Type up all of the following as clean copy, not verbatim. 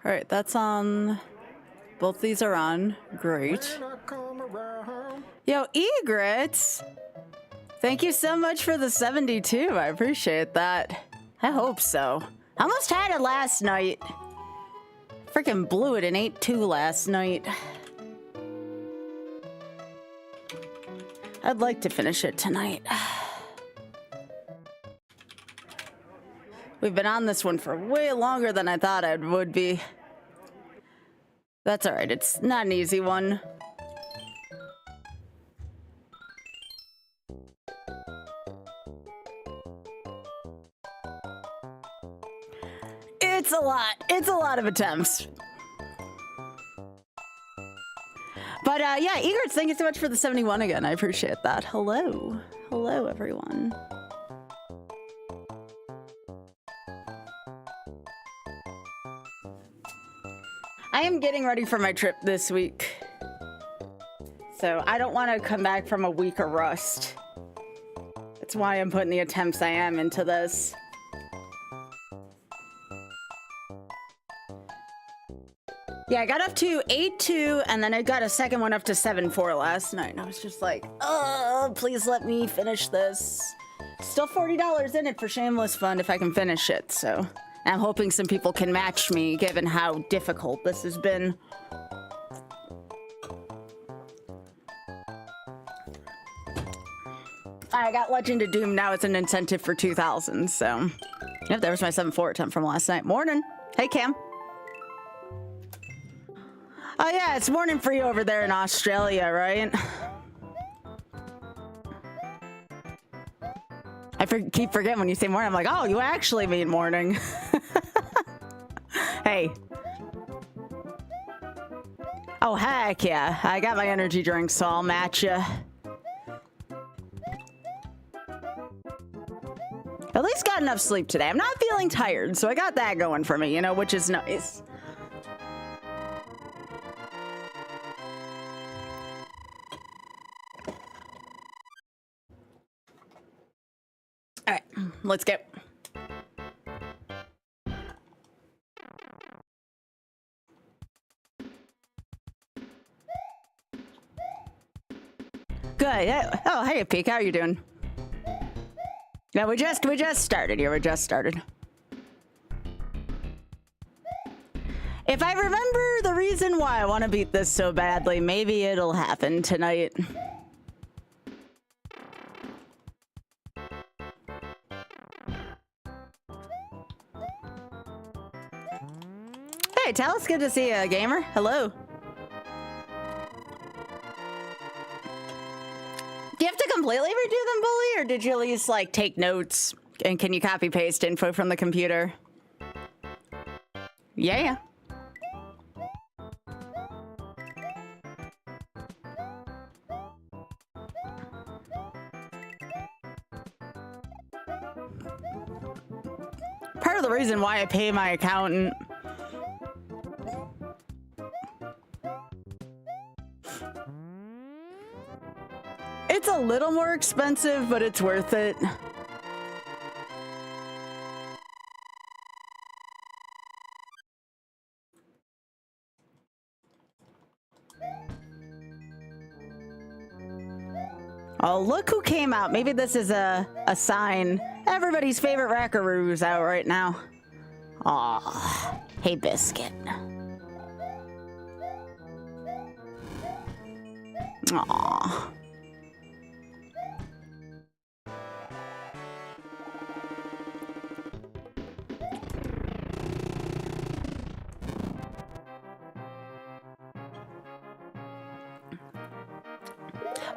All right, that's on. Both these are on. Great. Yo, Egrets! Thank you so much for the 72. I appreciate that. I hope so. I almost had it last night. Freaking blew it in 8-2 last night. I'd like to finish it tonight. We've been on this one for way longer than I thought it would be. That's all right. It's not an easy one. It's a lot. It's a lot of attempts. But yeah, Egrets, thank you so much for the 71 again. I appreciate that. Hello. Hello, everyone. I am getting ready for my trip this week. So I don't want to come back from a week of rust. That's why I'm putting the attempts I am into this. Yeah, I got up to 8-2, and then I got a second one up to 7-4 last night. And I was just like, oh, please let me finish this. Still $40 in it for Shameless Fun if I can finish it, so... I'm hoping some people can match me, given how difficult this has been. I got Legend of Doom now. It's an incentive for 2,000, so... Yep, there was my 7-4 attempt from last night. Morning. Hey, Cam. Oh, yeah, it's morning for you over there in Australia, right? I keep forgetting when you say morning. I'm like, oh, you actually mean morning. Hey. Oh, heck yeah. I got my energy drink, so I'll match you. At least got enough sleep today. I'm not feeling tired, so I got that going for me, you know, which is nice. All right, let's go. Good. Yeah. Oh, hey, Peek. How are you doing? Yeah, we just started here. We just started. If I remember the reason why I want to beat this so badly, maybe it'll happen tonight. Hey, Talus, good to see you, gamer. Hello. Do you have to completely redo them, Bully, or did you at least, like, take notes? And can you copy-paste info from the computer? Yeah. Part of the reason why I pay my accountant... It's a little more expensive, but it's worth it. Oh, look who came out. Maybe this is a sign. Everybody's favorite Rackaroo's out right now. Aw, hey, Biscuit. Aw.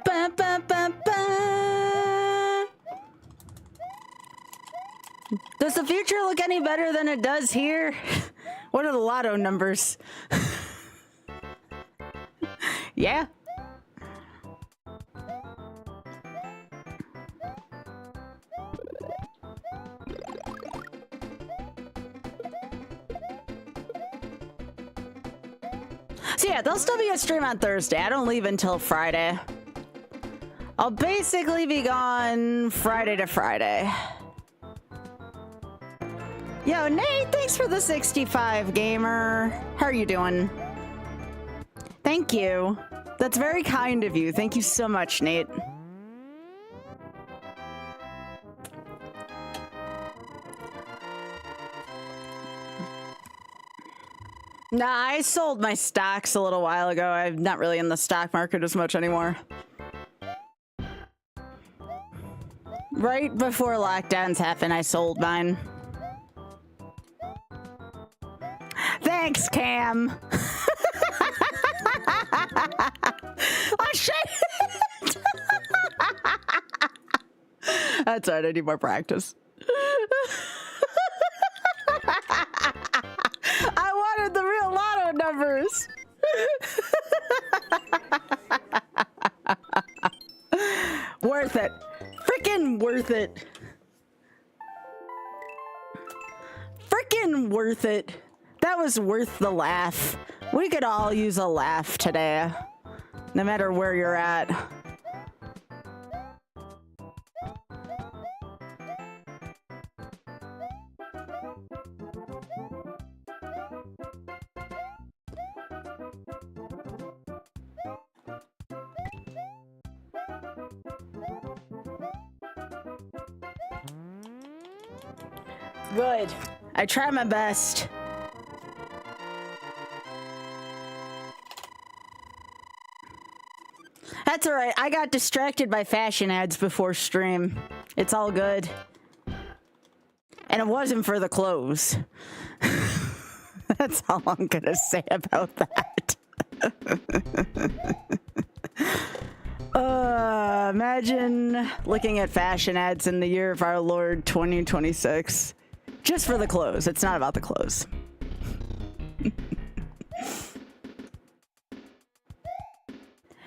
Ba, ba, ba, ba. Does the future look any better than it does here? What are the lotto numbers? Yeah. So yeah, there'll still be a stream on Thursday. I don't leave until Friday. I'll basically be gone Friday to Friday. Yo, Nate, thanks for the 65, gamer. How are you doing? Thank you. That's very kind of you. Thank you so much, Nate. Nah, I sold my stocks a little while ago. I'm not really in the stock market as much anymore. Right before lockdowns happened, I sold mine. Thanks, Cam. Oh, shit! That's right, I need more practice. I wanted the real lotto numbers. Worth it. Freaking worth it. Freaking worth it. That was worth the laugh. We could all use a laugh today, no matter where you're at. Good. I try my best. That's all right. I got distracted by fashion ads before stream. It's all good. And it wasn't for the clothes. That's all I'm gonna say about that. Imagine looking at fashion ads in the year of our Lord 2026. Just for the clothes. It's not about the clothes.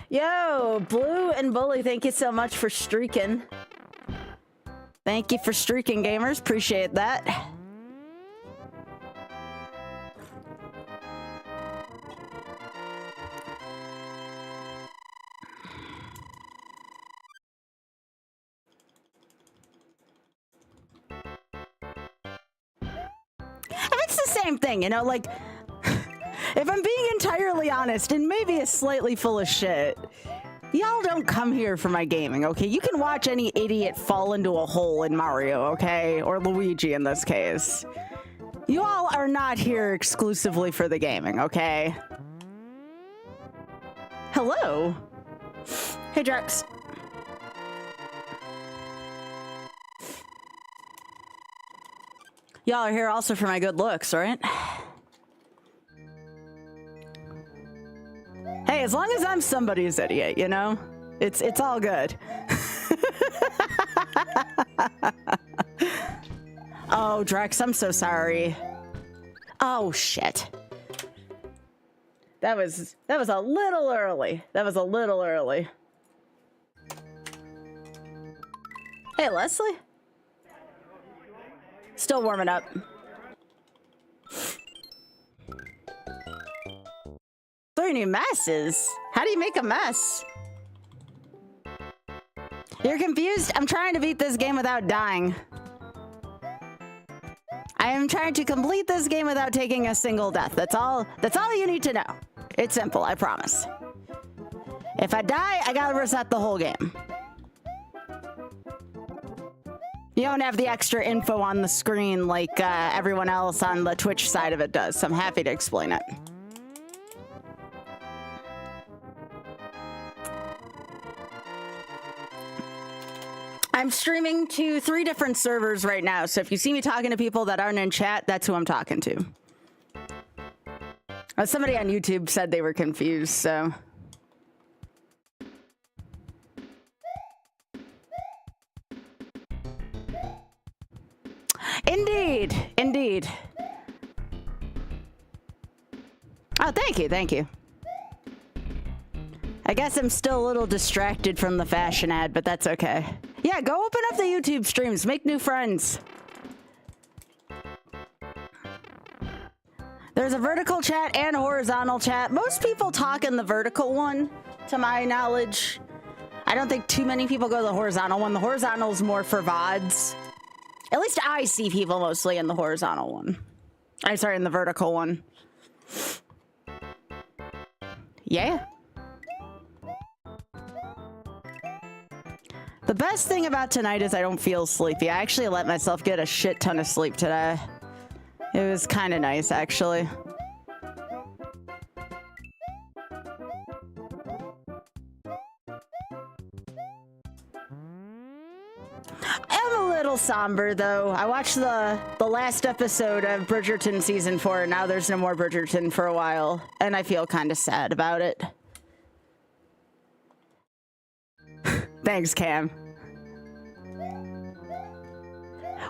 Yo, Blue and Bully, thank you so much for streaking. Thank you for streaking, gamers. Appreciate that. It's the same thing, you know, like, if I'm being entirely honest, and maybe it's slightly full of shit, y'all don't come here for my gaming, okay? You can watch any idiot fall into a hole in Mario, okay? Or Luigi in this case. You all are not here exclusively for the gaming, okay? Hello? Hey, Drax. Y'all are here also for my good looks, right? Hey, as long as I'm somebody's idiot, you know? It's all good. Oh, Drex, I'm so sorry. Oh, shit. That was a little early. That was a little early. Hey, Leslie? Still warming up. Three new messes? How do you make a mess? You're confused? I'm trying to beat this game without dying. I am trying to complete this game without taking a single death. That's all you need to know. It's simple, I promise. If I die, I gotta reset the whole game. You don't have the extra info on the screen like everyone else on the Twitch side of it does, so I'm happy to explain it. I'm streaming to 3 different servers right now, so if you see me talking to people that aren't in chat, that's who I'm talking to. Somebody on YouTube said they were confused, so... Indeed, indeed. Oh, thank you, thank you. I guess I'm still a little distracted from the fashion ad, but that's okay. Yeah, go open up the YouTube streams, make new friends. There's a vertical chat and a horizontal chat. Most people talk in the vertical one, to my knowledge. I don't think too many people go to the horizontal one. The horizontal is more for VODs. At least I see people mostly in the horizontal one. I'm sorry, in the vertical one. Yeah. The best thing about tonight is I don't feel sleepy. I actually let myself get a shit ton of sleep today. It was kind of nice, actually. I'm a little somber, though. I watched the last episode of Bridgerton Season 4, and now there's no more Bridgerton for a while, and I feel kind of sad about it. Thanks, Cam.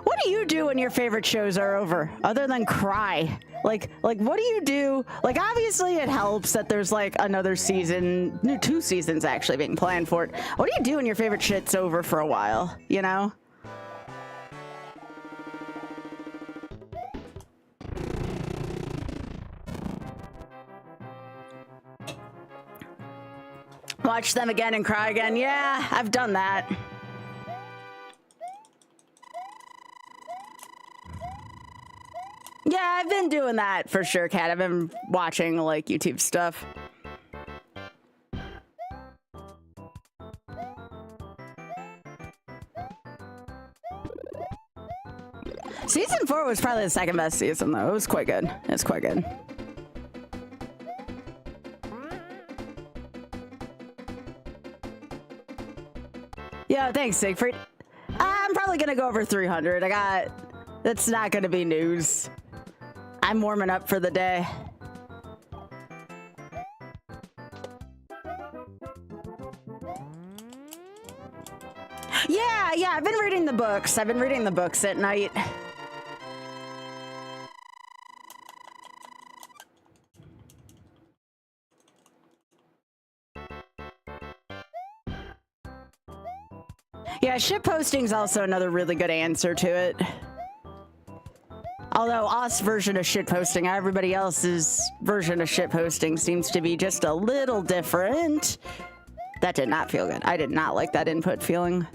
What do you do when your favorite shows are over, other than cry? Like, what do you do? Like, obviously it helps that there's, like, another season, 2 seasons actually being planned for it. What do you do when your favorite shit's over for a while, you know? Watch them again and cry again. Yeah, I've done that. Yeah, I've been doing that for sure, Kat. I've been watching, like, YouTube stuff. Season 4 was probably the second best season, though. It was quite good. It was quite good. Yeah, thanks, Siegfried. I'm probably gonna go over 300. That's not gonna be news. I'm warming up for the day. Yeah, I've been reading the books. I've been reading the books at night. Yeah, shitposting's also another really good answer to it. Although us version of shitposting, everybody else's version of shitposting seems to be just a little different. That did not feel good. I did not like that input feeling.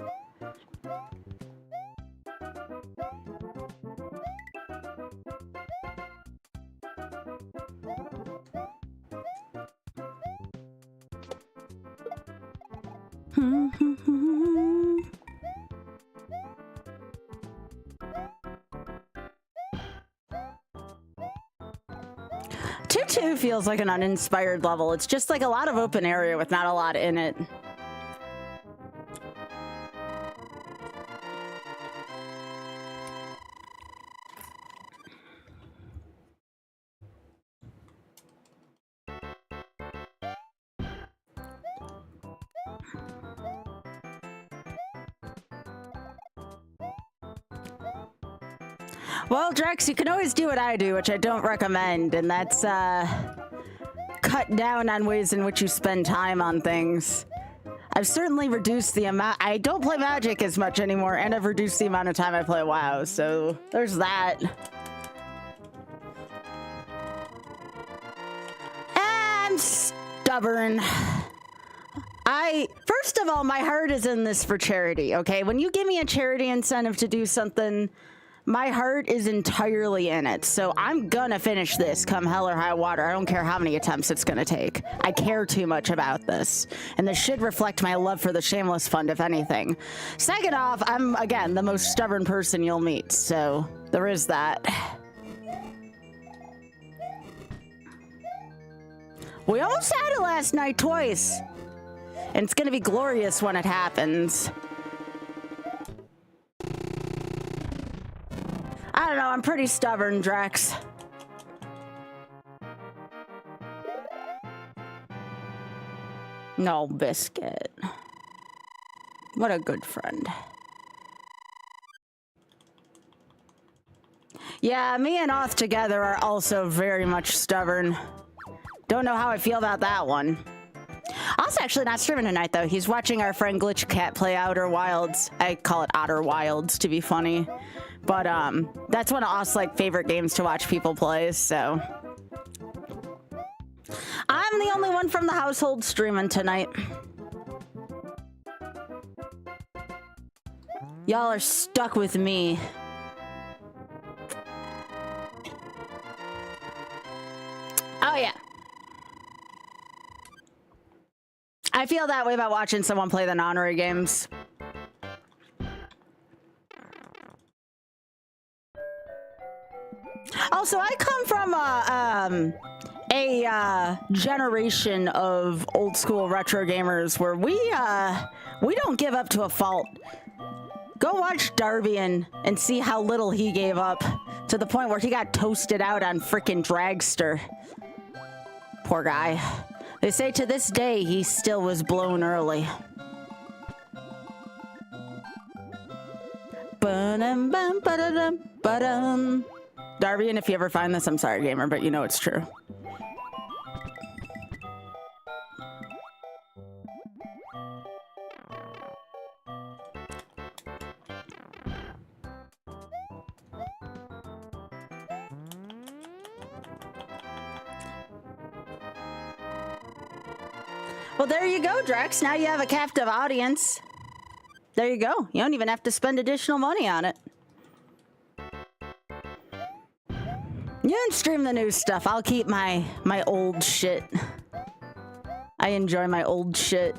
Two feels like an uninspired level. It's just like a lot of open area with not a lot in it. Well, Drex, you can always do what I do, which I don't recommend, and that's cut down on ways in which you spend time on things. I've certainly reduced the amount. I don't play Magic as much anymore, and I've reduced the amount of time I play WoW, so there's that. I'm stubborn. First of all, my heart is in this for charity, okay? When you give me a charity incentive to do something, my heart is entirely in it, so I'm gonna finish this come hell or high water. I don't care how many attempts it's gonna take. I care too much about this, and this should reflect my love for the Shameless Fund, if anything. Second off, I'm, again, the most stubborn person you'll meet, so there is that. We almost had it last night twice, and it's gonna be glorious when it happens. I don't know, I'm pretty stubborn, Drex. No, Biscuit. What a good friend. Yeah, me and Oth together are also very much stubborn. Don't know how I feel about that one. Oth's actually not streaming tonight, though. He's watching our friend Glitch Cat play Outer Wilds. I call it Outer Wilds, to be funny. But, that's one of us, like, favorite games to watch people play, so. I'm the only one from the household streaming tonight. Y'all are stuck with me. I feel that way about watching someone play the non-Ray games. Also, I come from a generation of old school retro gamers where we don't give up to a fault. Go watch Darby and see how little he gave up to the point where he got toasted out on frickin' Dragster. Poor guy. They say to this day he still was blown early. Ba-dum, bum, ba-da-dum, ba-dum. Darby, and if you ever find this, I'm sorry, gamer, but you know it's true. Well, there you go, Drex. Now you have a captive audience. There you go. You don't even have to spend additional money on it. You can stream the new stuff. I'll keep my old shit. I enjoy my old shit.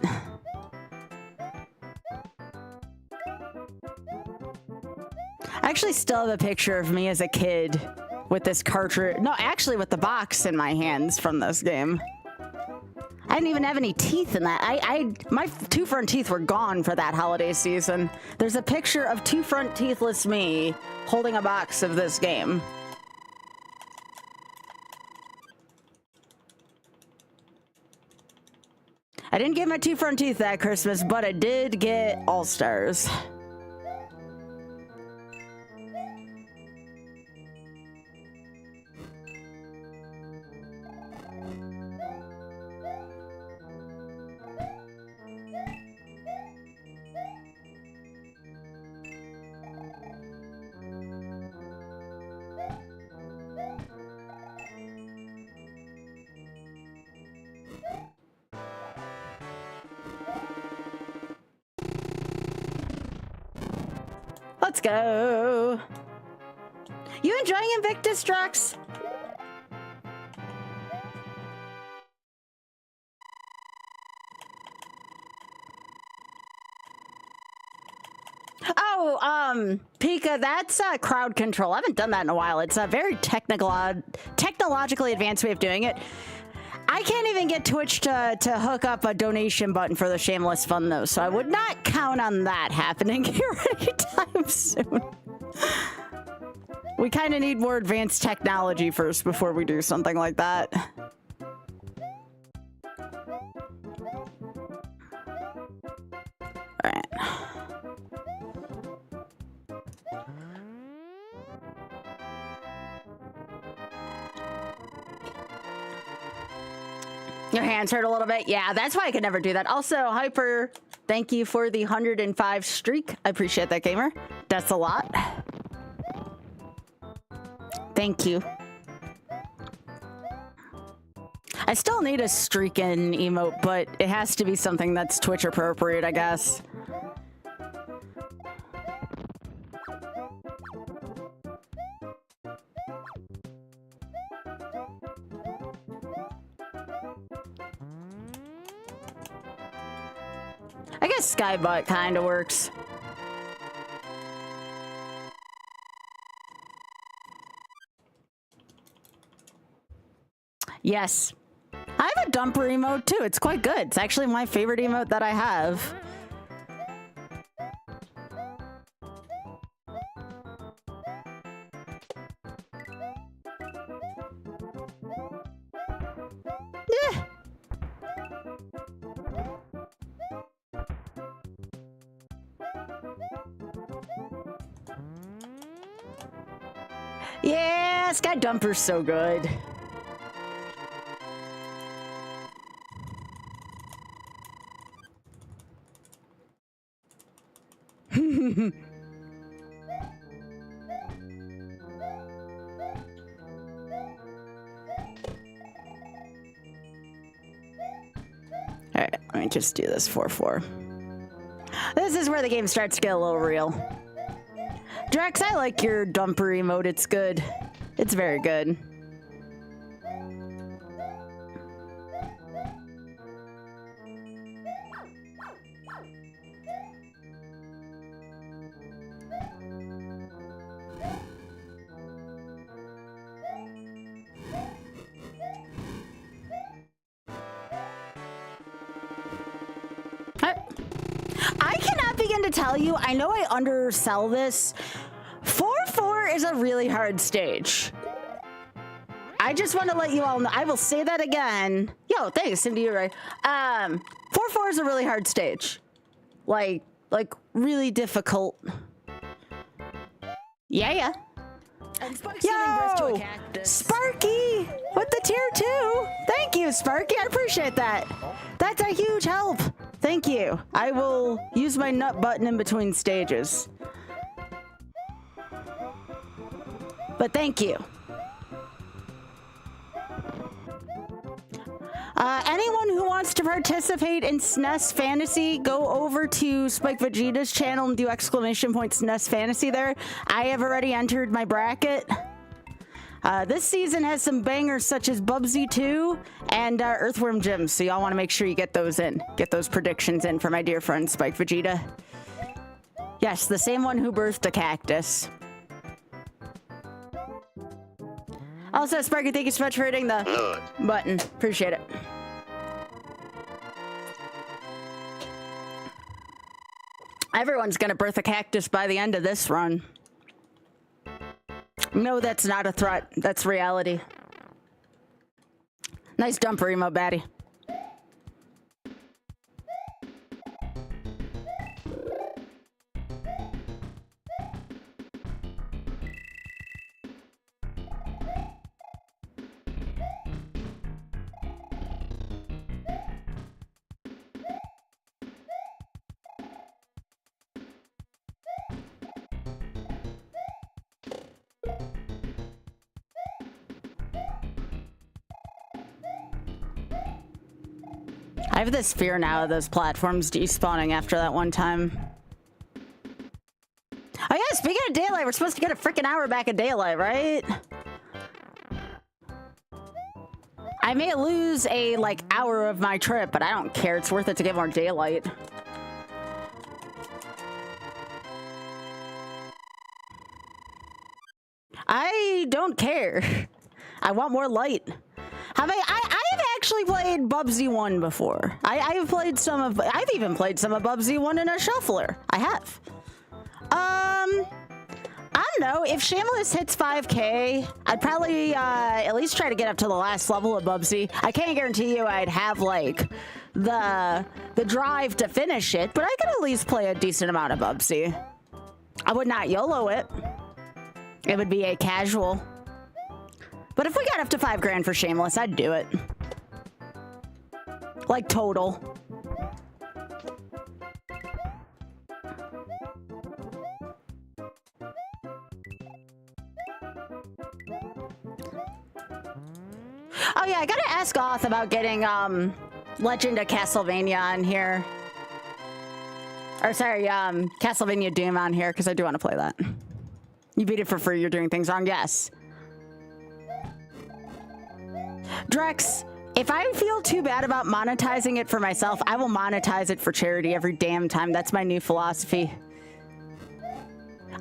I actually still have a picture of me as a kid with this cartridge. No, actually with the box in my hands from this game. I didn't even have any teeth in that. My 2 front teeth were gone for that holiday season. There's a picture of 2 front teethless me holding a box of this game. I didn't get my 2 front teeth that Christmas, but I did get All-Stars. Let's go. You enjoying Invictus, Drax? Oh, Pika, that's crowd control. I haven't done that in a while. It's a very technologically advanced way of doing it. I can't even get Twitch to hook up a donation button for the Shameless Fun, though, so I would not count on that happening here anytime soon. We kind of need more advanced technology first before we do something like that. All right. Your hands hurt a little bit? Yeah, that's why I could never do that. Also, Hyper, thank you for the 105 streak. I appreciate that, gamer. That's a lot. Thank you. I still need a streak in emote, but it has to be something that's Twitch appropriate, I guess. I guess Skybilz kind of works. Yes. I have a dumper emote too. It's quite good. It's actually my favorite emote that I have. Yeah. Yeah, Sky Dumper's so good. Alright, let me just do this 4-4. This is where the game starts to get a little real. Drex, I like your dumper emote. It's good. It's very good. to tell you, I know I undersell this. 4-4 is a really hard stage. I just want to let you all know. I will say that again. Yo, thanks, Cindy. You're right. 4-4 is a really hard stage. Like really difficult. Yeah. And Spark's giving birth to a Yo, cactus. Sparky with the tier 2. Thank you, Sparky. I appreciate that. That's a huge help. Thank you. I will use my nut button in between stages. But thank you. Anyone who wants to participate in SNES Fantasy, go over to Spike Vegeta's channel and do ! SNES Fantasy there. I have already entered my bracket. This season has some bangers such as Bubsy 2 and Earthworm Jim, so y'all want to make sure you get those in. Get those predictions in for my dear friend Spike Vegeta. Yes, the same one who birthed a cactus. Also, Sparky, thank you so much for hitting the button. Appreciate it. Everyone's gonna birth a cactus by the end of this run. No, that's not a threat. That's reality. Nice dumper emote, baddie. I have this fear now of those platforms despawning after that one time. Oh yeah, speaking of daylight, we're supposed to get a freaking hour back of daylight, right? I may lose a, hour of my trip, but I don't care. It's worth it to get more daylight. I don't care. I want more light. I have actually played Bubsy 1 before. I've even played some of Bubsy 1 in a shuffler. I have. I don't know. If Shameless hits 5K, I'd probably at least try to get up to the last level of Bubsy. I can't guarantee you I'd have the drive to finish it, but I could at least play a decent amount of Bubsy. I would not YOLO it. It would be a casual. But if we got up to $5 for Shameless, I'd do it. Total. Oh yeah, I gotta ask Oth about getting Legend of Castlevania on here. Or sorry, Castlevania Doom on here, because I do want to play that. You beat it for free, you're doing things wrong, yes. Drex, if I feel too bad about monetizing it for myself, I will monetize it for charity every damn time. That's my new philosophy.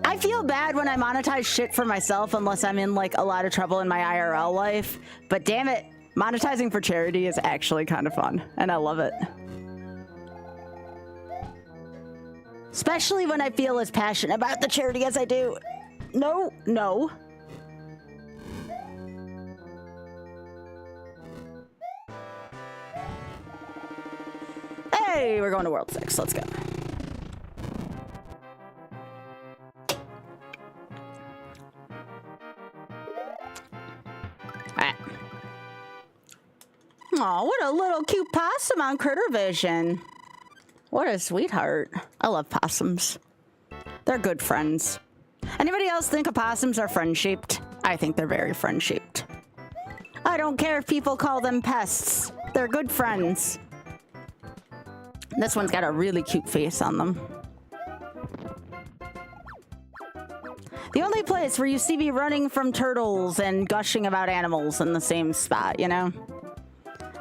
I feel bad when I monetize shit for myself unless I'm in a lot of trouble in my IRL life. But damn it, monetizing for charity is actually kind of fun, and I love it. Especially when I feel as passionate about the charity as I do. No. Hey, we're going to World 6. Let's go. Alright. Aw, what a little cute possum on Critter Vision. What a sweetheart. I love possums. They're good friends. Anybody else think opossums are friend-shaped? I think they're very friend-shaped. I don't care if people call them pests. They're good friends. This one's got a really cute face on them. The only place where you see me running from turtles and gushing about animals in the same spot, you know?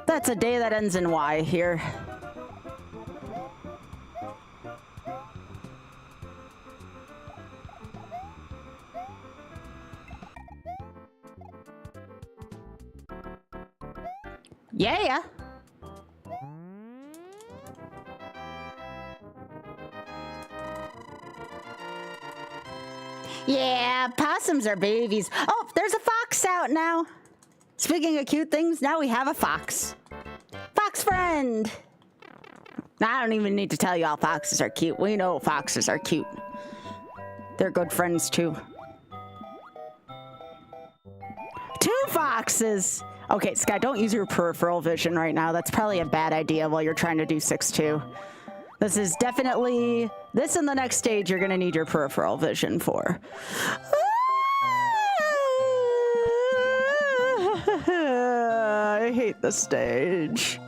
That's a day that ends in Y here. Yeah. Yeah, possums are babies. Oh, there's a fox out now. Speaking of cute things, now we have a fox. Fox friend. I don't even need to tell you all foxes are cute. We know foxes are cute. They're good friends too. 2 foxes. Okay, Sky, don't use your peripheral vision right now. That's probably a bad idea while you're trying to do 6-2. This is definitely, this and the next stage you're gonna need your peripheral vision for. I hate the stage.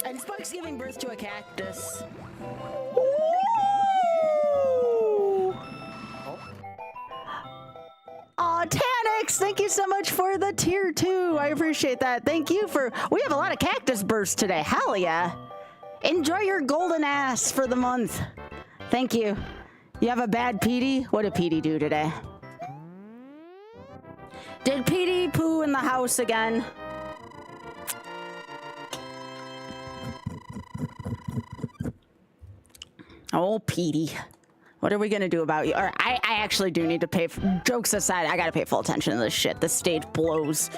And Spike's giving birth to a cactus. Aw, Tanix, thank you so much for the tier 2. I appreciate that. Thank you for, we have a lot of cactus bursts today. Hell yeah. Enjoy your golden ass for the month. Thank you. You have a bad PD? What did PD do today? Did PD poo in the house again? Oh, PD. What are we gonna do about you? Or I actually do need to pay, jokes aside, I gotta pay full attention to this shit. This stage blows.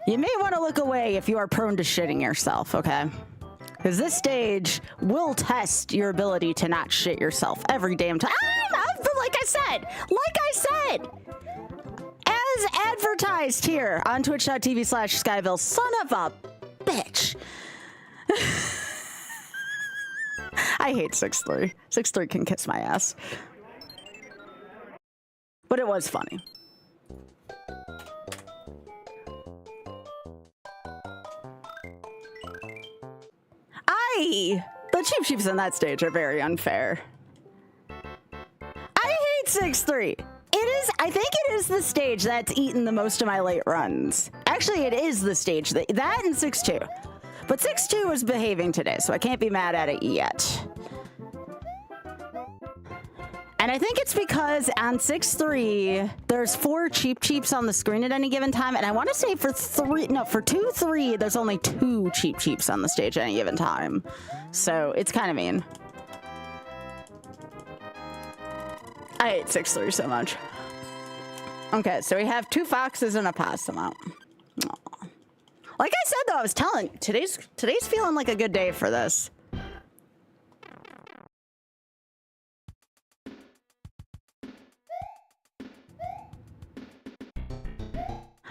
You may want to look away if you are prone to shitting yourself, okay? Because this stage will test your ability to not shit yourself every damn time. Like I said, as advertised here on twitch.tv/Skybilz, son of a bitch. I hate 6-3. 6-3 can kiss my ass. But it was funny. The Cheep Cheeps on that stage are very unfair. I hate 6-3. I think it is the stage that's eaten the most of my late runs. Actually, it is the stage that and 6-2. But 6-2 is behaving today, so I can't be mad at it yet. And I think it's because on 6-3, there's 4 Cheep Cheeps on the screen at any given time. And I want to say for 2-3, there's only 2 Cheep Cheeps on the stage at any given time. So it's kind of mean. I hate 6-3 so much. Okay, so we have 2 foxes and a possum out. Aww. Like I said, though, I was telling you, today's feeling like a good day for this.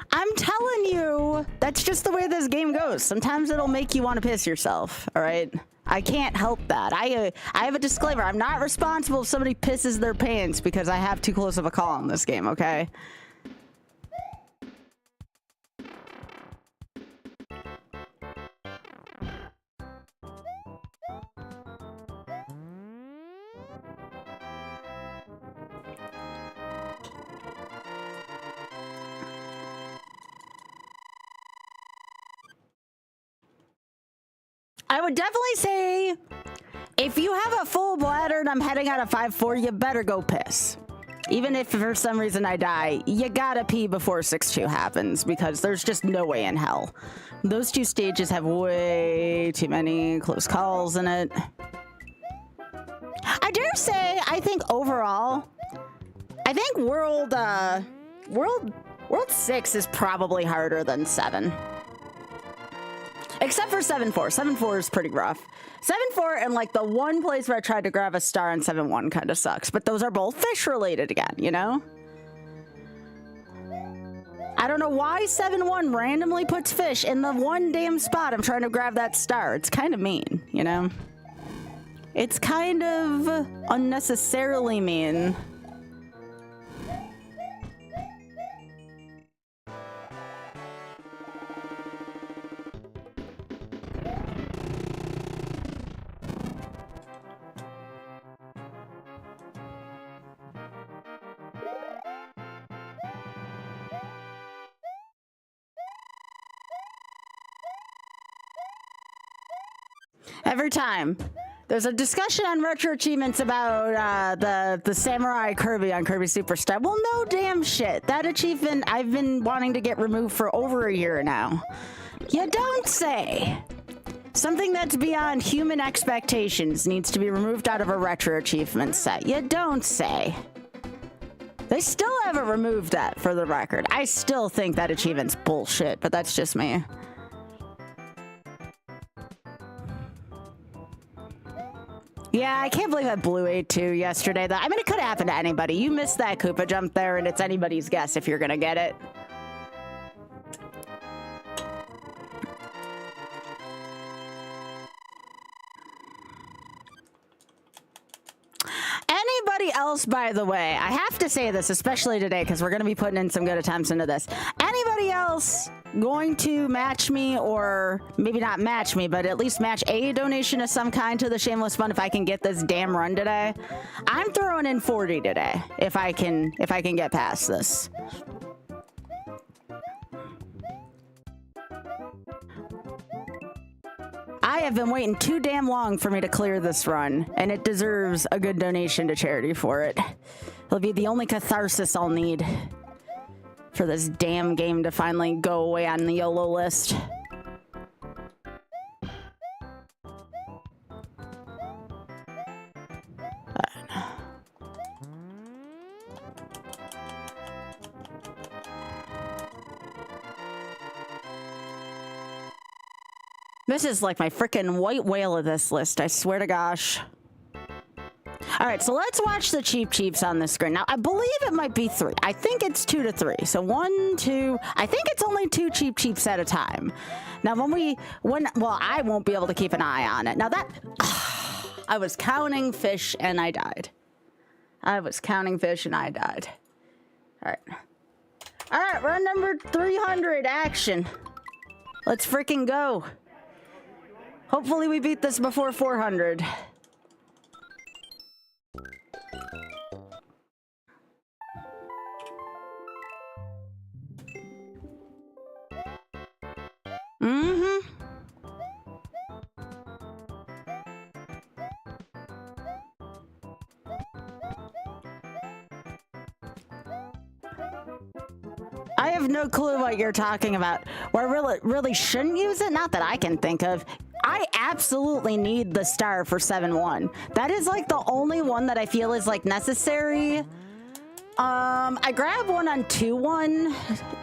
I'm telling you, that's just the way this game goes. Sometimes it'll make you want to piss yourself, all right? I can't help that. I have a disclaimer. I'm not responsible if somebody pisses their pants because I have too close of a call on this game, okay? I would definitely say if you have a full bladder and I'm heading out of 5-4, you better go piss. Even if for some reason I die, you gotta pee before 6-2 happens because there's just no way in hell. Those 2 stages have way too many close calls in it. I dare say, I think overall, I think World 6 is probably harder than 7. Except for 7-4. 7-4 is pretty rough. 7-4 and like the one place where I tried to grab a star on 7-1 kind of sucks. But those are both fish related again, you know? I don't know why 7-1 randomly puts fish in the one damn spot I'm trying to grab that star. It's kind of mean, you know? It's kind of unnecessarily mean. Every time. There's a discussion on retro achievements about the Samurai Kirby on Kirby Superstar. Well, no damn shit. That achievement I've been wanting to get removed for over a year now. You don't say. Something that's beyond human expectations needs to be removed out of a retro achievement set. You don't say. They still haven't removed that, for the record. I still think that achievement's bullshit, but that's just me. Yeah, I can't believe I blew A2 yesterday. I mean, it could happen to anybody. You missed that Koopa jump there, and it's anybody's guess if you're gonna get it. Anybody else, by the way, I have to say this, especially today, because we're going to be putting in some good attempts into this. Anybody else going to match me, or maybe not match me, but at least match a donation of some kind to the Shameless Fun if I can get this damn run today? I'm throwing in 40 today if I can get past this. I have been waiting too damn long for me to clear this run, and it deserves a good donation to charity for it. It'll be the only catharsis I'll need for this damn game to finally go away on the YOLO list. This is like my freaking white whale of this list, I swear to gosh. All right, so let's watch the Cheep Cheeps on the screen. Now, I believe it might be 3. I think it's 2 to 3. So 1, 2, I think it's only 2 Cheep Cheeps at a time. Now, well, I won't be able to keep an eye on it. Now that, I was counting fish and I died. I was counting fish and I died. All right. All right, run number 300, action. Let's freaking go. Hopefully we beat this before 400. I have no clue what you're talking about. Where I really shouldn't use it? Not that I can think of. I absolutely need the star for 7-1. That is like the only one that I feel is like necessary. I grab one on 2-1,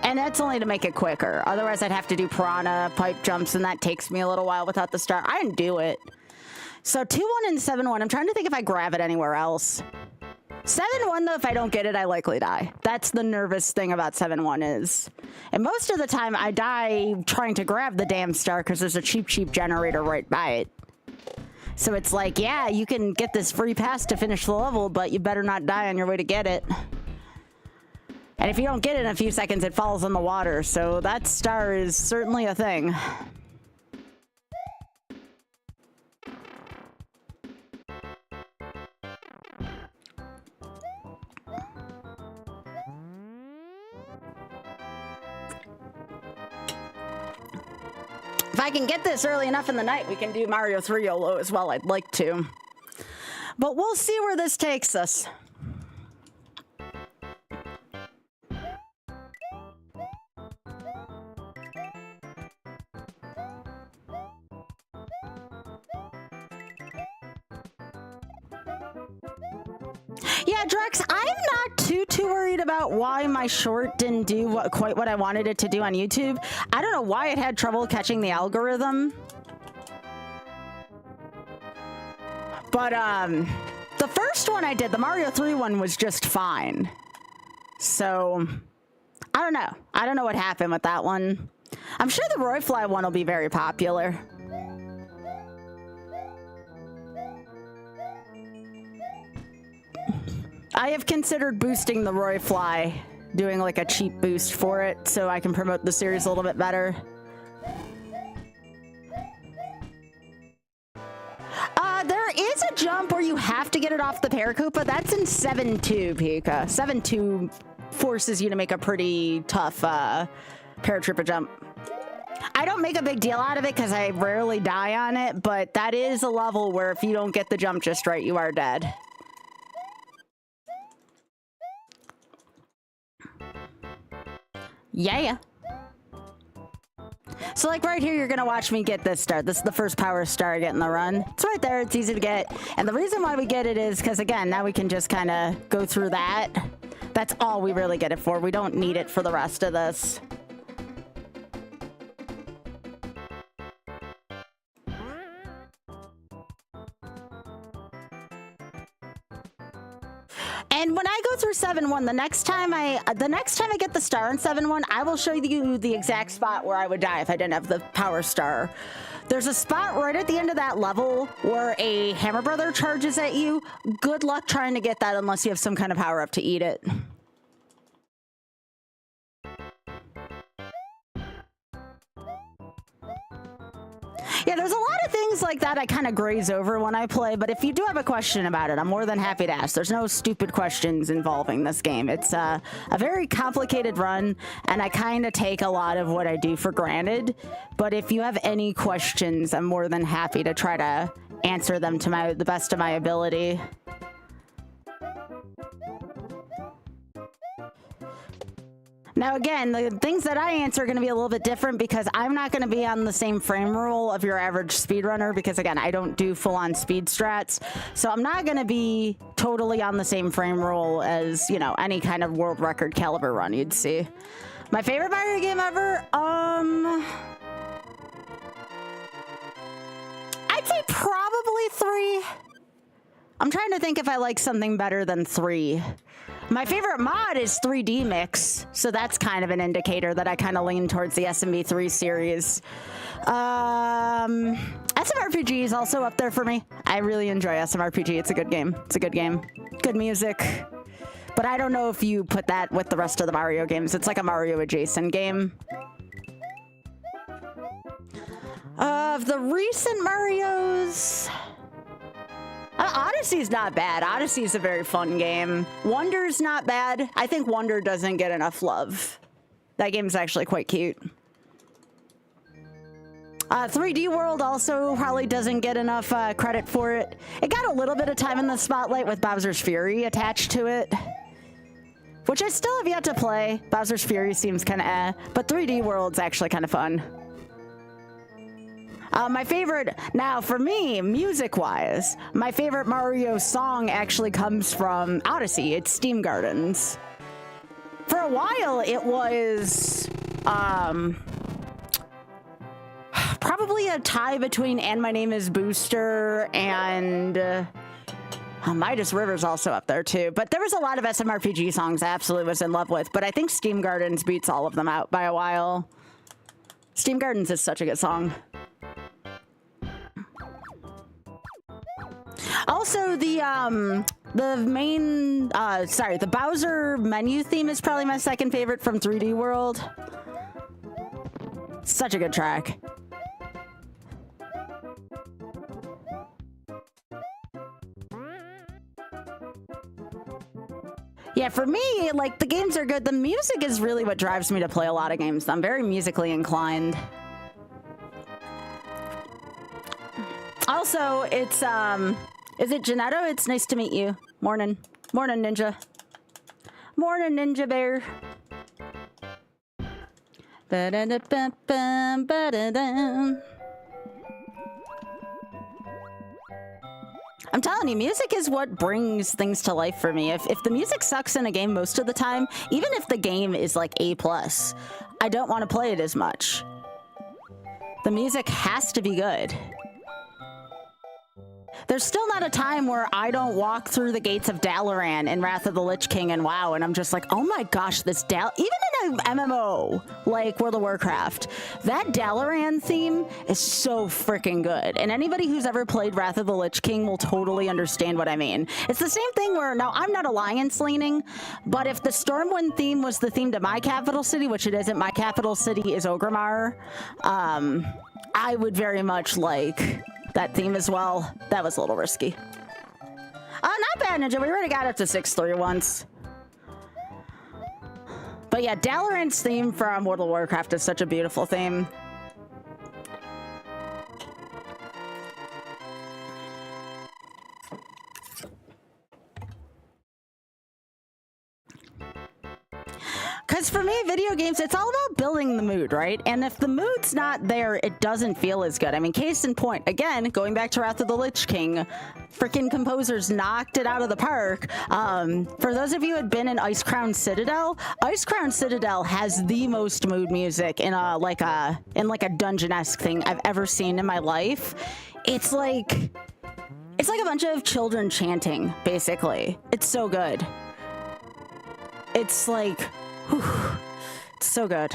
and that's only to make it quicker. Otherwise, I'd have to do piranha, pipe jumps, and that takes me a little while without the star. I didn't do it. So 2-1 and 7-1. I'm trying to think if I grab it anywhere else. 7-1, though, if I don't get it, I likely die. That's the nervous thing about 7-1 is. And most of the time, I die trying to grab the damn star because there's a Cheep Cheep generator right by it. So it's like, yeah, you can get this free pass to finish the level, but you better not die on your way to get it. And if you don't get it in a few seconds, it falls in the water. So that star is certainly a thing. If I can get this early enough in the night, we can do Mario 3 YOLO as well. I'd like to. But we'll see where this takes us. Yeah, Drex, I'm not too worried about why my short didn't do quite what I wanted it to do on YouTube. I don't know why it had trouble catching the algorithm. But the first one I did, the Mario 3 one, was just fine. So I don't know. I don't know what happened with that one. I'm sure the Roy Fly one will be very popular. I have considered boosting the Roy Fly, doing like a cheap boost for it so I can promote the series a little bit better. There is a jump where you have to get it off the Paracupa. That's in 7-2, Pika. 7-2 forces you to make a pretty tough paratroopa jump. I don't make a big deal out of it because I rarely die on it, but that is a level where if you don't get the jump just right, you are dead. Yeah. So like right here, you're gonna watch me get this star. This is the first power star I get in the run. It's right there, it's easy to get. And the reason why we get it is because again, now we can just kind of go through that. That's all we really get it for. We don't need it for the rest of this. And when I go through 7-1, the next time I get the star in 7-1, I will show you the exact spot where I would die if I didn't have the power star. There's a spot right at the end of that level where a hammer brother charges at you. Good luck trying to get that unless you have some kind of power up to eat it. Yeah, there's a lot of things like that I kind of graze over when I play, but if you do have a question about it, I'm more than happy to ask. There's no stupid questions involving this game. It's a very complicated run, and I kind of take a lot of what I do for granted. But if you have any questions, I'm more than happy to try to answer them to the best of my ability. Now, again, the things that I answer are going to be a little bit different because I'm not going to be on the same frame rule of your average speedrunner because, again, I don't do full-on speed strats. So I'm not going to be totally on the same frame rule as, you know, any kind of world record caliber run you'd see. My favorite Mario game ever? I'd say probably 3. I'm trying to think if I like something better than 3. My favorite mod is 3D Mix, so that's kind of an indicator that I kind of lean towards the SMB3 series. SMRPG is also up there for me. I really enjoy SMRPG. It's a good game. It's a good game. Good music. But I don't know if you put that with the rest of the Mario games. It's like a Mario adjacent game. Of the recent Marios... Odyssey's not bad. Odyssey's a very fun game. Wonder's not bad. I think Wonder doesn't get enough love. That game's actually quite cute. 3D World also probably doesn't get enough credit for it. It got a little bit of time in the spotlight with Bowser's Fury attached to it, which I still have yet to play. Bowser's Fury seems kind of but 3D World's actually kind of fun. My favorite, now for me, music-wise, my favorite Mario song actually comes from Odyssey. It's Steam Gardens. For a while, it was probably a tie between And My Name is Booster and Midas River's also up there too. But there was a lot of SMRPG songs I absolutely was in love with, but I think Steam Gardens beats all of them out by a while. Steam Gardens is such a good song. Also, the Bowser menu theme is probably my second favorite from 3D World. Such a good track. Yeah, for me, like, the games are good. The music is really what drives me to play a lot of games. I'm very musically inclined. Also, it's, is it Janetto? It's nice to meet you. Morning. Morning, Ninja. Morning, Ninja Bear. Ba-da-da-ba-bum, ba-da-dum. I'm telling you, music is what brings things to life for me. If the music sucks in a game most of the time, even if the game is like A+, I don't want to play it as much. The music has to be good. There's still not a time where I don't walk through the gates of Dalaran in Wrath of the Lich King and WoW, and I'm just like, oh my gosh, this even in an MMO like World of Warcraft, that Dalaran theme is so freaking good. And anybody who's ever played Wrath of the Lich King will totally understand what I mean. It's the same thing where, now I'm not alliance leaning, but if the Stormwind theme was the theme to my capital city, which it isn't, my capital city is Orgrimmar, I would very much like that theme as well. That was a little risky. Not bad, Ninja. We already got up to 6-3 once. But yeah, Dalaran's theme from World of Warcraft is such a beautiful theme. Because for me, video games, it's all about building the mood, right? And if the mood's not there, it doesn't feel as good. I mean, case in point, again, going back to Wrath of the Lich King, freaking composers knocked it out of the park. For those of you who had been in Icecrown Citadel has the most mood music in like a dungeon-esque thing I've ever seen in my life. It's like a bunch of children chanting, basically. It's so good. It's like, whew, it's so good.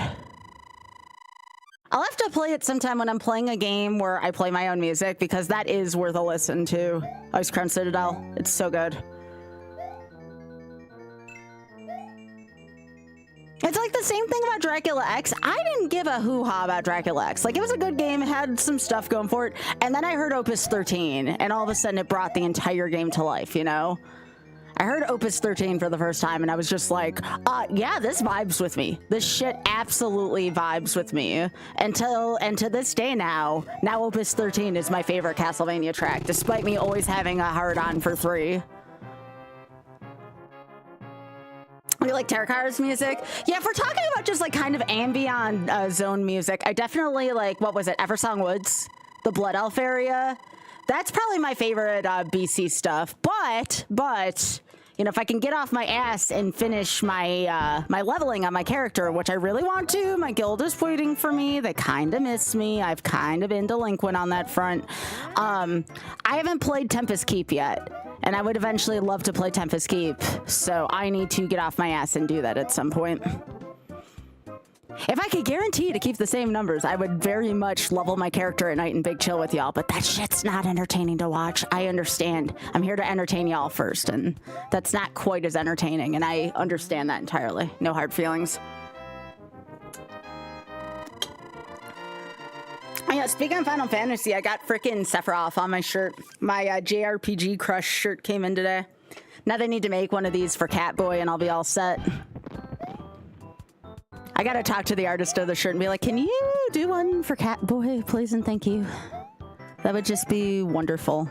I'll have to play it sometime when I'm playing a game where I play my own music, because that is worth a listen to. Icecrown Citadel, it's so good. It's like the same thing about Dracula X. I didn't give a hoo-ha about Dracula X. Like, it was a good game, it had some stuff going for it, and then I heard Opus 13, and all of a sudden it brought the entire game to life, you know? I heard Opus 13 for the first time, and I was just like, yeah, this vibes with me. This shit absolutely vibes with me. And to this day now Opus 13 is my favorite Castlevania track, despite me always having a hard-on for 3. You like Terakara's music? Yeah, if we're talking about just like kind of ambient zone music, I definitely like, what was it, Eversong Woods? The Blood Elf area? That's probably my favorite BC stuff, but you know, if I can get off my ass and finish my my leveling on my character, which I really want to, my guild is waiting for me. They kind of miss me. I've kind of been delinquent on that front. I haven't played Tempest Keep yet, and I would eventually love to play Tempest Keep, so I need to get off my ass and do that at some point. If I could guarantee to keep the same numbers, I would very much level my character at night and big chill with y'all, but that shit's not entertaining to watch. I understand. I'm here to entertain y'all first, and that's not quite as entertaining, and I understand that entirely. No hard feelings. Oh yeah, speaking of Final Fantasy, I got frickin' Sephiroth on my shirt. My JRPG Crush shirt came in today. Now they need to make one of these for Catboy, and I'll be all set. I gotta talk to the artist of the shirt and be like, can you do one for Catboy, please and thank you? That would just be wonderful.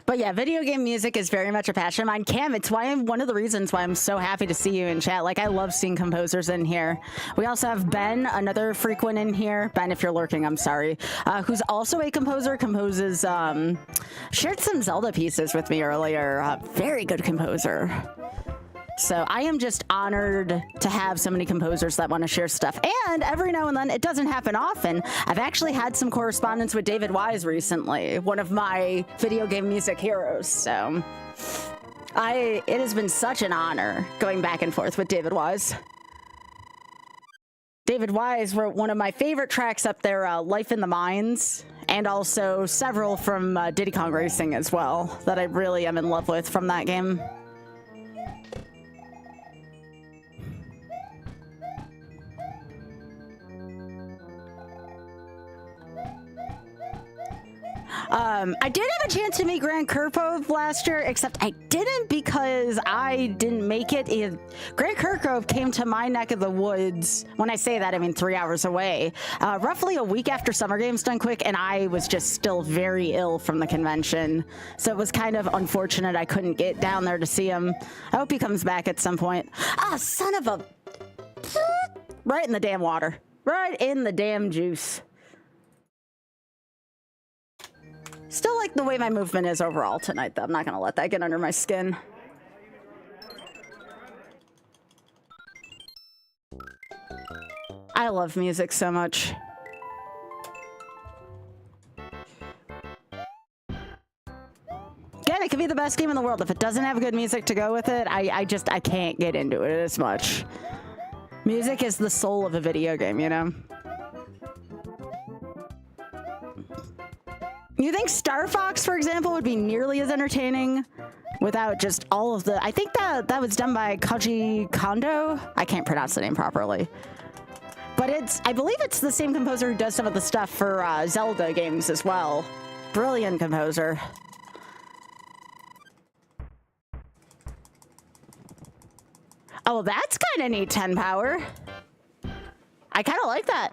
But yeah, video game music is very much a passion of mine. Cam, it's why one of the reasons why I'm so happy to see you in chat. Like, I love seeing composers in here. We also have Ben, another frequent in here. Ben, if you're lurking, I'm sorry. Who's also a composer, composes, shared some Zelda pieces with me earlier. Very good composer. So I am just honored to have so many composers that want to share stuff. And every now and then, it doesn't happen often, I've actually had some correspondence with David Wise recently, one of my video game music heroes. So it has been such an honor going back and forth with David Wise. David Wise wrote one of my favorite tracks up there, Life in the Mines, and also several from Diddy Kong Racing as well, that I really am in love with from that game. I did have a chance to meet Grant Kirkhope last year, except I didn't because I didn't make it. Grant Kirkhope came to my neck of the woods. When I say that, I mean 3 hours away, roughly a week after Summer Games Done Quick, and I was just still very ill from the convention. So it was kind of unfortunate I couldn't get down there to see him. I hope he comes back at some point. Ah, son of a... Right in the damn water. Right in the damn juice. Still like the way my movement is overall tonight, though. I'm not gonna let that get under my skin. I love music so much. Again, it could be the best game in the world. If it doesn't have good music to go with it, I can't get into it as much. Music is the soul of a video game, you know? You think Star Fox, for example, would be nearly as entertaining without just all of the... I think that was done by Koji Kondo. I can't pronounce the name properly. But I believe it's the same composer who does some of the stuff for Zelda games as well. brilliant composer. Oh, that's kind of neat, 10 power. I kind of like that.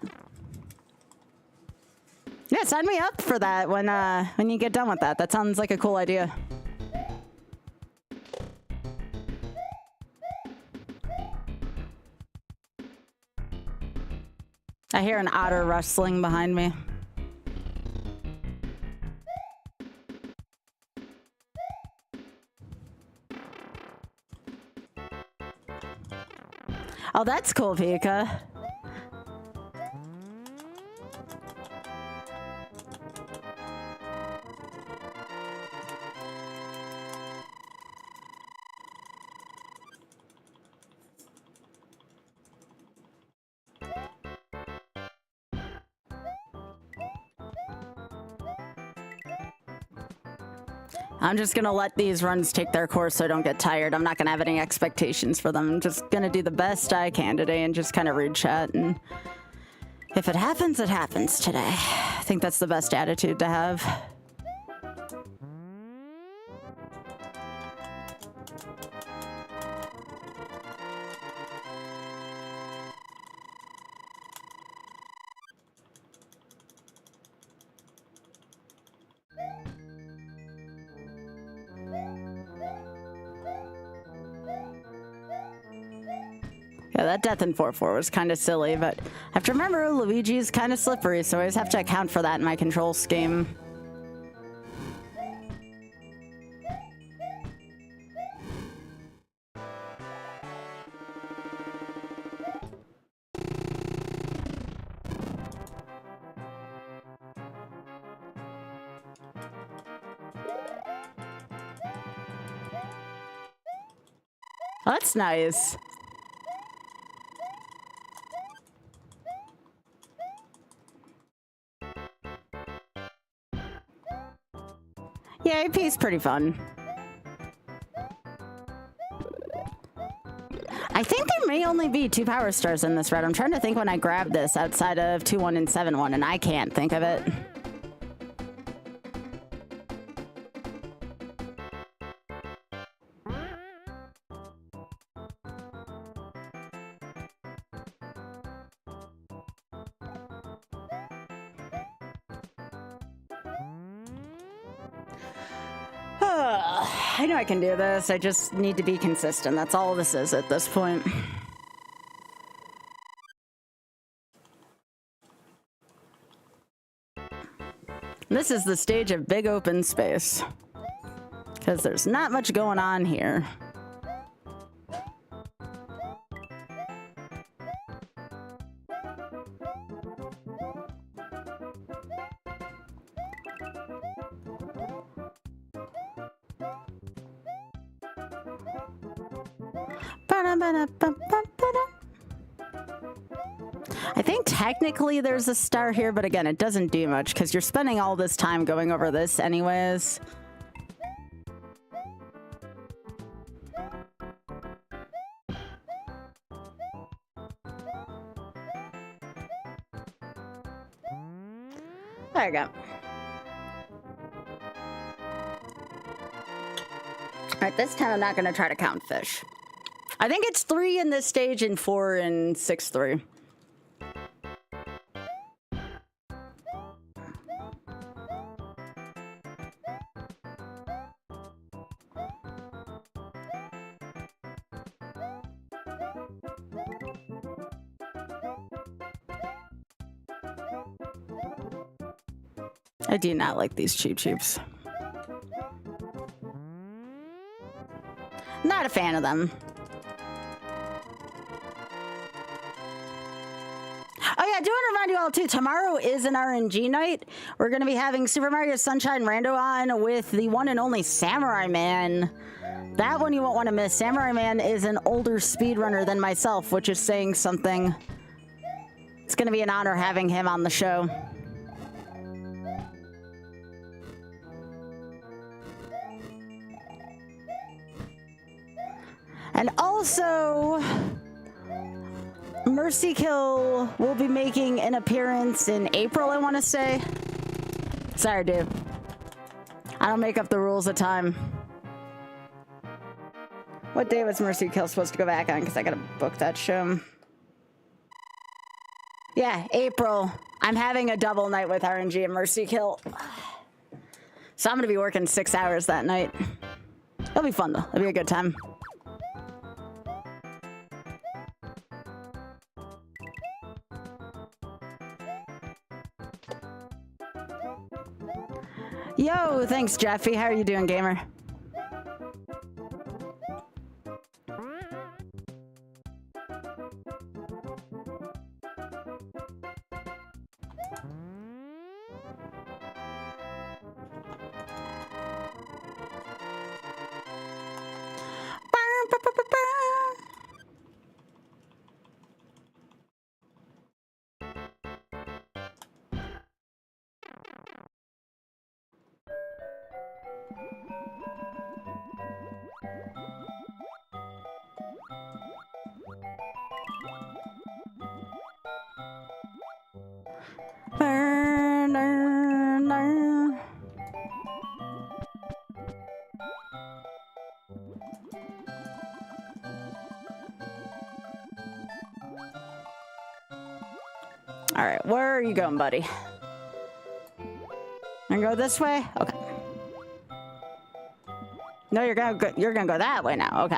Yeah, sign me up for that when you get done with that. That sounds like a cool idea. I hear an otter rustling behind me. Oh, that's cool, Pika. I'm just gonna let these runs take their course so I don't get tired. I'm not gonna have any expectations for them. I'm just gonna do the best I can today and just kind of read chat. And if it happens, it happens today. I think that's the best attitude to have. Yeah, that death in 4-4 was kind of silly, but I have to remember Luigi is kind of slippery, so I always have to account for that in my control scheme. Oh, that's nice. Yeah, AP is pretty fun. I think there may only be 2 power stars in this red. I'm trying to think when I grabbed this outside of 2-1 and 7-1, and I can't think of it. I know I can do this. I just need to be consistent. That's all this is at this point. This is the stage of big open space, because there's not much going on here. I think technically there's a star here, but again, it doesn't do much because you're spending all this time going over this anyways. There you go. Alright, this time I'm not going to try to count fish. I think it's 3 in this stage and 4 in 6-3. I do not like these Cheep Cheeps. Not a fan of them. Oh yeah, I do want to remind you all too, tomorrow is an RNG night. We're going to be having Super Mario Sunshine Rando on with the one and only Samurai Man. That one you won't want to miss. Samurai Man is an older speedrunner than myself, which is saying something. It's going to be an honor having him on the show. And also, Mercy Kill will be making an appearance in April, I want to say. Sorry, dude. I don't make up the rules of time. What day was Mercy Kill supposed to go back on? Because I gotta book that show. Yeah, April. I'm having a double night with RNG and Mercy Kill. So I'm gonna be working 6 hours that night. It'll be fun though. It'll be a good time. Yo, thanks, Jeffy. How are you doing, gamer? All right, where are you going, buddy? And go this way? Okay. No, you're gonna go that way now. Okay.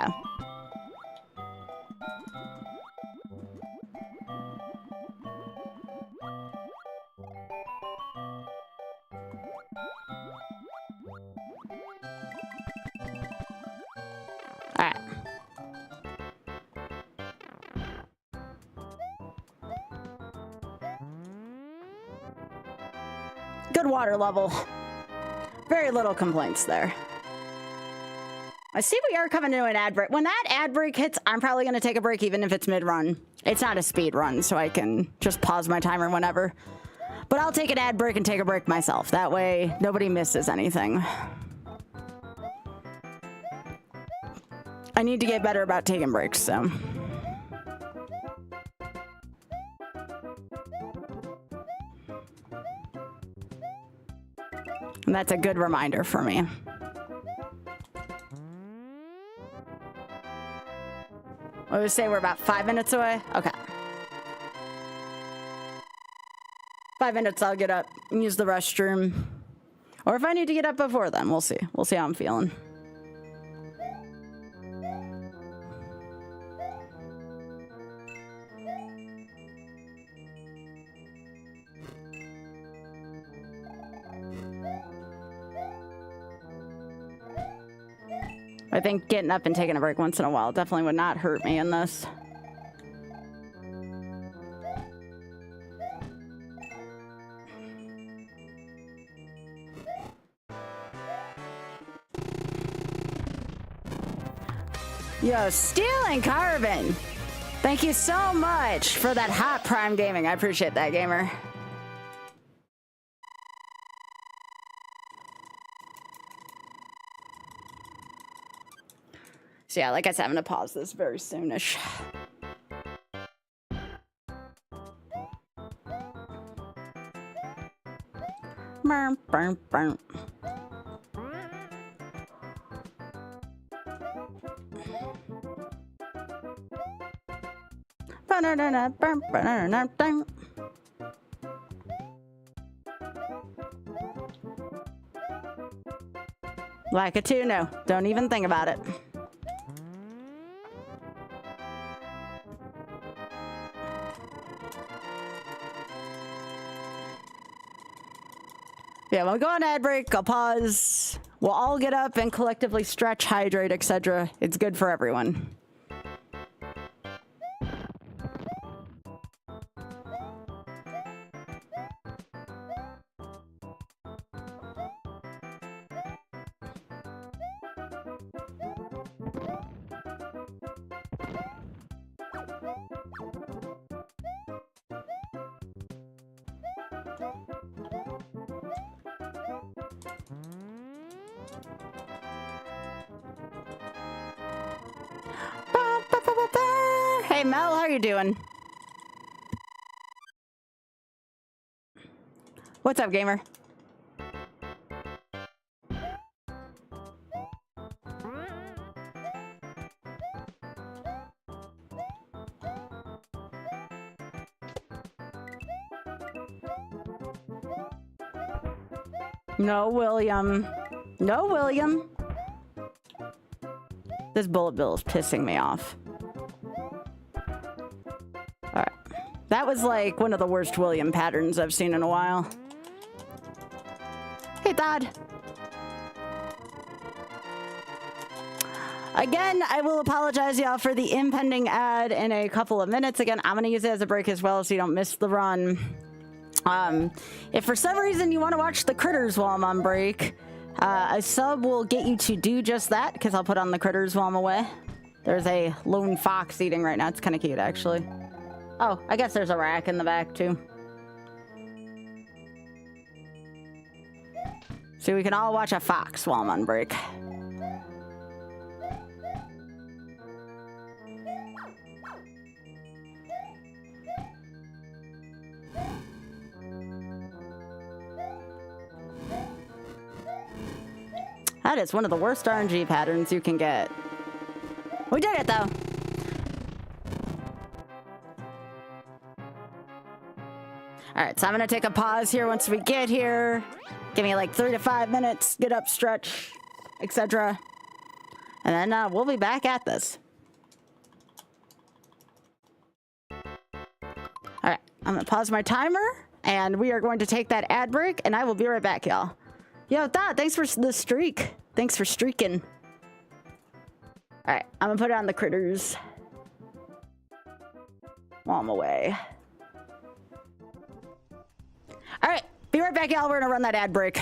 All right. Good water level. Very little complaints there. I see we are coming to an ad break. When that ad break hits, I'm probably going to take a break even if it's mid-run. It's not a speed run, so I can just pause my timer whenever. But I'll take an ad break and take a break myself. That way, nobody misses anything. I need to get better about taking breaks, so... And that's a good reminder for me. I would say we're about 5 minutes away. Okay. 5 minutes, I'll get up and use the restroom. Or if I need to get up before then, we'll see. We'll see how I'm feeling. I think getting up and taking a break once in a while definitely would not hurt me in this. Yo, Steel and Carbon, thank you so much for that hot Prime Gaming. I appreciate that, gamer. So yeah, like I said, I'm gonna pause this very soonish. Burn, burn, burn. Like it too? No, don't even think about it. Yeah, we'll go on ad break, I'll pause. We'll all get up and collectively stretch, hydrate, etc. It's good for everyone. Hey Mel, how are you doing? What's up, gamer? No, William. No, William. This bullet bill is pissing me off. Alright. That was like one of the worst William patterns I've seen in a while. Hey, Dad. Again, I will apologize, y'all, for the impending ad in a couple of minutes. Again, I'm going to use it as a break as well so you don't miss the run. If for some reason you want to watch the critters while I'm on break, a sub will get you to do just that, because I'll put on the critters while I'm away. There's a lone fox eating right now. It's kind of cute, actually. Oh, I guess there's a rack in the back, too. So we can all watch a fox while I'm on break. That is one of the worst RNG patterns you can get. We did it, though. All right, so I'm going to take a pause here once we get here. Give me like 3 to 5 minutes, get up, stretch, etc. And then we'll be back at this. All right, I'm going to pause my timer, and we are going to take that ad break, and I will be right back, y'all. Yo, Dad, thanks for the streak. Thanks for streaking. All right, I'm gonna put it on the critters while I'm away. All right, be right back, y'all. We're gonna run that ad break.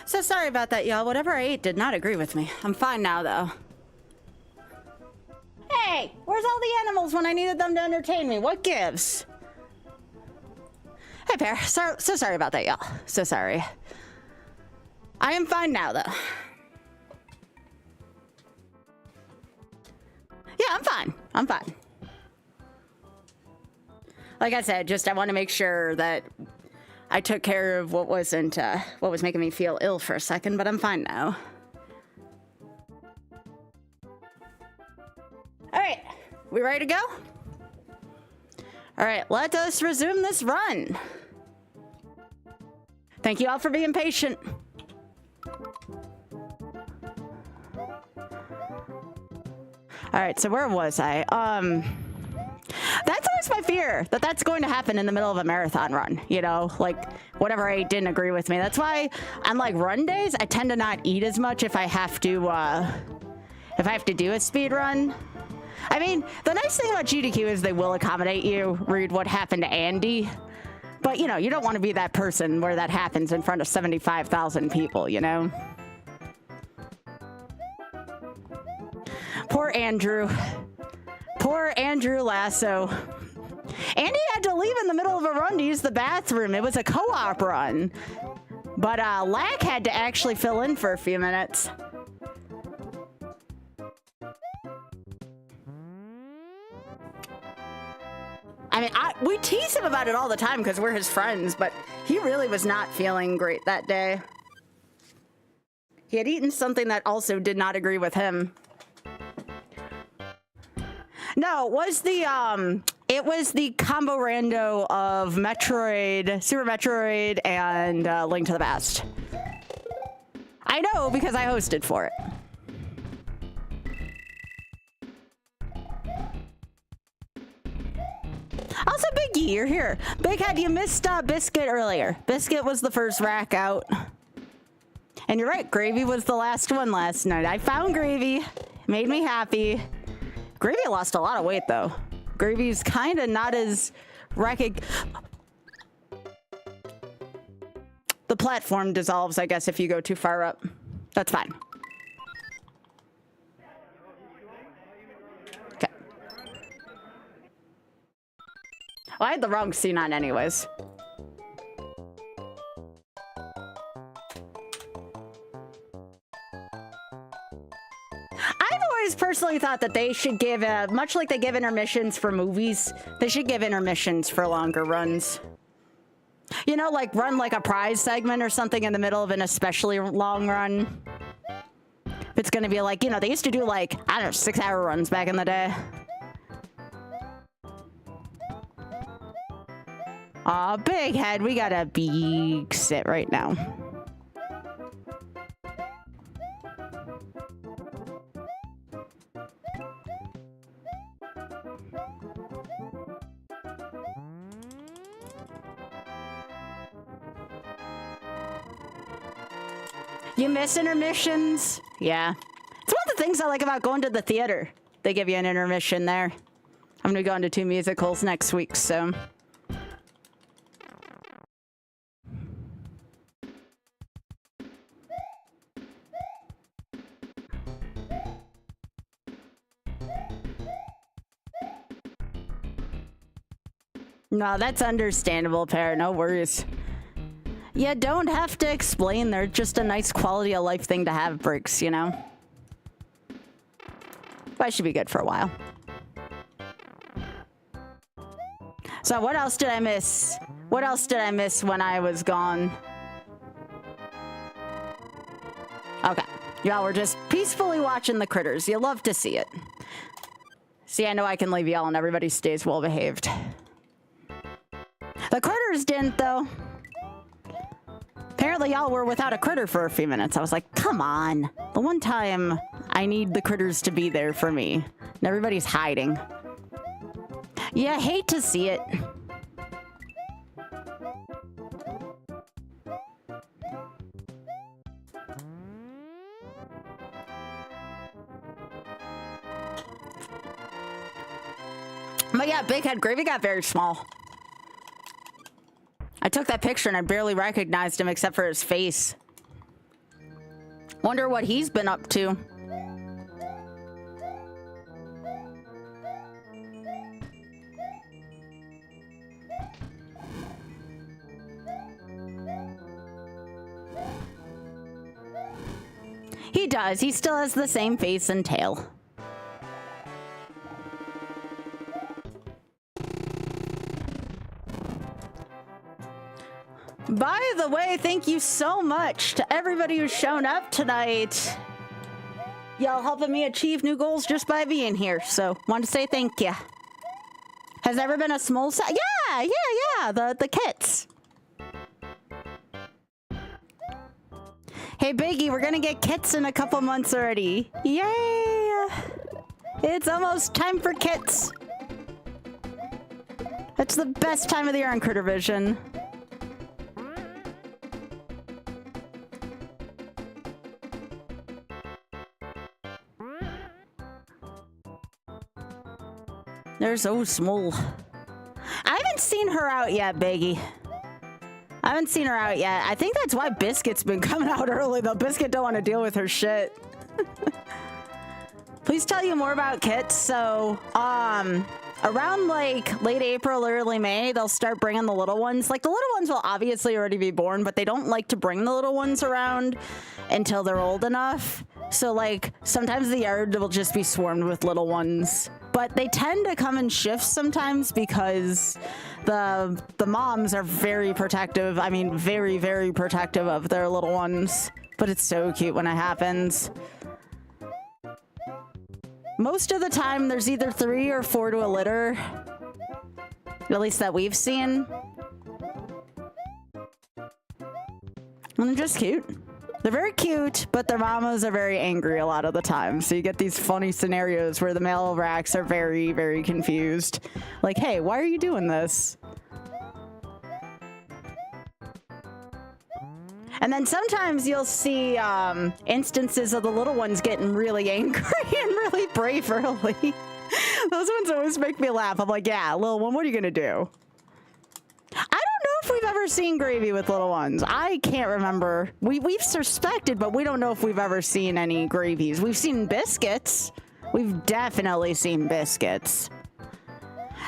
So sorry about that, y'all. Whatever I ate did not agree with me. I'm fine now, though. Hey, we're Where's all the animals when I needed them to entertain me? What gives? Hey, Pear. So sorry about that, y'all. So sorry. I am fine now, though. Yeah, I'm fine. I'm fine. Like I said, just I want to make sure that I took care of what was making me feel ill for a second, but I'm fine now. All right, we ready to go? All right, let us resume this run. Thank you all for being patient. All right, so where was I? That's always my fear, that that's going to happen in the middle of a marathon run, you know, like whatever I ate didn't agree with me. That's why on like run days, I tend to not eat as much if I have to do a speed run. I mean, the nice thing about GDQ is they will accommodate you. Read what happened to Andy. But, you know, you don't want to be that person where that happens in front of 75,000 people, you know? Poor Andrew. Poor Andrew Lasso. Andy had to leave in the middle of a run to use the bathroom. It was a co-op run. But Lack had to actually fill in for a few minutes. I mean, we tease him about it all the time because we're his friends, but he really was not feeling great that day. He had eaten something that also did not agree with him. No, it was the combo rando of Metroid, Super Metroid, and Link to the Past. I know because I hosted for it. Also, Biggie, you're here. Big Head, you missed Biscuit earlier. Biscuit was the first rack out. And you're right, Gravy was the last one last night. I found Gravy. Made me happy. Gravy lost a lot of weight, though. Gravy's kind of not as The platform dissolves, I guess, if you go too far up. That's fine. Okay. Well, I had the wrong scene on anyways. I've always personally thought that they should give, much like they give intermissions for movies, they should give intermissions for longer runs. You know, like run like a prize segment or something in the middle of an especially long run. It's gonna be like, you know, they used to do like, I don't know, 6-hour runs back in the day. Aw, Big Head, we got a big sit right now. You miss intermissions? Yeah. It's one of the things I like about going to the theater. They give you an intermission there. I'm gonna be going to 2 musicals next week, so... No, that's understandable, Pear. No worries. You don't have to explain. They're just a nice quality of life thing to have, Bricks, you know? But I should be good for a while. So what else did I miss? What else did I miss when I was gone? Okay. Y'all were just peacefully watching the critters. You love to see it. See, I know I can leave y'all and everybody stays well behaved. The critters didn't, though. Apparently y'all were without a critter for a few minutes. I was like, come on. The one time I need the critters to be there for me. And everybody's hiding. Yeah, I hate to see it. But yeah, Big Head Gravy got very small. I took that picture and I barely recognized him except for his face. Wonder what he's been up to. He does. He still has the same face and tail. By the way, thank you so much to everybody who's shown up tonight. Y'all helping me achieve new goals just by being here, so want to say thank you. Has there ever been a small set? Yeah, the kits. Hey Biggie, we're gonna get kits in a couple months already. Yay! It's almost time for kits. It's the best time of the year on Critter Vision. They're so small. I haven't seen her out yet, Biggie. I haven't seen her out yet. I think that's why Biscuit's been coming out early, though. Biscuit don't want to deal with her shit. Please tell you more about kits. So, around like late April, early May, they'll start bringing the little ones. Like the little ones will obviously already be born, but they don't like to bring the little ones around until they're old enough. So like sometimes the yard will just be swarmed with little ones. But they tend to come in shifts sometimes because the moms are very protective. I mean, very, very protective of their little ones. But it's so cute when it happens. Most of the time, there's either 3 or 4 to a litter. At least that we've seen. And they're just cute. They're very cute, but their mamas are very angry a lot of the time. So you get these funny scenarios where the male racks are very, very confused. Like, hey, why are you doing this? And then sometimes you'll see instances of the little ones getting really angry and really brave early. Those ones always make me laugh. I'm like, yeah, little one, what are you going to do? I don't know if we've ever seen Gravy with little ones. I can't remember. We've suspected, but we don't know if we've ever seen any Gravies. We've seen Biscuits. We've definitely seen Biscuits.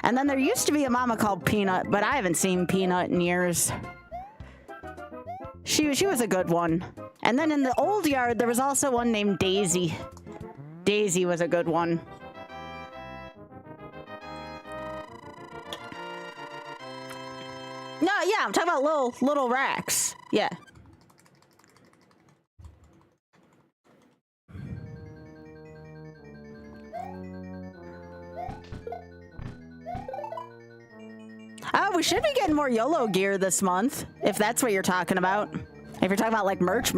And then there used to be a mama called Peanut, but I haven't seen Peanut in years. She was a good one. And then in the old yard, there was also one named Daisy. Daisy was a good one. No, yeah, I'm talking about little racks. Yeah. Oh, we should be getting more YOLO gear this month, if that's what you're talking about. If you're talking about, like, merch.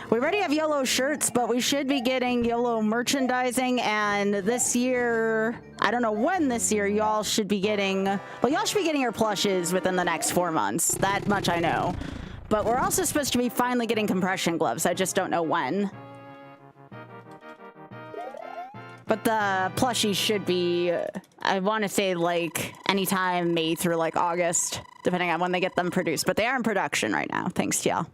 We already have YOLO shirts, but we should be getting YOLO merchandising, and this year, I don't know when this year, y'all should be getting... Well, y'all should be getting your plushes within the next 4 months. That much I know. But we're also supposed to be finally getting compression gloves. I just don't know when. But the plushies should be, I want to say, like, anytime May through, like, August, depending on when they get them produced. But they are in production right now, thanks to y'all.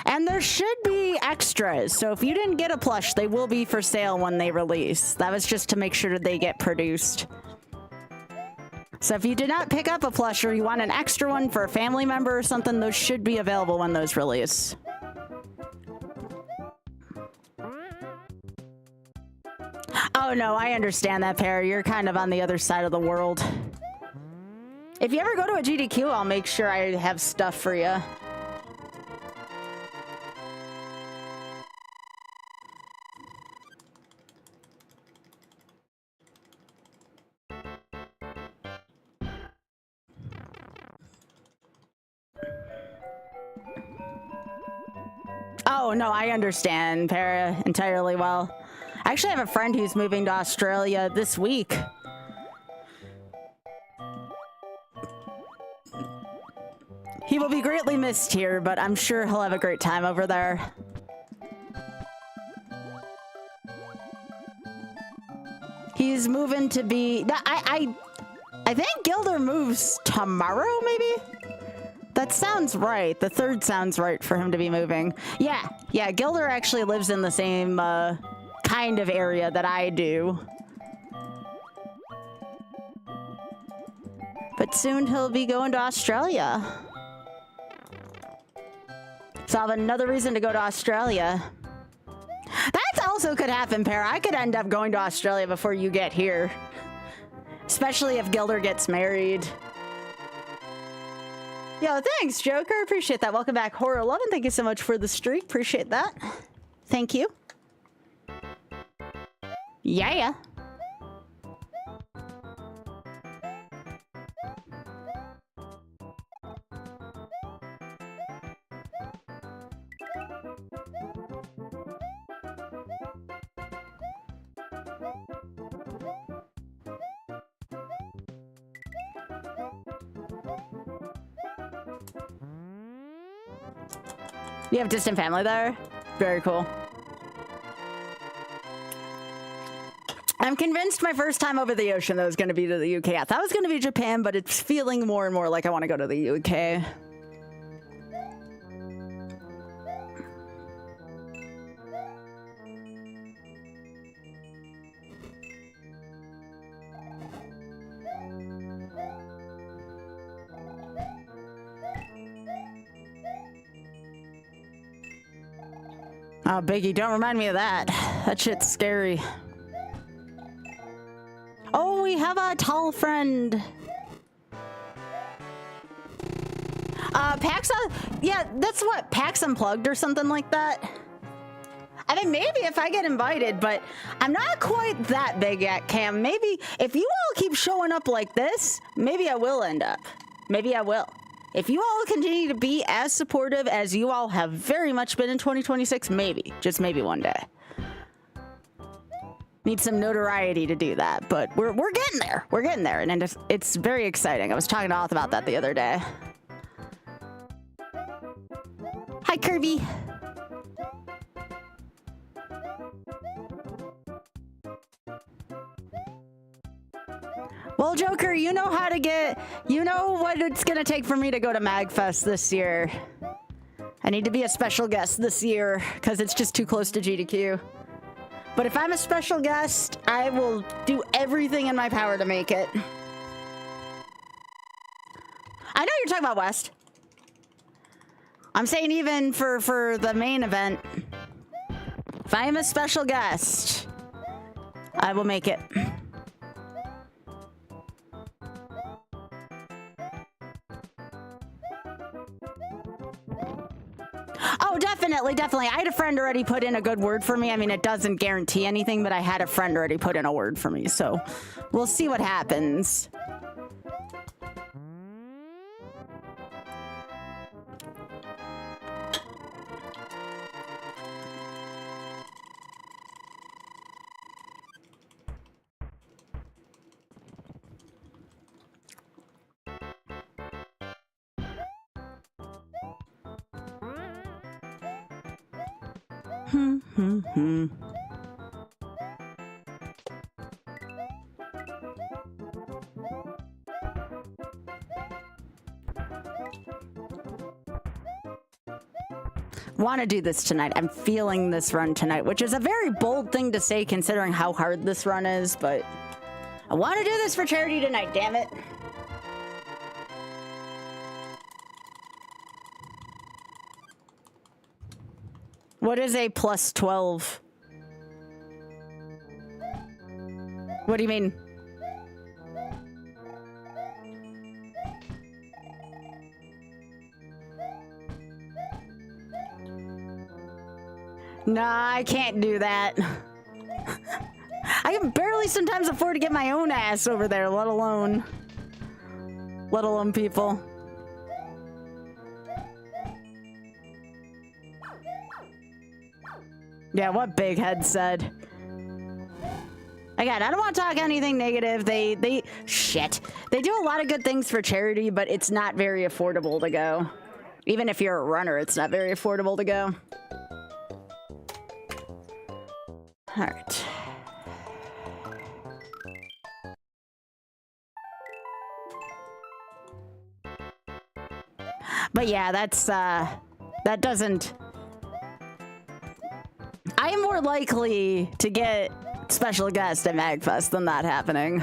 And there should be extras. So if you didn't get a plush, they will be for sale when they release. That was just to make sure that they get produced. So if you did not pick up a plush or you want an extra one for a family member or something, those should be available when those release. Oh no, I understand that, Perry. You're kind of on the other side of the world. If you ever go to a GDQ, I'll make sure I have stuff for you. Oh no, I understand, Para, entirely well. I actually have a friend who's moving to Australia this week. He will be greatly missed here, but I'm sure he'll have a great time over there. He's moving to be... I think Gilder moves tomorrow, maybe? That sounds right. The 3rd sounds right for him to be moving. Yeah, Gilder actually lives in the same kind of area that I do. But soon he'll be going to Australia. So I have another reason to go to Australia. That also could happen, Para. I could end up going to Australia before you get here. Especially if Gilder gets married. Yo, thanks, Joker. Appreciate that. Welcome back, Horror 11. Thank you so much for the streak. Appreciate that. Thank you. Yeah. You have distant family there? Very cool. I'm convinced my first time over the ocean, though, is going to be to the UK. I thought it was going to be Japan, but it's feeling more and more like I want to go to the UK. Oh, Biggie, don't remind me of that. That shit's scary. Oh, we have a tall friend. PAX, yeah, that's what, PAX Unplugged or something like that. I mean, maybe if I get invited, but I'm not quite that big at Cam. Maybe if you all keep showing up like this, maybe I will end up. Maybe I will. If you all continue to be as supportive as you all have very much been in 2026, maybe, just maybe one day. Need some notoriety to do that, but we're getting there. We're getting there, and it's very exciting. I was talking to Auth about that the other day. Hi, Kirby. Well, Joker, you know how to get... You know what it's gonna take for me to go to MagFest this year. I need to be a special guest this year, because it's just too close to GDQ. But if I'm a special guest, I will do everything in my power to make it. I know you're talking about West. I'm saying even for the main event. If I am a special guest, I will make it. Oh, definitely. I had a friend already put in a good word for me. I mean, it doesn't guarantee anything, but I had a friend already put in a word for me, so we'll see what happens. Want to do this tonight. I'm feeling this run tonight, which is a very bold thing to say considering how hard this run is, but I want to do this for charity tonight, damn it. What is a plus 12? What do you mean? Nah, I can't do that. I can barely sometimes afford to get my own ass over there, let alone people. Yeah, what Big Head said. Again, I don't want to talk anything negative. Shit. They do a lot of good things for charity, but it's not very affordable to go. Even if you're a runner, it's not very affordable to go. All right. But yeah, that's, that doesn't... I am more likely to get special guest at MagFest than that happening.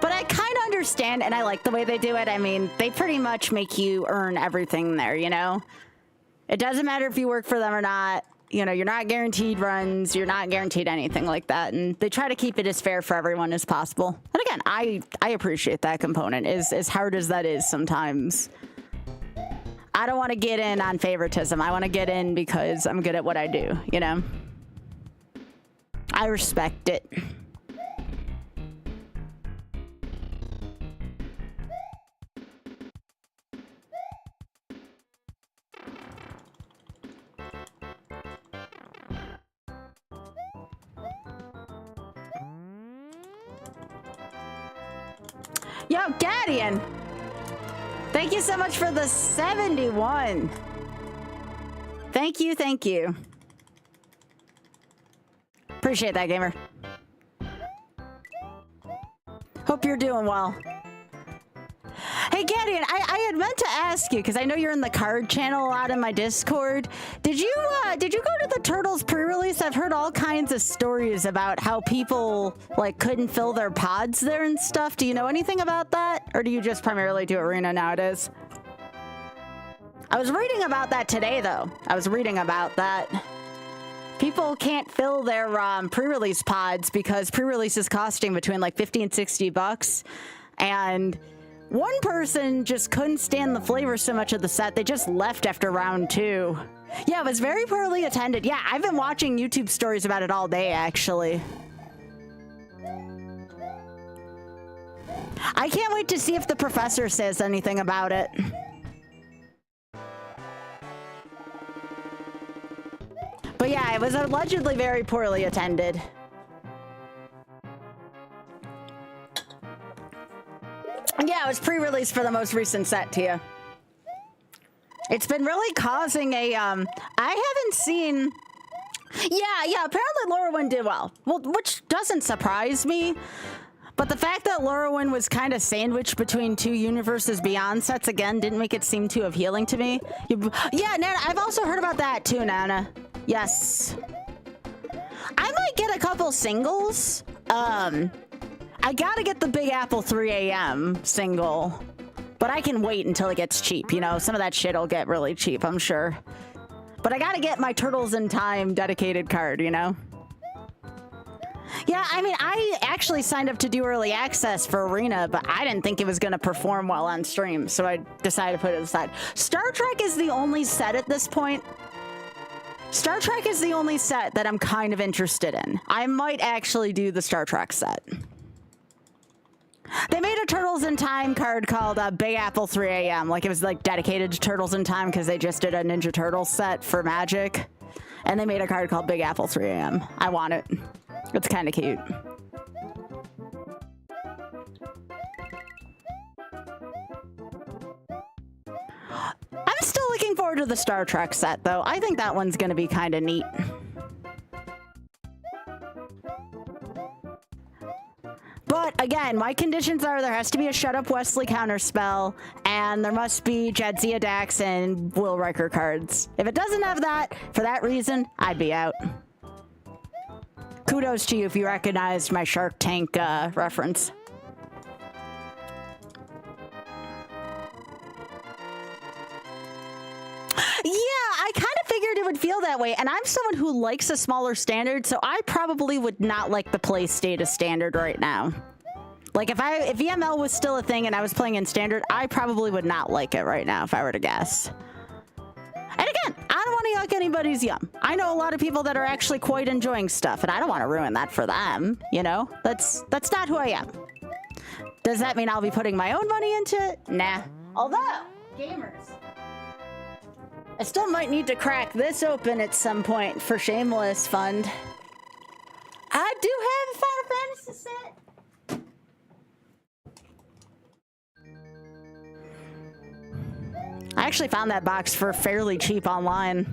But I kind of understand, and I like the way they do it. I mean, they pretty much make you earn everything there, you know? It doesn't matter if you work for them or not. You know, you're not guaranteed runs. You're not guaranteed anything like that. And they try to keep it as fair for everyone as possible. And again, I appreciate that component, as hard as that is sometimes. I don't want to get in on favoritism. I want to get in because I'm good at what I do, you know? I respect it. Yo, Gadian! Thank you so much for the 71. Thank you, thank you. Appreciate that, gamer. Hope you're doing well. Hey, Gadian, I had meant to ask you, because I know you're in the card channel a lot in my Discord. Did you go to the Turtles pre-release? I've heard all kinds of stories about how people, like, couldn't fill their pods there and stuff. Do you know anything about that? Or do you just primarily do Arena nowadays? I was reading about that today, though. I was reading about that. People can't fill their pre-release pods because pre-release is costing between, like, 50 and 60 bucks. And one person just couldn't stand the flavor so much of the set, they just left after round 2. Yeah, it was very poorly attended. Yeah, I've been watching YouTube stories about it all day, actually. I can't wait to see if the professor says anything about it. But yeah, it was allegedly very poorly attended. Yeah, it was pre-release for the most recent set, Tia. It's been really causing a, I haven't seen... Yeah, apparently Lorwyn did well. Well, which doesn't surprise me. But the fact that Lorwyn was kind of sandwiched between 2 Universes Beyond sets again didn't make it seem too appealing to me. Yeah, Nana, I've also heard about that too, Nana. Yes. I might get a couple singles. I gotta get the Big Apple 3 AM single, but I can wait until it gets cheap, you know? Some of that shit will get really cheap, I'm sure. But I gotta get my Turtles in Time dedicated card, you know? Yeah, I mean, I actually signed up to do early access for Arena, but I didn't think it was gonna perform well on stream, so I decided to put it aside. Star Trek is the only set at this point. Star Trek is the only set that I'm kind of interested in. I might actually do the Star Trek set. They made a Turtles in Time card called Big Apple 3 AM. Like, it was, like, dedicated to Turtles in Time because they just did a Ninja Turtles set for Magic. And they made a card called Big Apple 3 AM. I want it. It's kind of cute. I'm still looking forward to the Star Trek set, though. I think that one's going to be kind of neat. But again, my conditions are there has to be a Shut Up Wesley counterspell, and there must be Jadzia Dax and Will Riker cards. If it doesn't have that, for that reason, I'd be out. Kudos to you if you recognized my Shark Tank reference. Yeah, I kind of figured it would feel that way, and I'm someone who likes a smaller standard, so I probably would not like the play state of standard right now. Like, if EML was still a thing and I was playing in standard, I probably would not like it right now, if I were to guess. And again, I don't want to yuck anybody's yum. I know a lot of people that are actually quite enjoying stuff, and I don't want to ruin that for them, you know? That's not who I am. Does that mean I'll be putting my own money into it? Nah. Although, gamers, I still might need to crack this open at some point for Shameless Fund. I do have a Final Fantasy set. I actually found that box for fairly cheap online.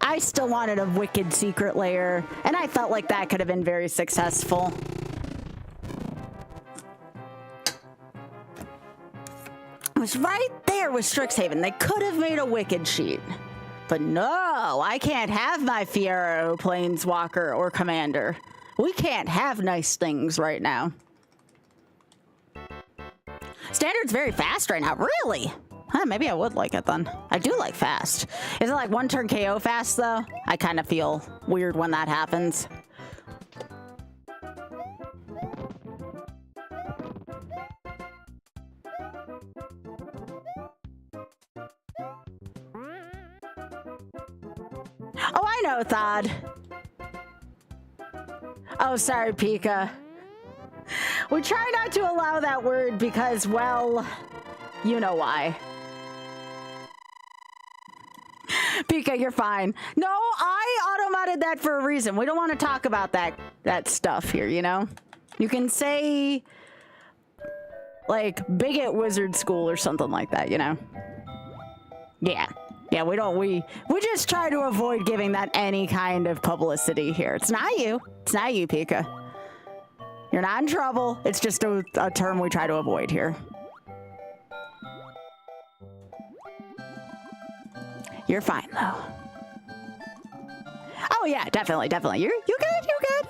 I still wanted a Wicked Secret Lair, and I felt like that could have been very successful. was right there with Strixhaven. They could have made a Wicked sheet. But no, I can't have my Fiero, Planeswalker, or Commander. We can't have nice things right now. Standard's very fast right now. Really? Huh, maybe I would like it then. I do like fast. Is it like one turn KO fast though? I kind of feel weird when that happens. Oh, I know, Thod. Oh, sorry, Pika. We try not to allow that word because, well, you know why. Pika, you're fine. No, I automated that for a reason. We don't want to talk about that stuff here, you know? You can say, like, bigot wizard school or something like that, you know? Yeah. Yeah, we just try to avoid giving that any kind of publicity here. It's not you. It's not you, Pika. You're not in trouble. It's just a term we try to avoid here. You're fine, though. Oh, yeah, definitely, definitely. You good? You good?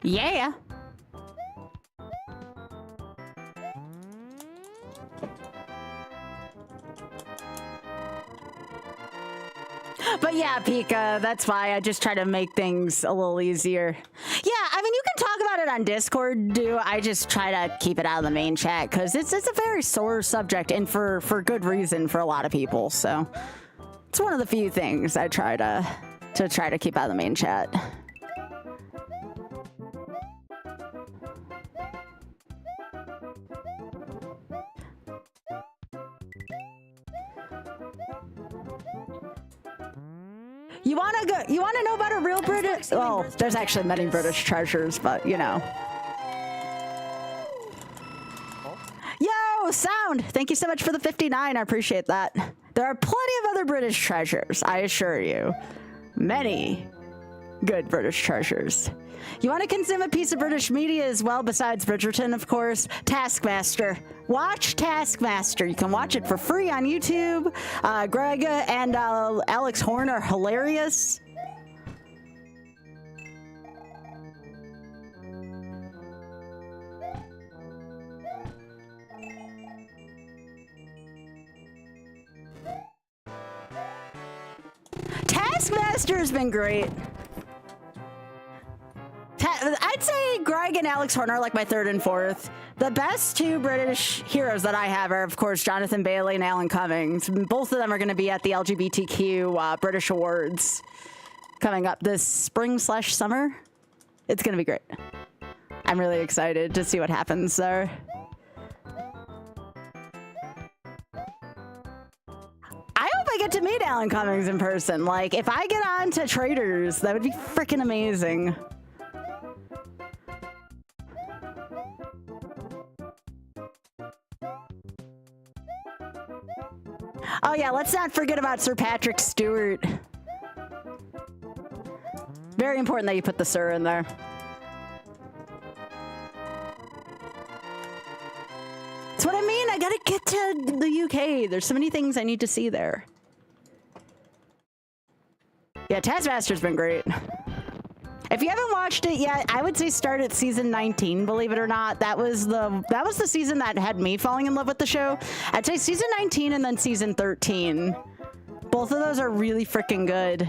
Yeah. But yeah, Pika, that's why I just try to make things a little easier. Yeah, I mean, you can talk about it on Discord, dude. I just try to keep it out of the main chat because it's a very sore subject and for good reason for a lot of people. So it's one of the few things I try to keep out of the main chat. You wanna know about a real British? Well, there's actually many British treasures, but you know. Yo, Sound! Thank you so much for the 59. I appreciate that. There are plenty of other British treasures, I assure you. Many good British treasures. You want to consume a piece of British media as well, besides Bridgerton, of course? Taskmaster. Watch Taskmaster. You can watch it for free on YouTube. Greg and Alex Horn are hilarious. Taskmaster's been great. I'd say Greg and Alex Horn are like my third and fourth. The best two British heroes that I have are, of course, Jonathan Bailey and Alan Cummings. Both of them are going to be at the LGBTQ British Awards coming up this spring/summer. It's going to be great. I'm really excited to see what happens there. I hope I get to meet Alan Cummings in person. Like, if I get on to Traders, that would be freaking amazing. Oh yeah, let's not forget about Sir Patrick Stewart. Very important that you put the Sir in there. That's what I mean. I gotta get to the UK. There's so many things I need to see there. Yeah, Taskmaster's been great. If you haven't watched it yet, I would say start at season 19, believe it or not. That was the season that had me falling in love with the show. I'd say season 19 and then season 13. Both of those are really freaking good.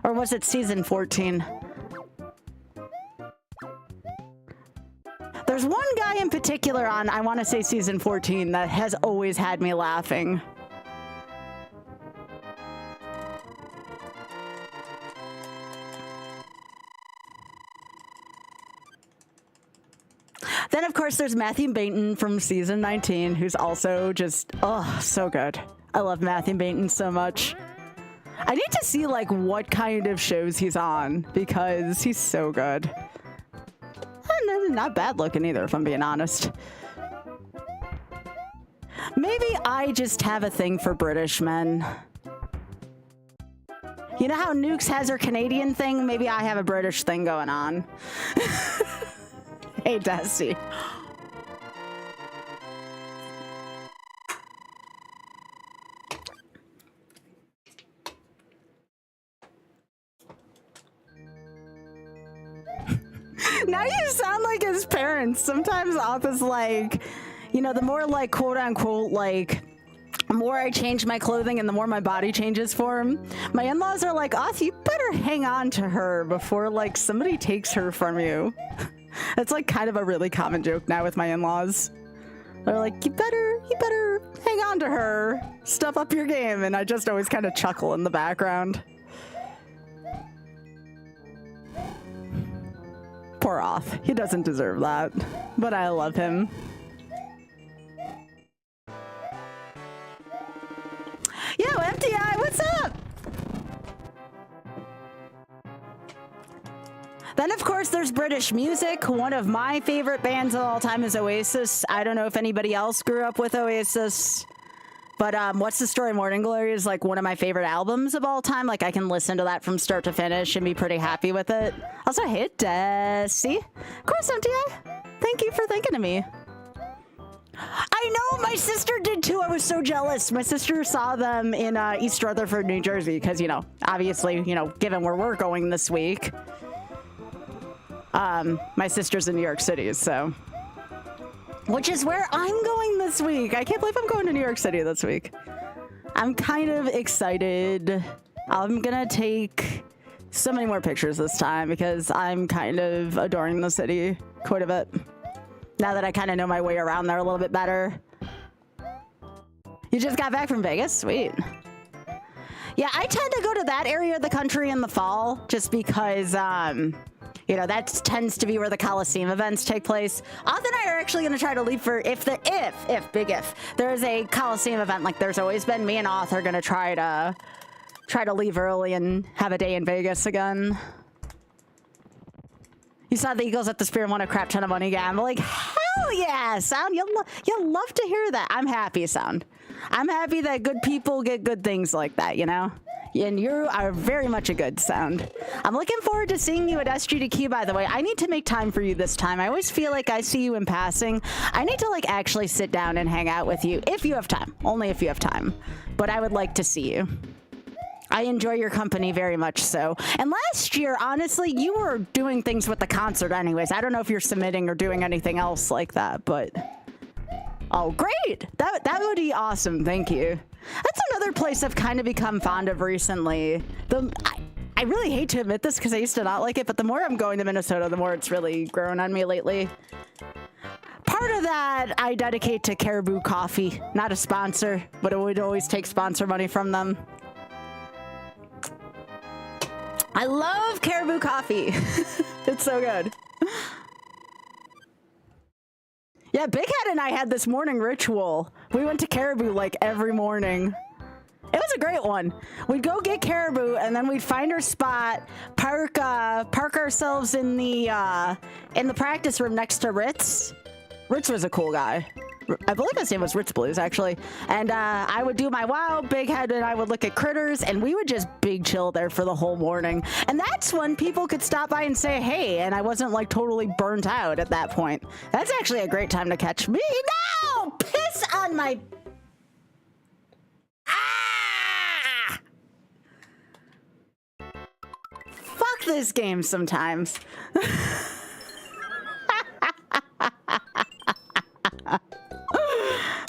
Or was it season 14? There's one guy in particular on, I want to say season 14, that has always had me laughing. Then, of course, there's Matthew Bainton from season 19, who's also just, oh, so good. I love Matthew Bainton so much. I need to see, like, what kind of shows he's on, because he's so good. And then not bad looking either, if I'm being honest. Maybe I just have a thing for British men. You know how Nukes has her Canadian thing? Maybe I have a British thing going on. Hey, Dusty. Now you sound like his parents. Sometimes Oth is like, you know, the more like quote unquote like more I change my clothing and the more my body changes for him. My in-laws are like, Oth, you better hang on to her before like somebody takes her from you. It's like kind of a really common joke now with my in-laws. They're like, you better hang on to her. Step up your game. And I just always kind of chuckle in the background. Poor Oth. He doesn't deserve that. But I love him. Yo, MTI, what's up? Then, of course, there's British music. One of my favorite bands of all time is Oasis. I don't know if anybody else grew up with Oasis. But What's the Story? Morning Glory is like one of my favorite albums of all time. Like I can listen to that from start to finish and be pretty happy with it. Also, hey, Desi. Of course, MTI. Thank you for thinking of me. I know, my sister did too. I was so jealous. My sister saw them in East Rutherford, New Jersey, because, you know, obviously, you know, given where we're going this week, my sister's in New York City, so, which is where I'm going this week. I can't believe I'm going to New York City this week. I'm kind of excited. I'm gonna take so many more pictures this time because I'm kind of adoring the city quite a bit. Now that I kind of know my way around there a little bit better. You just got back from Vegas? Sweet. Yeah, I tend to go to that area of the country in the fall just because, you know, that tends to be where the Coliseum events take place. Oth and I are actually going to try to leave for, if there is a Coliseum event like there's always been, me and Oth are going to try to leave early and have a day in Vegas again. You saw the Eagles at the Spear and won a crap ton of money gambling. Hell yeah, Sound. You'll love to hear that. I'm happy, Sound. I'm happy that good people get good things like that, you know? And you are very much a good Sound. I'm looking forward to seeing you at SGDQ, by the way. I need to make time for you this time. I always feel like I see you in passing. I need to, like, actually sit down and hang out with you if you have time. Only if you have time. But I would like to see you. I enjoy your company very much so. And last year, honestly, you were doing things with the concert anyways. I don't know if you're submitting or doing anything else like that, but... Oh, great! That would be awesome, thank you. That's another place I've kind of become fond of recently. I really hate to admit this because I used to not like it, but the more I'm going to Minnesota, the more it's really grown on me lately. Part of that I dedicate to Caribou Coffee. Not a sponsor, but it would always take sponsor money from them. I love Caribou Coffee. It's so good. Yeah, Big Head and I had this morning ritual. We went to Caribou like every morning. It was a great one. We'd go get Caribou and then we'd find our spot, park ourselves in the practice room next to Ritz. Ritz was a cool guy. I believe his name was Ritz Blues, actually. And I would do my WoW, Big Head and I would look at critters, and we would just big chill there for the whole morning. And that's when people could stop by and say, hey, and I wasn't like totally burnt out at that point. That's actually a great time to catch me. No! Piss on my... Ah! Fuck this game sometimes.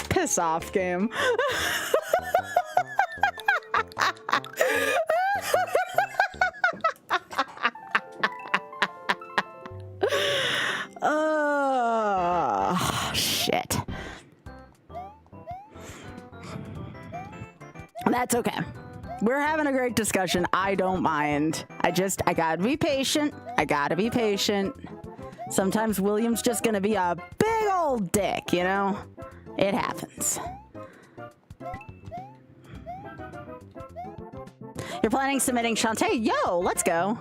Piss off, game. Oh, shit. That's okay. We're having a great discussion. I don't mind. I gotta be patient. Sometimes William's just gonna be a big old dick, you know? It happens. You're planning submitting Shantae? Yo, let's go.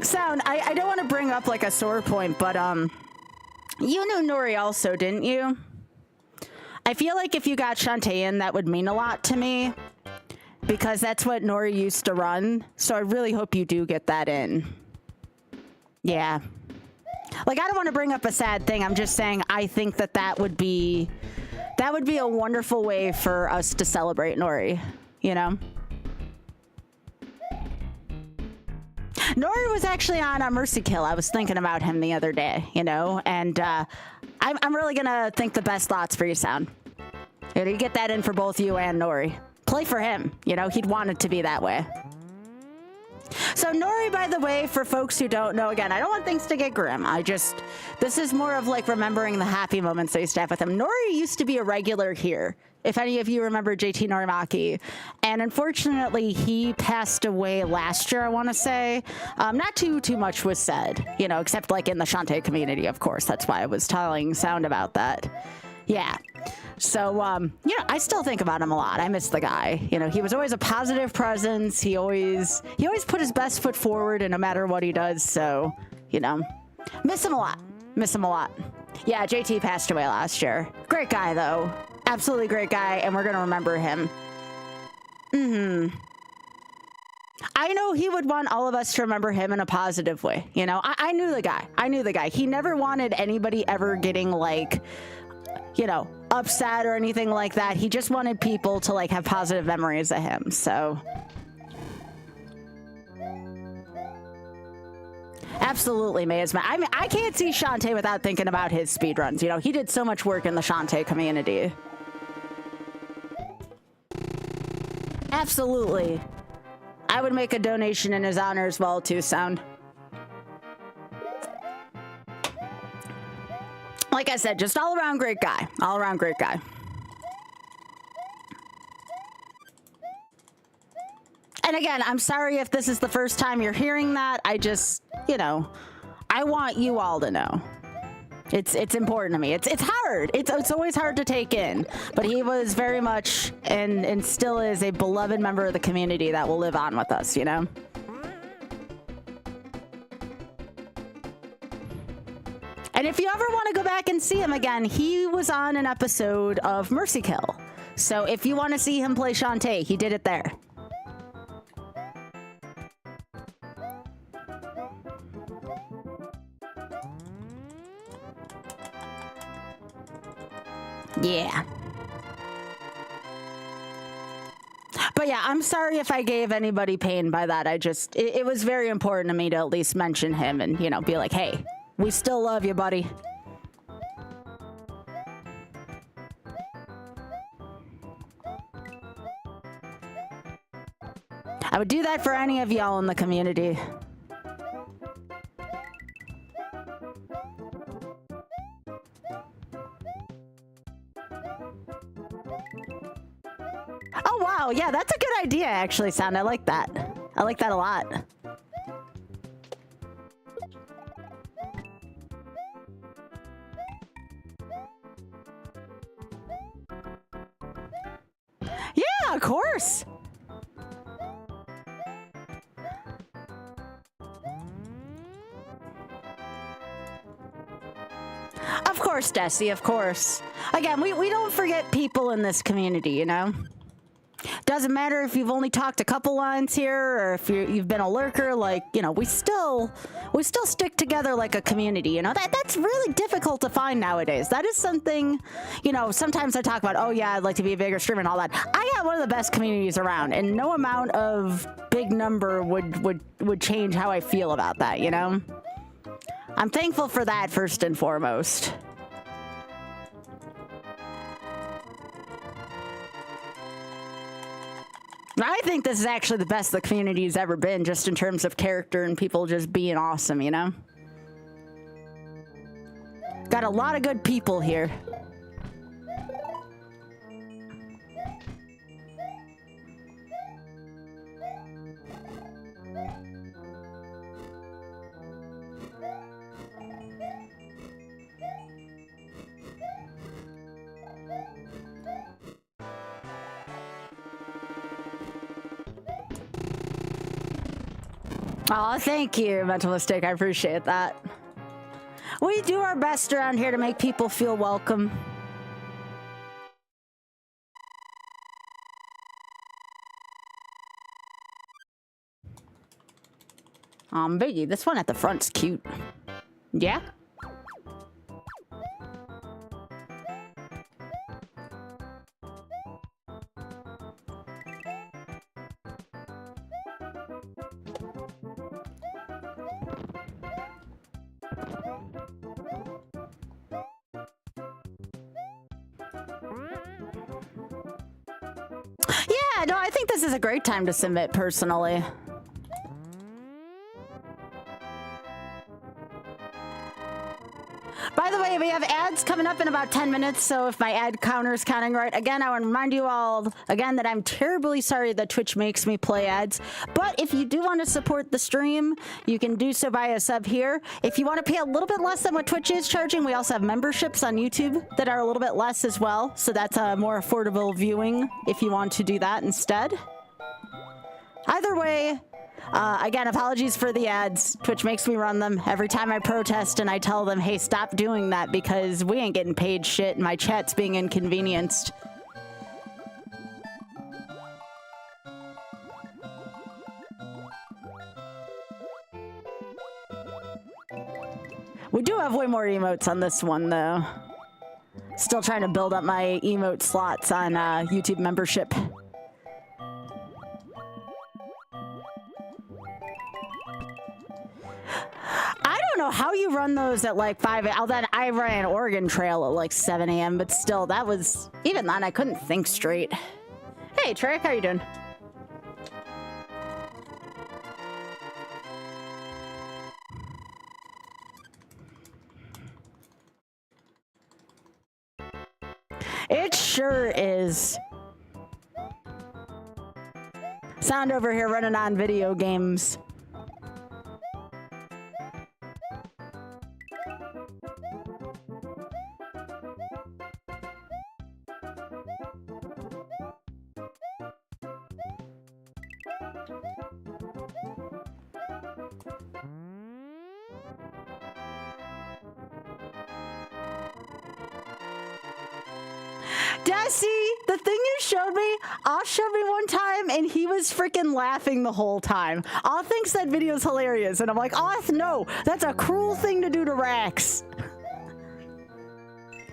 Sound, I don't want to bring up like a sore point, but you knew Nori also, didn't you? I feel like if you got Shantae in, that would mean a lot to me, because that's what Nori used to run. So I really hope you do get that in. Yeah. Like, I don't want to bring up a sad thing. I'm just saying I think that that would be a wonderful way for us to celebrate Nori, you know? Nori was actually on a Mercy Kill. I was thinking about him the other day, you know, and I'm really gonna think the best thoughts for you, Sound. You know, you get that in for both you and Nori. Play for him, you know, he'd want it to be that way. So Nori, by the way, for folks who don't know, again, I don't want things to get grim. This is more of like remembering the happy moments I used to have with him. Nori used to be a regular here, if any of you remember JT Norimaki. And unfortunately, he passed away last year, I want to say. Not too much was said, you know, except like in the Shantae community, of course. That's why I was telling Sound about that. Yeah. So, you know, I still think about him a lot. I miss the guy. You know, he was always a positive presence. He always put his best foot forward, and no matter what he does. So, you know, miss him a lot. Miss him a lot. Yeah, JT passed away last year. Great guy, though. Absolutely great guy, and we're going to remember him. I know he would want all of us to remember him in a positive way. You know, I knew the guy. I knew the guy. He never wanted anybody ever getting, like, you know, upset or anything like that. He just wanted people to like have positive memories of him. So absolutely, Maze. I mean, I can't see Shantae without thinking about his speedruns. You know, he did so much work in the Shantae community. Absolutely. I would make a donation in his honor as well, too, Sound. Like I said, just all around great guy. All around great guy. And again, I'm sorry if this is the first time you're hearing that. I just, you know, I want you all to know. It's important to me. It's hard. It's always hard to take in. But he was very much and still is a beloved member of the community that will live on with us, you know? And if you ever want to go back and see him again, he was on an episode of Mercy Kill. So if you want to see him play Shantae, he did it there. Yeah. But yeah, I'm sorry if I gave anybody pain by that. It was very important to me to at least mention him and, you know, be like, hey, we still love you, buddy. I would do that for any of y'all in the community. Oh, wow. Yeah, that's a good idea, actually, Sound. I like that. I like that a lot. Yeah, of course. Of course, Desi, of course. Again, we don't forget people in this community, you know? Doesn't matter if you've only talked a couple lines here or if you've been a lurker, like, you know, we still stick together like a community, you know? That's really difficult to find nowadays. That is something, you know, sometimes I talk about, oh yeah, I'd like to be a bigger streamer and all that. I got one of the best communities around, and no amount of big number would change how I feel about that, you know? I'm thankful for that first and foremost. I think this is actually the best the community's ever been, just in terms of character and people just being awesome, you know? Got a lot of good people here. Oh, thank you, Mental Mistake. I appreciate that. We do our best around here to make people feel welcome. Biggie, this one at the front's cute. Yeah? Yeah, no, I think this is a great time to submit personally. By the way, we have ads coming up in about 10 minutes, so if my ad counter is counting right, again, I want to remind you all, again, that I'm terribly sorry that Twitch makes me play ads, but if you do want to support the stream, you can do so via sub here. If you want to pay a little bit less than what Twitch is charging, we also have memberships on YouTube that are a little bit less as well, so that's a more affordable viewing if you want to do that instead. Either way, again, apologies for the ads. Twitch makes me run them every time I protest and I tell them, hey, stop doing that because we ain't getting paid shit and my chat's being inconvenienced. We do have way more emotes on this one, though. Still trying to build up my emote slots on YouTube membership. I don't know how you run those at like 5 a.m. Then I ran Oregon Trail at like 7 a.m. But still, that was... Even then, I couldn't think straight. Hey, Trick, how you doing? It sure is. Sound over here running on video games. Desi, the thing you showed me, Osh showed me one time, and he was freaking laughing the whole time. Osh thinks that video's hilarious, and I'm like, Osh, no, that's a cruel thing to do to Rax.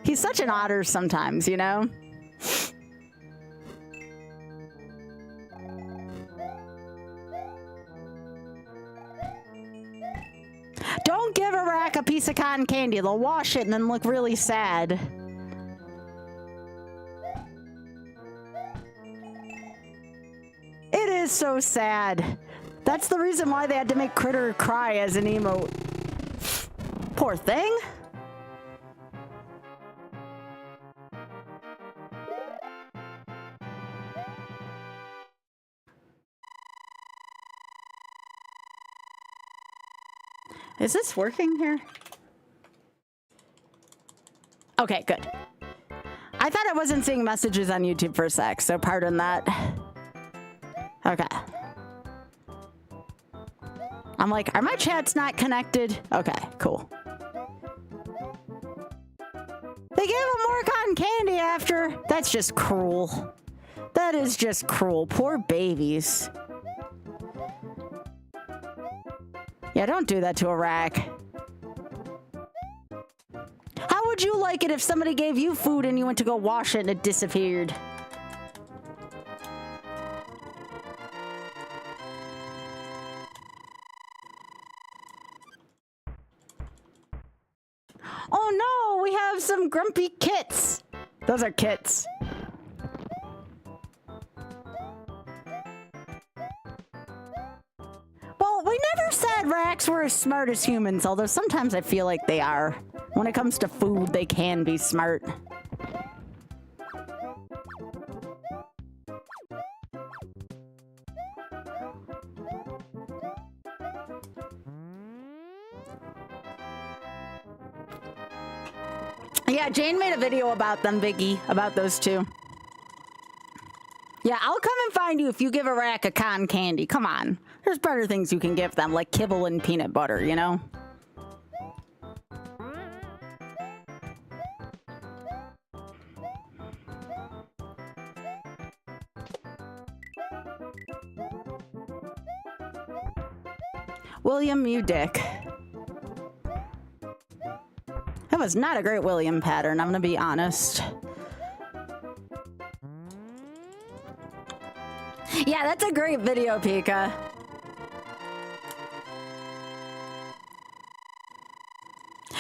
He's such an otter sometimes, you know? Don't give a Rack a piece of cotton candy. They'll wash it and then look really sad. It is so sad. That's the reason why they had to make Critter cry as an emote. Poor thing. Is this working here? Okay, good. I thought I wasn't seeing messages on YouTube for a sec, so pardon that. Okay. I'm like, are my chats not connected? Okay, cool. They gave him more cotton candy after. That's just cruel. That is just cruel. Poor babies. Yeah, don't do that to a Rack. How would you like it if somebody gave you food and you went to go wash it and it disappeared? Oh no, we have some grumpy kits. Those are kits. Well, we never said Racks were as smart as humans, although sometimes I feel like they are. When it comes to food, they can be smart. Yeah, Jane made a video about them, Biggie, about those two. Yeah, I'll come and find you if you give a rack of cotton candy. Come on. There's better things you can give them, like kibble and peanut butter, you know? William, you dick. That was not a great William pattern, I'm gonna be honest. Yeah, that's a great video, Pika.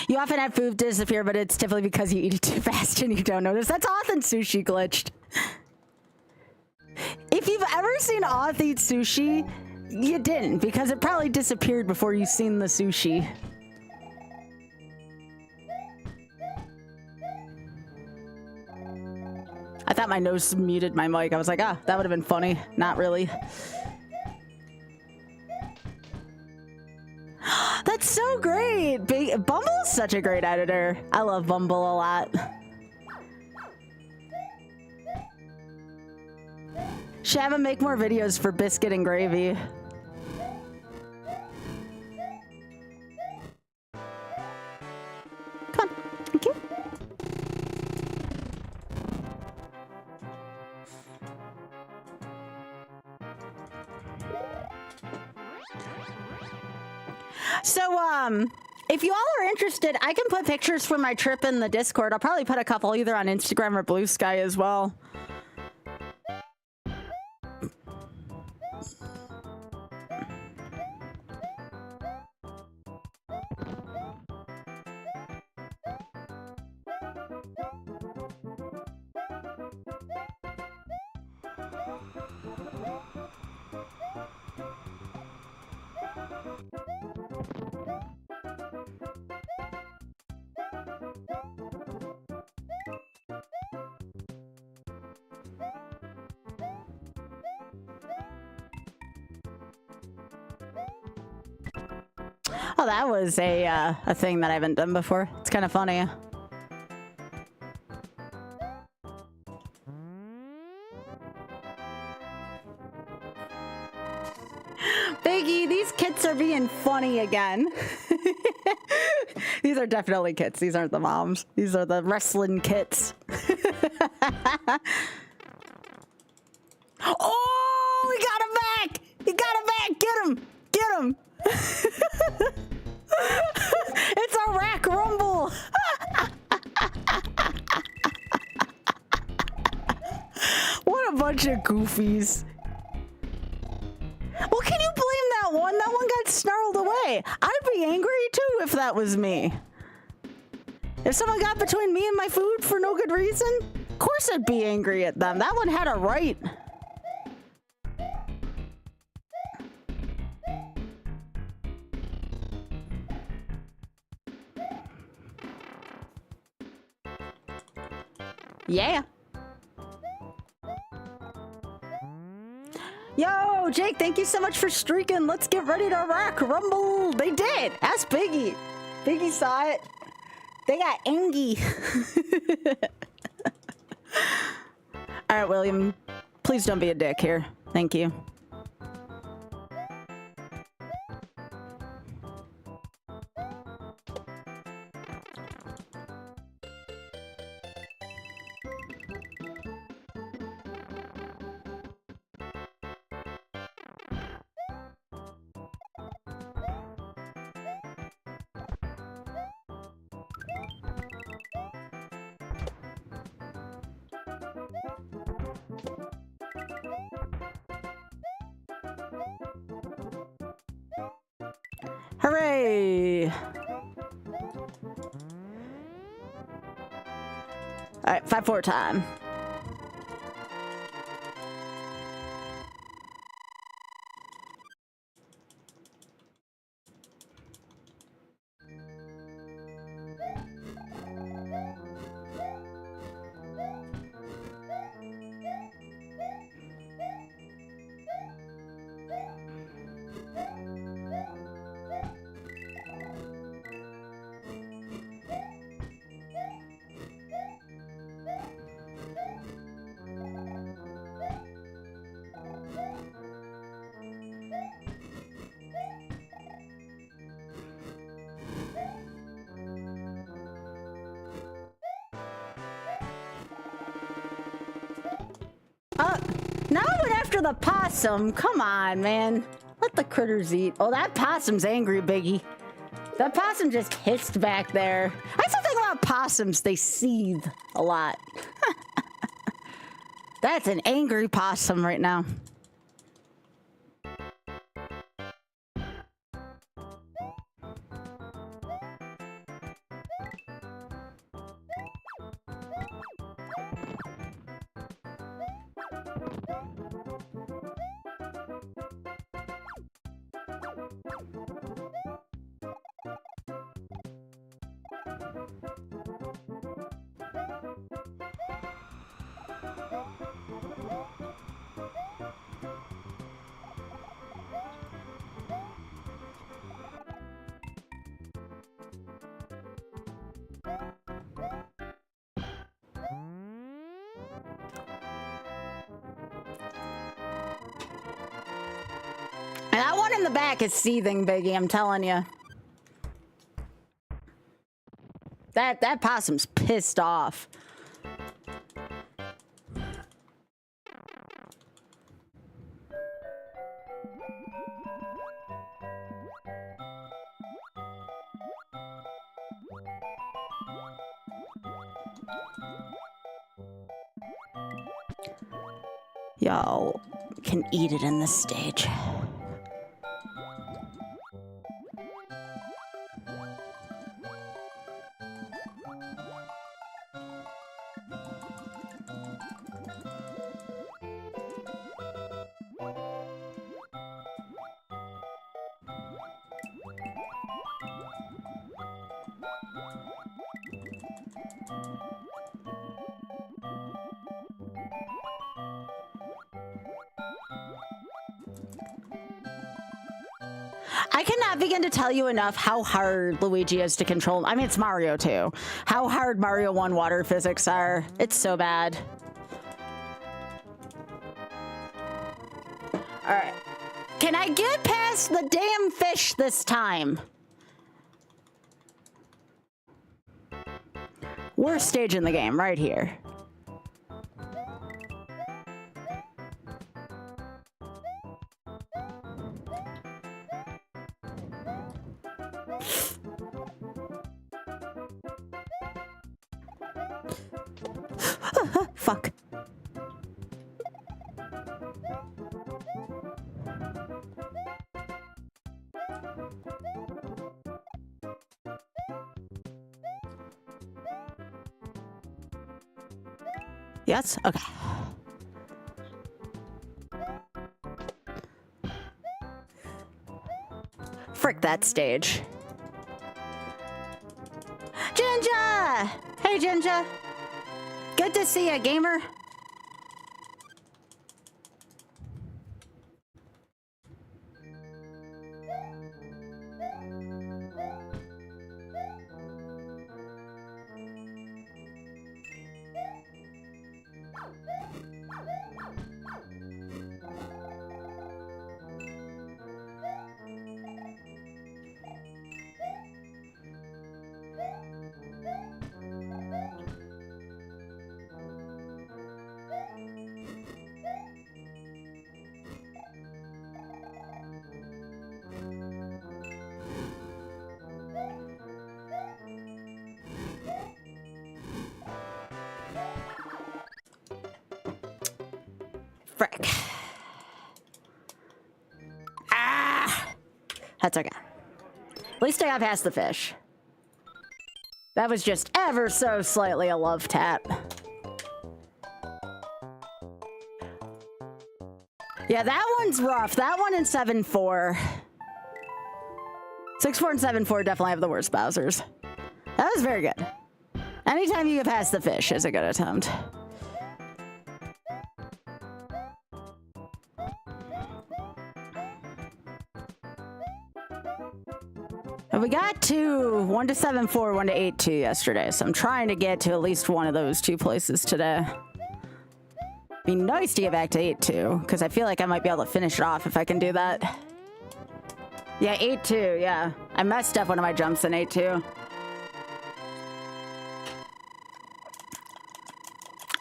You often have food disappear, but it's typically because you eat it too fast and you don't notice. That's often sushi glitched. If you've ever seen Oth eat sushi, you didn't, because it probably disappeared before you seen the sushi. I thought my nose muted my mic. I was like, ah, that would have been funny. Not really. That's so great. Bumble's such a great editor. I love Bumble a lot. Should have him make more videos for biscuit and gravy. Come on. Thank you. So, if you all are interested, I can put pictures from my trip in the Discord. I'll probably put a couple either on Instagram or Blue Sky as well. Oh, that was a thing that I haven't done before. It's kind of funny. Biggie, these kits are being funny again. These are definitely kits. These aren't the moms. These are the wrestling kits. Oh, we got him back! He got him back! Get him! Get him! It's a rack rumble! What a bunch of goofies. Well, can you blame that one? That one got snarled away. I'd be angry too if that was me. If someone got between me and my food for no good reason, of course I'd be angry at them. That one had a right. Yeah. Yo, Jake, thank you so much for streaking. Let's get ready to rock rumble. They did. Ask Biggie. Biggie saw it. They got angry. All right, William, please don't be a dick here. Thank you. Hooray! All right, 5-4 time. Now I went after the possum. Come on, man. Let the critters eat. Oh, that possum's angry, Biggie. That possum just hissed back there. That's the thing about possums. They seethe a lot. That's an angry possum right now. And that one in the back is seething, Biggie, I'm telling you. That possum's pissed off. Y'all can eat it in this stage. I cannot begin to tell you enough how hard Luigi is to control. I mean, it's Mario too. How hard Mario 1 water physics are. It's so bad. All right. Can I get past the damn fish this time? Worst stage in the game, right here. Fuck. Yes? Okay. Frick that stage. Ginger! Hey, Ginger. Good to see you, gamer. Frick. Ah! That's okay. At least I got past the fish. That was just ever so slightly a love tap. Yeah, that one's rough. That one in 7-4. 6-4 and 7-4 definitely have the worst Bowsers. That was very good. Anytime you get past the fish is a good attempt. We got to 1 to 7-4, 1 to 8-2 yesterday, so I'm trying to get to at least one of those two places today. Be nice to get back to 8-2, because I feel like I might be able to finish it off if I can do that. Yeah, 8-2, yeah. I messed up one of my jumps in 8-2.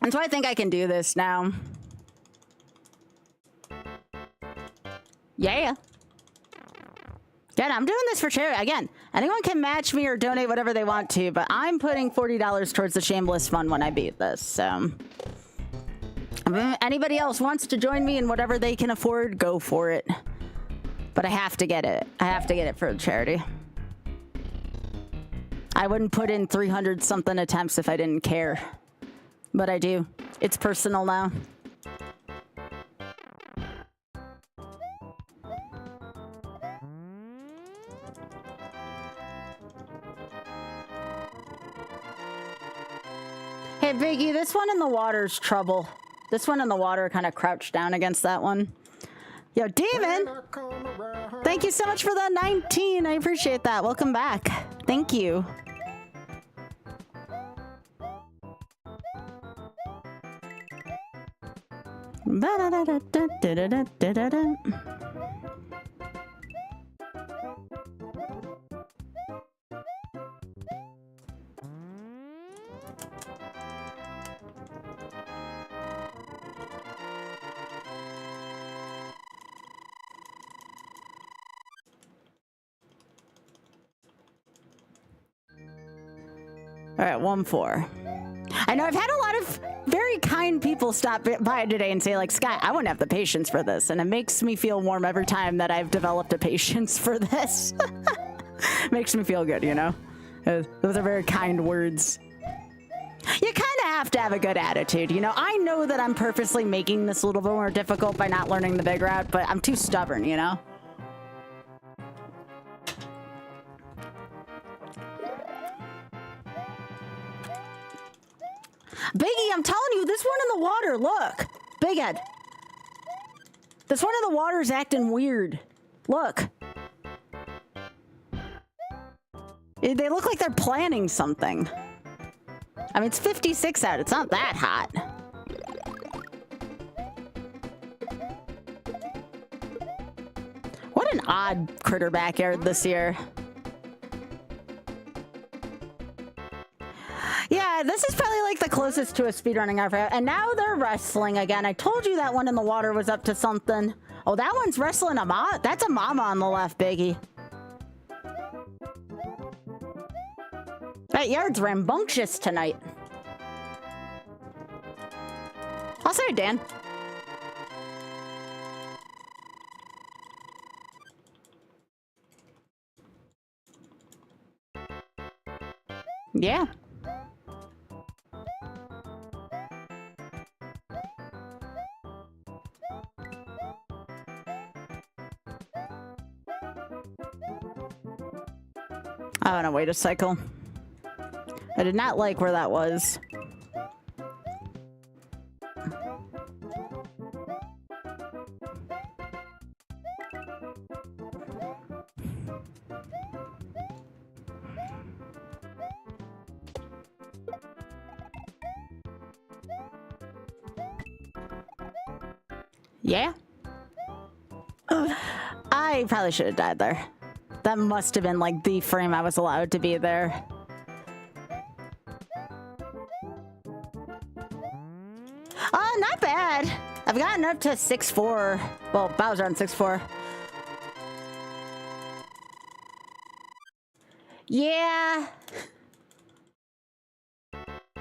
And so I think I can do this now. Yeah. Again, I'm doing this for charity. Again, anyone can match me or donate whatever they want to, but I'm putting $40 towards the Shameless Fund when I beat this, so... If anybody else wants to join me in whatever they can afford, go for it. But I have to get it. I have to get it for charity. I wouldn't put in 300-something attempts if I didn't care. But I do. It's personal now. Hey, Biggie, this one in the water's trouble. This one in the water kind of crouched down against that one. Yo, Demon! Thank you so much for the 19. I appreciate that. Welcome back. Thank you. All right, 1-4. I know I've had a lot of very kind people stop by today and say, like, Sky, I wouldn't have the patience for this. And it makes me feel warm every time that I've developed a patience for this. Makes me feel good, you know? Those are very kind words. You kind of have to have a good attitude, you know? I know that I'm purposely making this a little bit more difficult by not learning the big route, but I'm too stubborn, you know? Biggie, I'm telling you, this one in the water, look. Big Head. This one in the water is acting weird. Look. They look like they're planning something. I mean, it's 56 out. It's not that hot. What an odd critter backyard this year. Yeah, this is probably like the closest to a speedrunning I've had. And now they're wrestling again. I told you that one in the water was up to something. Oh, that one's wrestling a mama. That's a mama on the left, Biggie. That yard's rambunctious tonight. I'll say, Dan. Yeah. I want to wait a cycle. I did not like where that was. Yeah? I probably should have died there. That must have been like the frame I was allowed to be there. Oh, not bad. I've gotten up to 6-4. Well, Bowser on 6-4. Yeah.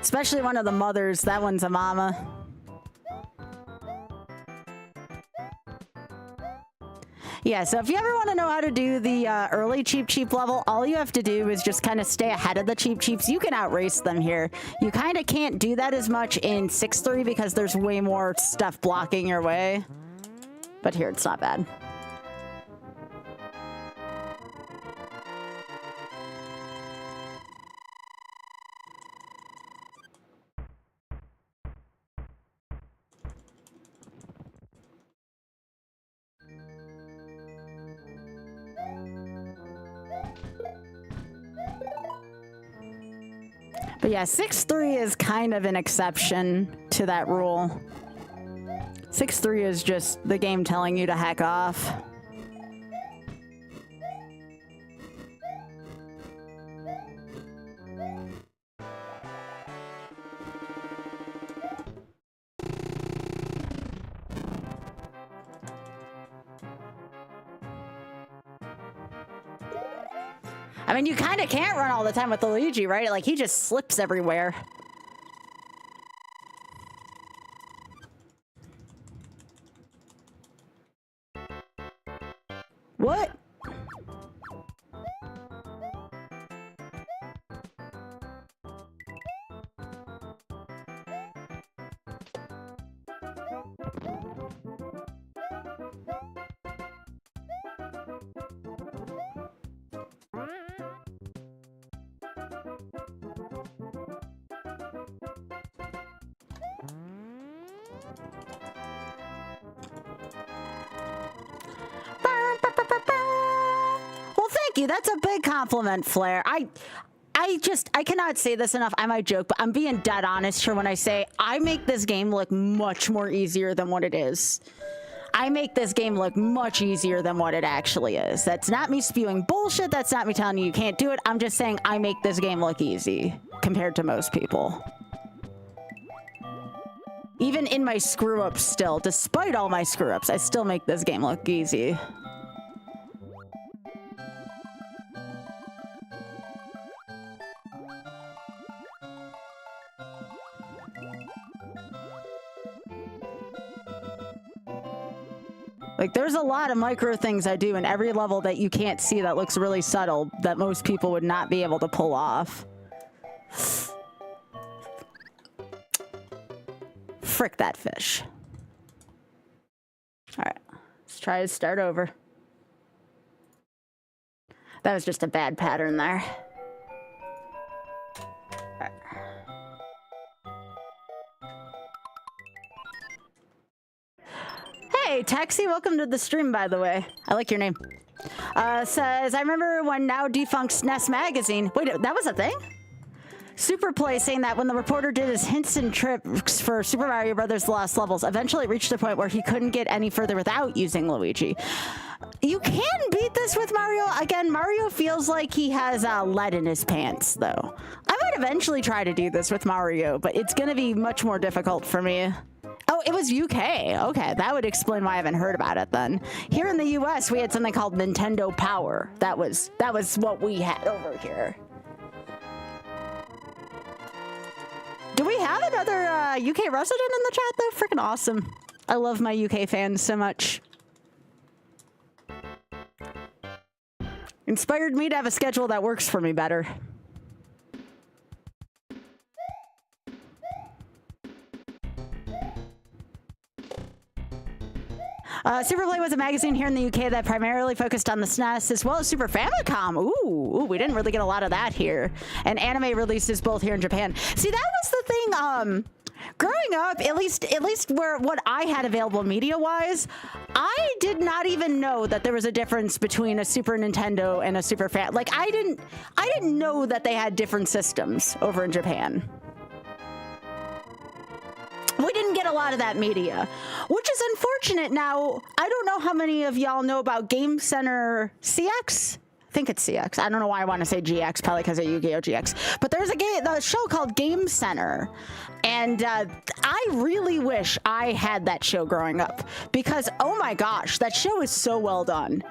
Especially one of the mothers. That one's a mama. Yeah, so if you ever want to know how to do the early Cheep level, all you have to do is just kind of stay ahead of the Cheeps. You can outrace them here. You kind of can't do that as much in 6-3 because there's way more stuff blocking your way. But here, it's not bad. But yeah, 6-3 is kind of an exception to that rule. 6-3 is just the game telling you to hack off. I mean, you kind of can't run all the time with Luigi, right? Like, he just slips everywhere. What? Well, thank you. That's a big compliment, Flair. I cannot say this enough. I might joke, but I'm being dead honest here when I say I make this game look much more easier than what it is. I make this game look much easier than what it actually is. That's not me spewing bullshit. That's not me telling you you can't do it. I'm just saying I make this game look easy compared to most people. Even in my screw-ups still, despite all my screw-ups, I still make this game look easy. Like, there's a lot of micro things I do in every level that you can't see that looks really subtle that most people would not be able to pull off. Frick that fish. All right, let's try to start over. That was just a bad pattern there. All right. Hey, Taxi, welcome to the stream, by the way. I like your name. Says, I remember when now defunct SNES magazine. Wait, that was a thing? Superplay saying that when the reporter did his hints and tricks for Super Mario Brothers The Lost Levels, eventually it reached a point where he couldn't get any further without using Luigi. You can beat this with Mario. Again, Mario feels like he has lead in his pants, though. I might eventually try to do this with Mario, but it's going to be much more difficult for me. Oh, it was UK. Okay, that would explain why I haven't heard about it then. Here in the US, we had something called Nintendo Power. That was what we had over here. Do we have another UK resident in the chat, though? Freaking awesome. I love my UK fans so much. Inspired me to have a schedule that works for me better. Superplay was a magazine here in the UK that primarily focused on the SNES as well as Super Famicom. Ooh, we didn't really get a lot of that here. And anime releases both here in Japan. See, that was the thing. Growing up, at least where what I had available media-wise, I did not even know that there was a difference between a Super Nintendo and a Super Fam. Like, I didn't know that they had different systems over in Japan. We didn't get a lot of that media, which is unfortunate. Now, I don't know how many of y'all know about Game Center CX. I think it's CX. I don't know why I want to say GX, probably because of Yu-Gi-Oh! GX. But there's a show called Game Center, and I really wish I had that show growing up because, oh my gosh, that show is so well done.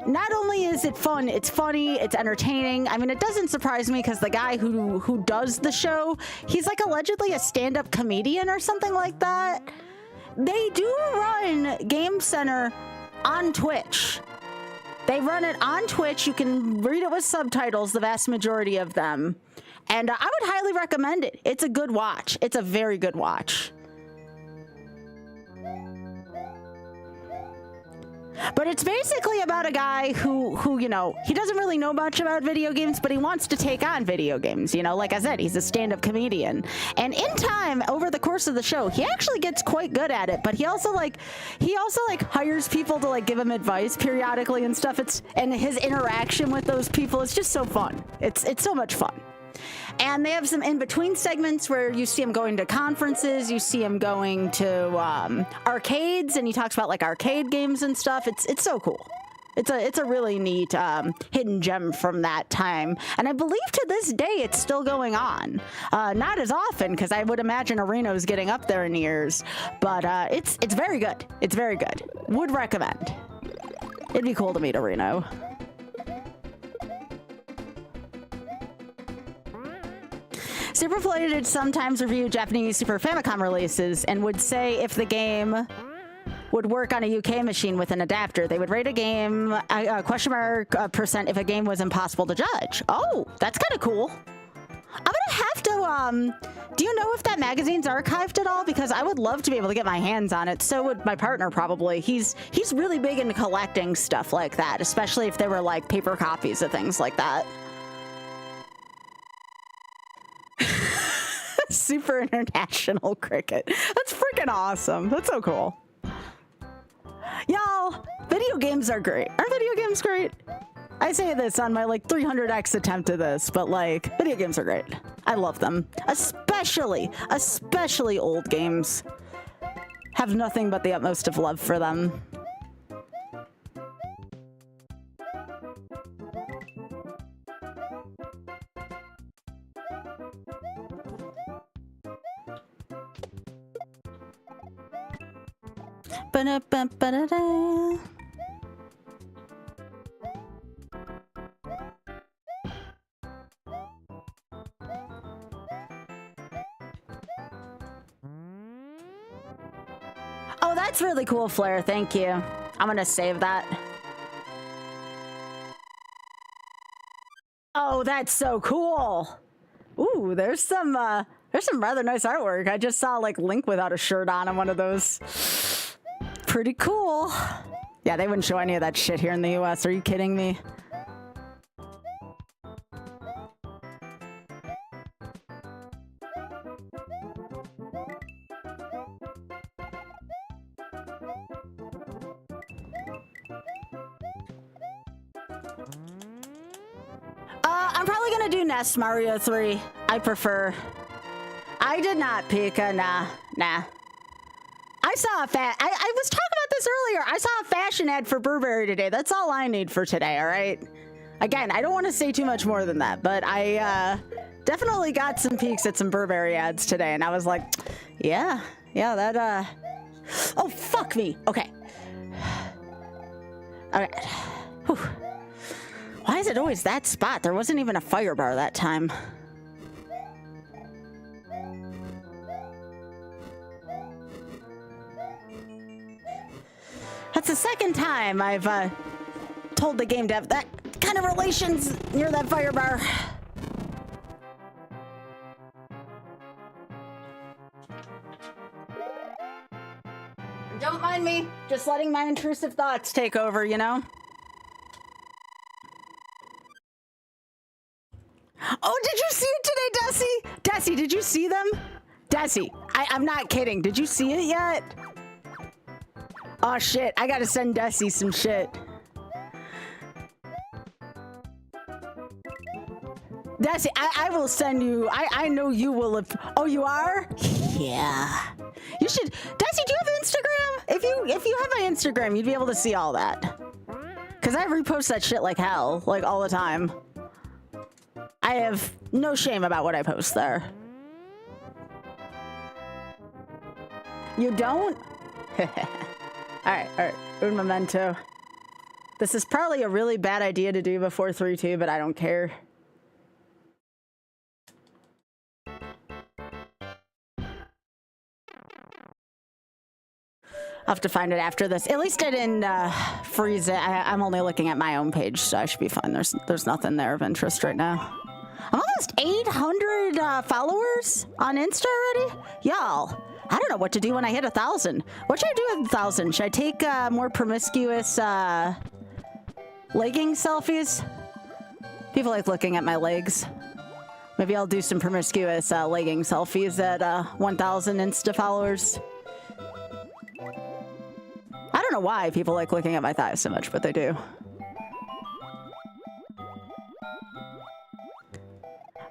Not only is it fun, it's funny, it's entertaining. I mean, it doesn't surprise me because the guy who does the show, he's like allegedly a stand-up comedian or something like that. They do run Game Center on Twitch. They run it on Twitch. You can read it with subtitles, the vast majority of them. And I would highly recommend it. It's a good watch. It's a very good watch. But it's basically about a guy who, you know, he doesn't really know much about video games, but he wants to take on video games. You know, like I said, he's a stand-up comedian. And in time, over the course of the show, he actually gets quite good at it. But he also hires people to like give him advice periodically and stuff. And his interaction with those people is just so fun. It's so much fun. And they have some in-between segments where you see him going to conferences, you see him going to arcades, and he talks about like arcade games and stuff. It's so cool. It's a really neat hidden gem from that time. And I believe to this day it's still going on. Not as often, because I would imagine Areno's getting up there in years. But it's very good. It's very good. Would recommend. It'd be cool to meet Areno. Superplay did sometimes review Japanese Super Famicom releases and would say if the game would work on a UK machine with an adapter. They would rate a game question mark % if a game was impossible to judge. Oh, that's kind of cool. I'm gonna have to, do you know if that magazine's archived at all? Because I would love to be able to get my hands on it. So would my partner probably. He's really big into collecting stuff like that, especially if there were like paper copies of things like that. Super international cricket. That's freaking awesome. That's so cool. Y'all, video games are great. Aren't video games great? I say this on my like 300x attempt at this, but like video games are great. I love them. Especially old games. Have nothing but the utmost of love for them. Ba-da-ba-ba-da-da. Oh, that's really cool, Flair. Thank you. I'm gonna save that. Oh, that's so cool. Ooh, there's some rather nice artwork. I just saw like Link without a shirt on one of those. Pretty cool. Yeah, they wouldn't show any of that shit here in the US. Are you kidding me? I'm probably gonna do NES Mario 3. I prefer. I did not pick a nah. I saw a I was talking about this earlier. I saw a fashion ad for Burberry today. That's all I need for today, all right? Again, I don't want to say too much more than that, but I definitely got some peeks at some Burberry ads today, and I was like, yeah, that, oh, fuck me. Okay. All right. Whew. Why is it always that spot? There wasn't even a fire bar that time. That's the second time I've told the game dev that kind of relations near that fire bar. Don't mind me, just letting my intrusive thoughts take over, you know? Oh, did you see it today, Desi? Desi, did you see them? Desi, I'm not kidding. Did you see it yet? Oh shit, I gotta send Desi some shit. Desi, I will send you, I know you will have, oh you are? Yeah. You should, Desi, do you have Instagram? If you have my Instagram, you'd be able to see all that. Cause I repost that shit like hell, like all the time. I have no shame about what I post there. You don't? All right, un momento. This is probably a really bad idea to do before 3-2, but I don't care. I'll have to find it after this. At least I didn't freeze it. I'm only looking at my own page, so I should be fine. There's nothing there of interest right now. I'm almost 800 followers on Insta already? Y'all, I don't know what to do when I hit 1,000. What should I do with 1,000? Should I take more promiscuous legging selfies? People like looking at my legs. Maybe I'll do some promiscuous legging selfies at 1,000 Insta followers. I don't know why people like looking at my thighs so much, but they do.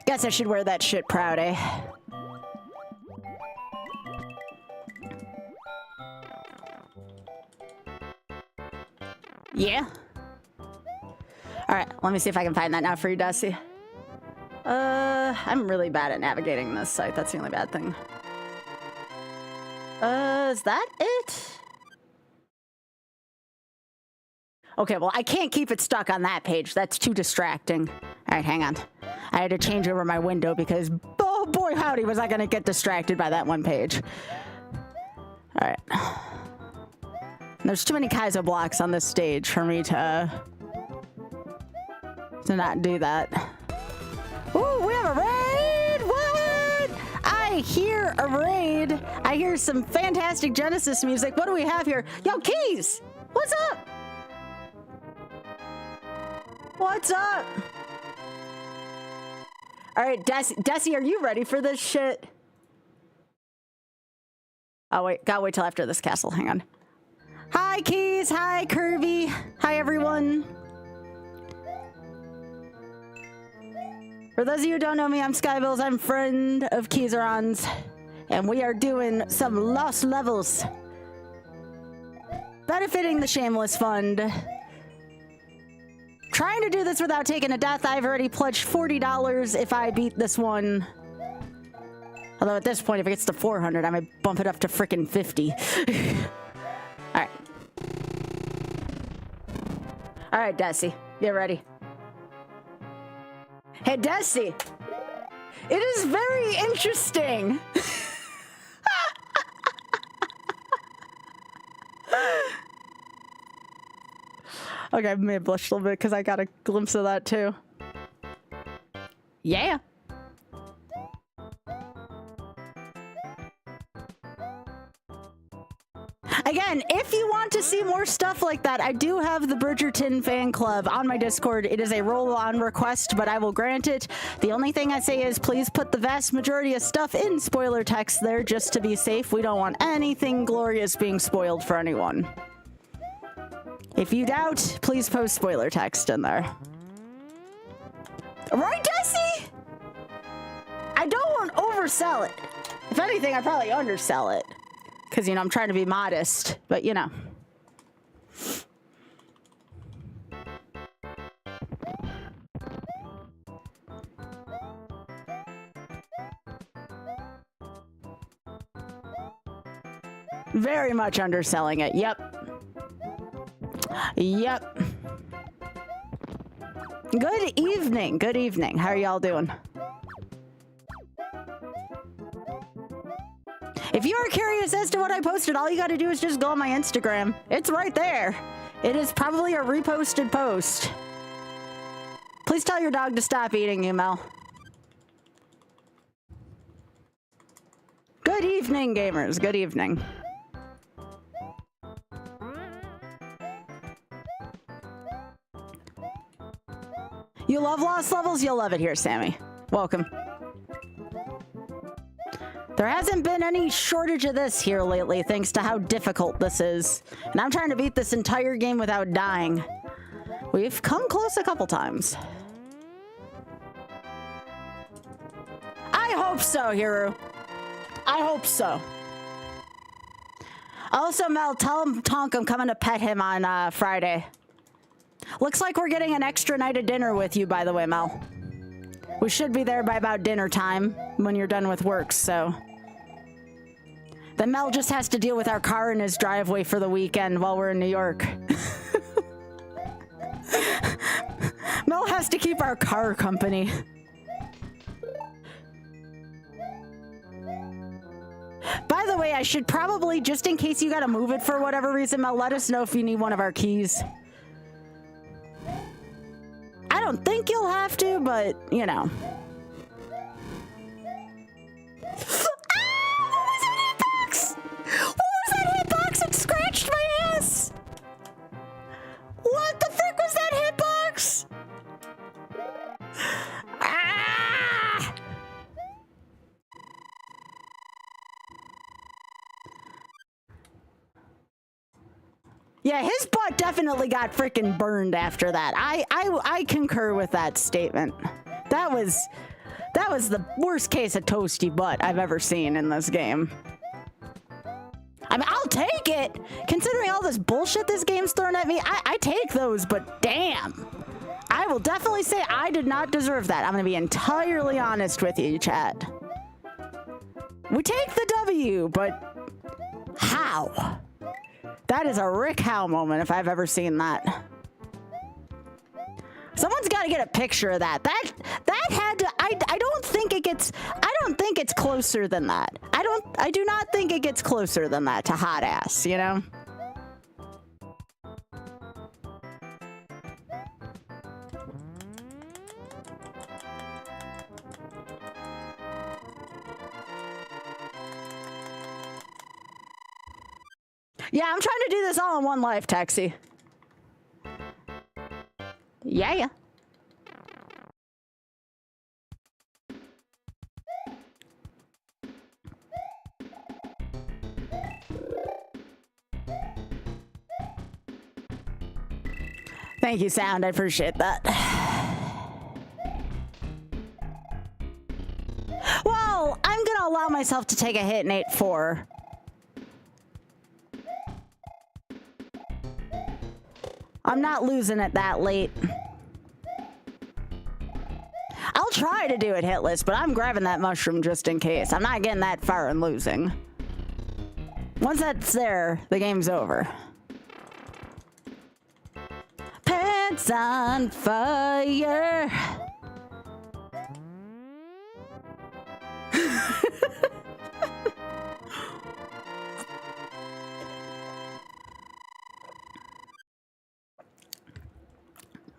Guess I should wear that shit proud, eh? Yeah. All right, let me see if I can find that now for you, Dusty. I'm really bad at navigating this site. That's the only bad thing. Is that it? Okay, well, I can't keep it stuck on that page. That's too distracting. All right, hang on. I had to change over my window because, Oh boy, howdy, was I gonna get distracted by that one page. All right. There's too many Kaizo blocks on this stage for me to not do that. Ooh, we have a raid! What? I hear a raid. I hear some fantastic Genesis music. What do we have here? Yo, Keys! What's up? What's up? All right, Desi, are you ready for this shit? Oh, wait, gotta wait till after this castle. Hang on. Hi, Keys. Hi, Kirby. Hi, everyone. For those of you who don't know me, I'm Skybilz. I'm friend of Keyzeron's, and we are doing some lost levels, benefiting the Shameless Fund. Trying to do this without taking a death. I've already pledged $40 if I beat this one. Although at this point, if it gets to 400, I might bump it up to frickin' 50. All right. All right, Desi, get ready. Hey, Desi, it is very interesting. Okay, I may have blushed a little bit because I got a glimpse of that too. Yeah. Again, if you want to see more stuff like that, I do have the Bridgerton fan club on my Discord. It is a roll-on request, but I will grant it. The only thing I say is please put the vast majority of stuff in spoiler text there just to be safe. We don't want anything glorious being spoiled for anyone. If you doubt, please post spoiler text in there. Right, Desi? I don't want to oversell it. If anything, I probably undersell it. Because, you know, I'm trying to be modest, but, you know. Very much underselling it. Yep. Yep. Good evening. Good evening. How are y'all doing? If you are curious as to what I posted, all you got to do is just go on my Instagram. It's right there. It is probably a reposted post. Please tell your dog to stop eating you, Mel. Good evening, gamers. Good evening. You love Lost Levels? You'll love it here, Sammy. Welcome. There hasn't been any shortage of this here lately, thanks to how difficult this is. And I'm trying to beat this entire game without dying. We've come close a couple times. I hope so, Hiru. I hope so. Also, Mel, tell him Tonk I'm coming to pet him on Friday. Looks like we're getting an extra night of dinner with you, by the way, Mel. We should be there by about dinner time when you're done with work, so. Then Mel just has to deal with our car in his driveway for the weekend while we're in New York. Mel has to keep our car company. By the way, I should probably, just in case you gotta move it for whatever reason, Mel, let us know if you need one of our keys. I don't think you'll have to, but, you know. What was that hitbox? It scratched my ass! What the frick was that hitbox? Ah! Yeah, his butt definitely got freaking burned after that. I concur with that statement. That was the worst case of toasty butt I've ever seen in this game. I mean, I'll take it. Considering all this bullshit this game's thrown at me, I take those, but damn. I will definitely say I did not deserve that. I'm gonna be entirely honest with you, chat. We take the W, but how? That is a Rick Howe moment if I've ever seen that. Someone's got to get a picture of that. That had to. I don't think it gets. I don't think it's closer than that. I do not think it gets closer than that to hot ass. You know. Yeah, I'm trying to do this all in one life, Taxi. Yeah. Thank you, Sound. I appreciate that. Well, I'm gonna allow myself to take a hit in 8-4. I'm not losing it that late. I'll try to do it hitless, but I'm grabbing that mushroom just in case. I'm not getting that far and losing. Once that's there, the game's over. Pants on fire.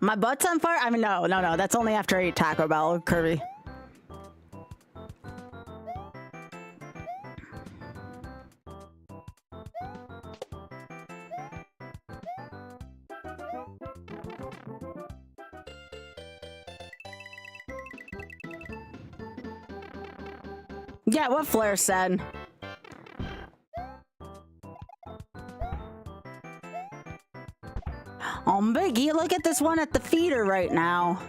My butt's on fire? I mean, no. That's only after I eat Taco Bell, Kirby. Yeah, what Flair said. Oh, Biggie, look at this one at the feeder right now.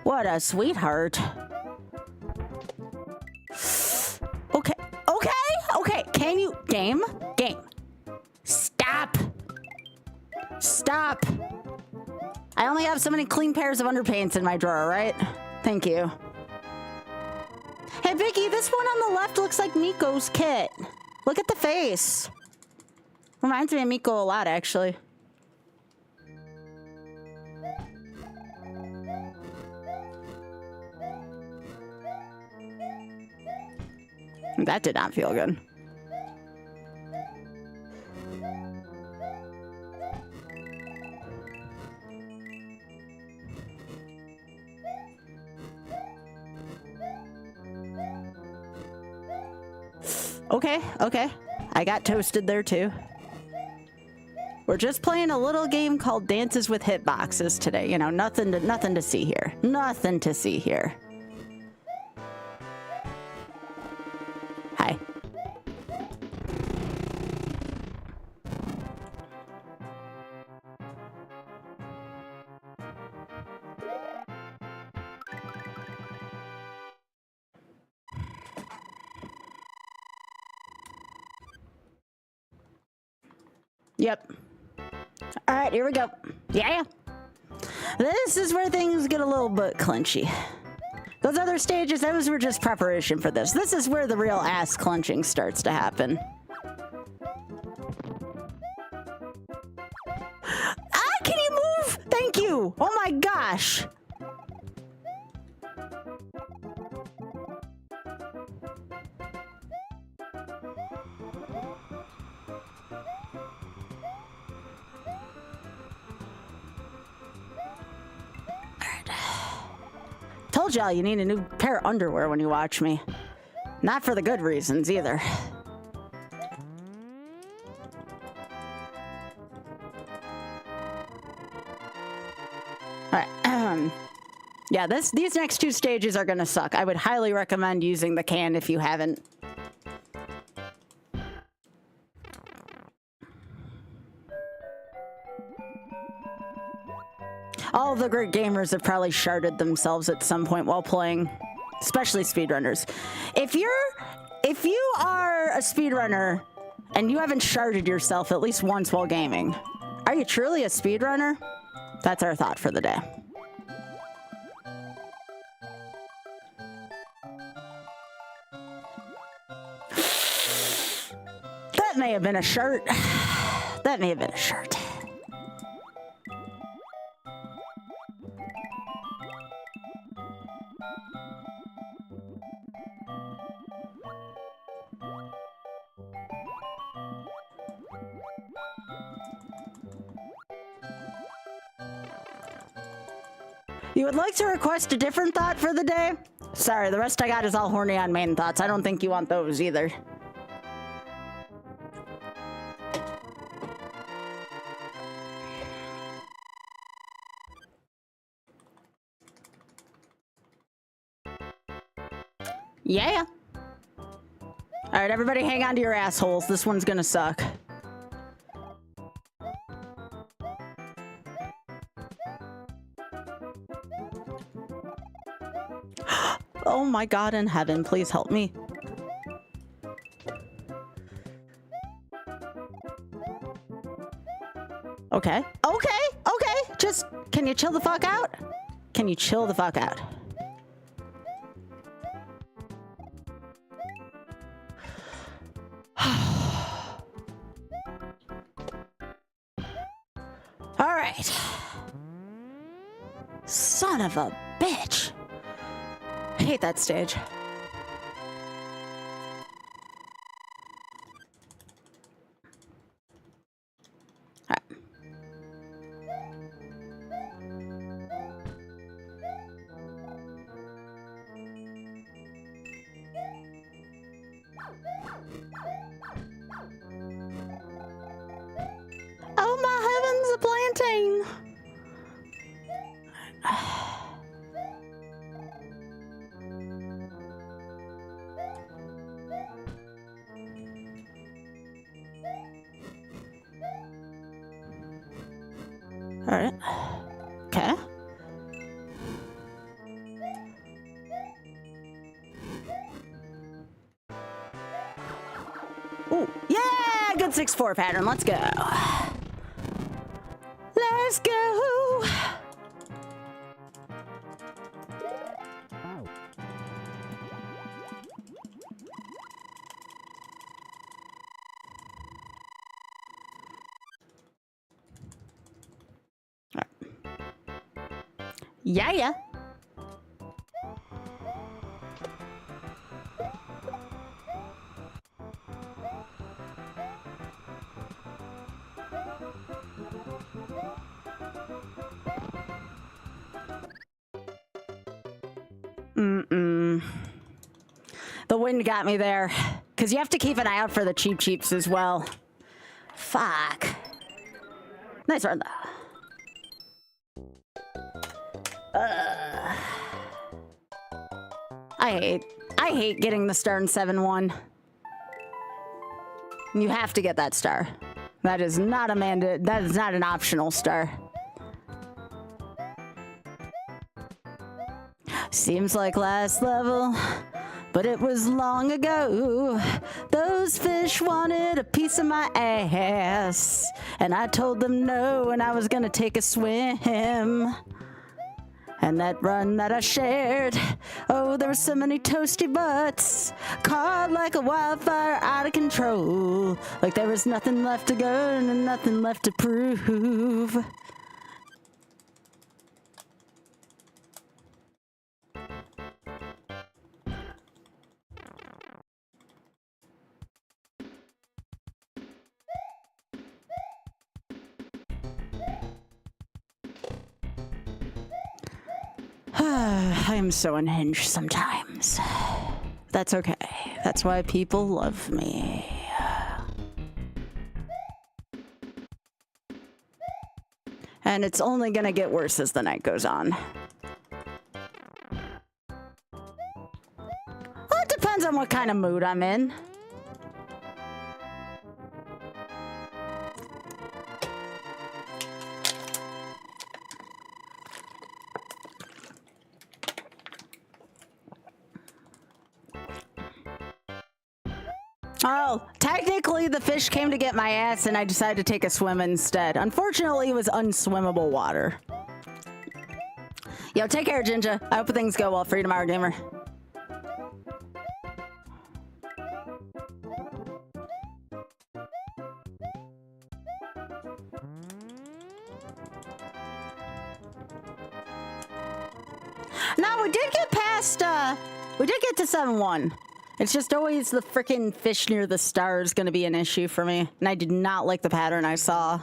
What a sweetheart. Okay. Can you... Game. Stop. I only have so many clean pairs of underpants in my drawer, right? Thank you. Hey, Vicky, this one on the left looks like Miko's kit. Look at the face. Reminds me of Miko a lot, actually. That did not feel good. Okay. I got toasted there too. We're just playing a little game called Dances with Hitboxes today. You know, nothing to see here. Nothing to see here. Hi. Yep. All right, here we go. Yeah. This is where things get a little bit clenching. Those other stages, those were just preparation for this. This is where the real ass clenching starts to happen. Ah, can you move? Thank you. Oh my gosh. Told y'all you need a new pair of underwear when you watch me. Not for the good reasons either. Alright, yeah, these next two stages are gonna suck. I would highly recommend using the can if you haven't. All the great gamers have probably sharded themselves at some point while playing, especially speedrunners. If you are a speedrunner and you haven't sharded yourself at least once while gaming, are you truly a speedrunner? That's our thought for the day. That may have been a shirt. That may have been a shirt. You would like to request a different thought for the day? Sorry, the rest I got is all horny on main thoughts. I don't think you want those either. Yeah. All right, everybody hang on to your assholes. This one's gonna suck. Oh my God in heaven, please help me. Okay. Just, can you chill the fuck out? Can you chill the fuck out? All right. Son of a bitch. I hate that stage. All right. Oh my heavens, a plantain. All right. Okay. Ooh, yeah, good 6-4 pattern. Let's go. Let's go. Yeah. The wind got me there. Because you have to keep an eye out for the cheap cheeps as well. Fuck. Nice run, though. I hate getting the star in 7-1. You have to get that star. That is not that is not an optional star. Seems like last level, but it was long ago. Those fish wanted a piece of my ass, and I told them no, and I was gonna take a swim. And that run that I shared, oh, there were so many toasty butts, caught like a wildfire out of control, like there was nothing left to go and nothing left to prove. I am so unhinged sometimes. That's okay. That's why people love me. And it's only gonna get worse as the night goes on. Well, it depends on what kind of mood I'm in. Oh, technically the fish came to get my ass and I decided to take a swim instead. Unfortunately, it was unswimmable water. Yo, take care, Jinja. I hope things go well for you tomorrow, gamer. No, we did get past, we did get to 7-1. It's just always the frickin' fish near the star is gonna be an issue for me. And I did not like the pattern I saw.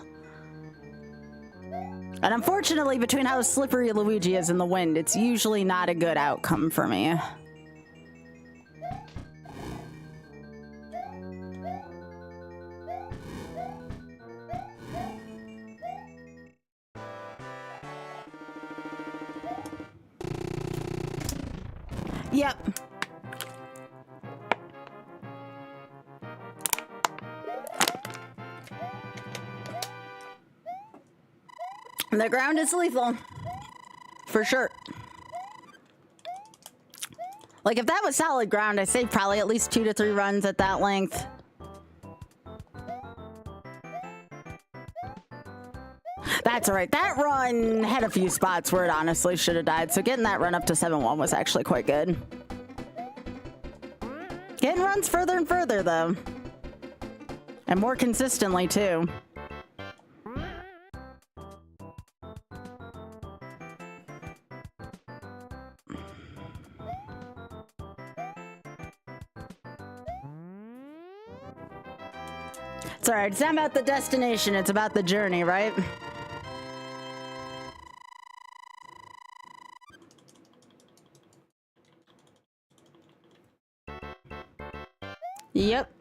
And unfortunately, between how slippery Luigi is in the wind, it's usually not a good outcome for me. Yep. The ground is lethal. For sure. Like, if that was solid ground, I say probably at least 2 to 3 runs at that length. That's all right. That run had a few spots where it honestly should have died, so getting that run up to 7-1 was actually quite good. Getting runs further and further, though. And more consistently, too. It's all right. It's not about the destination. It's about the journey, right? Yep.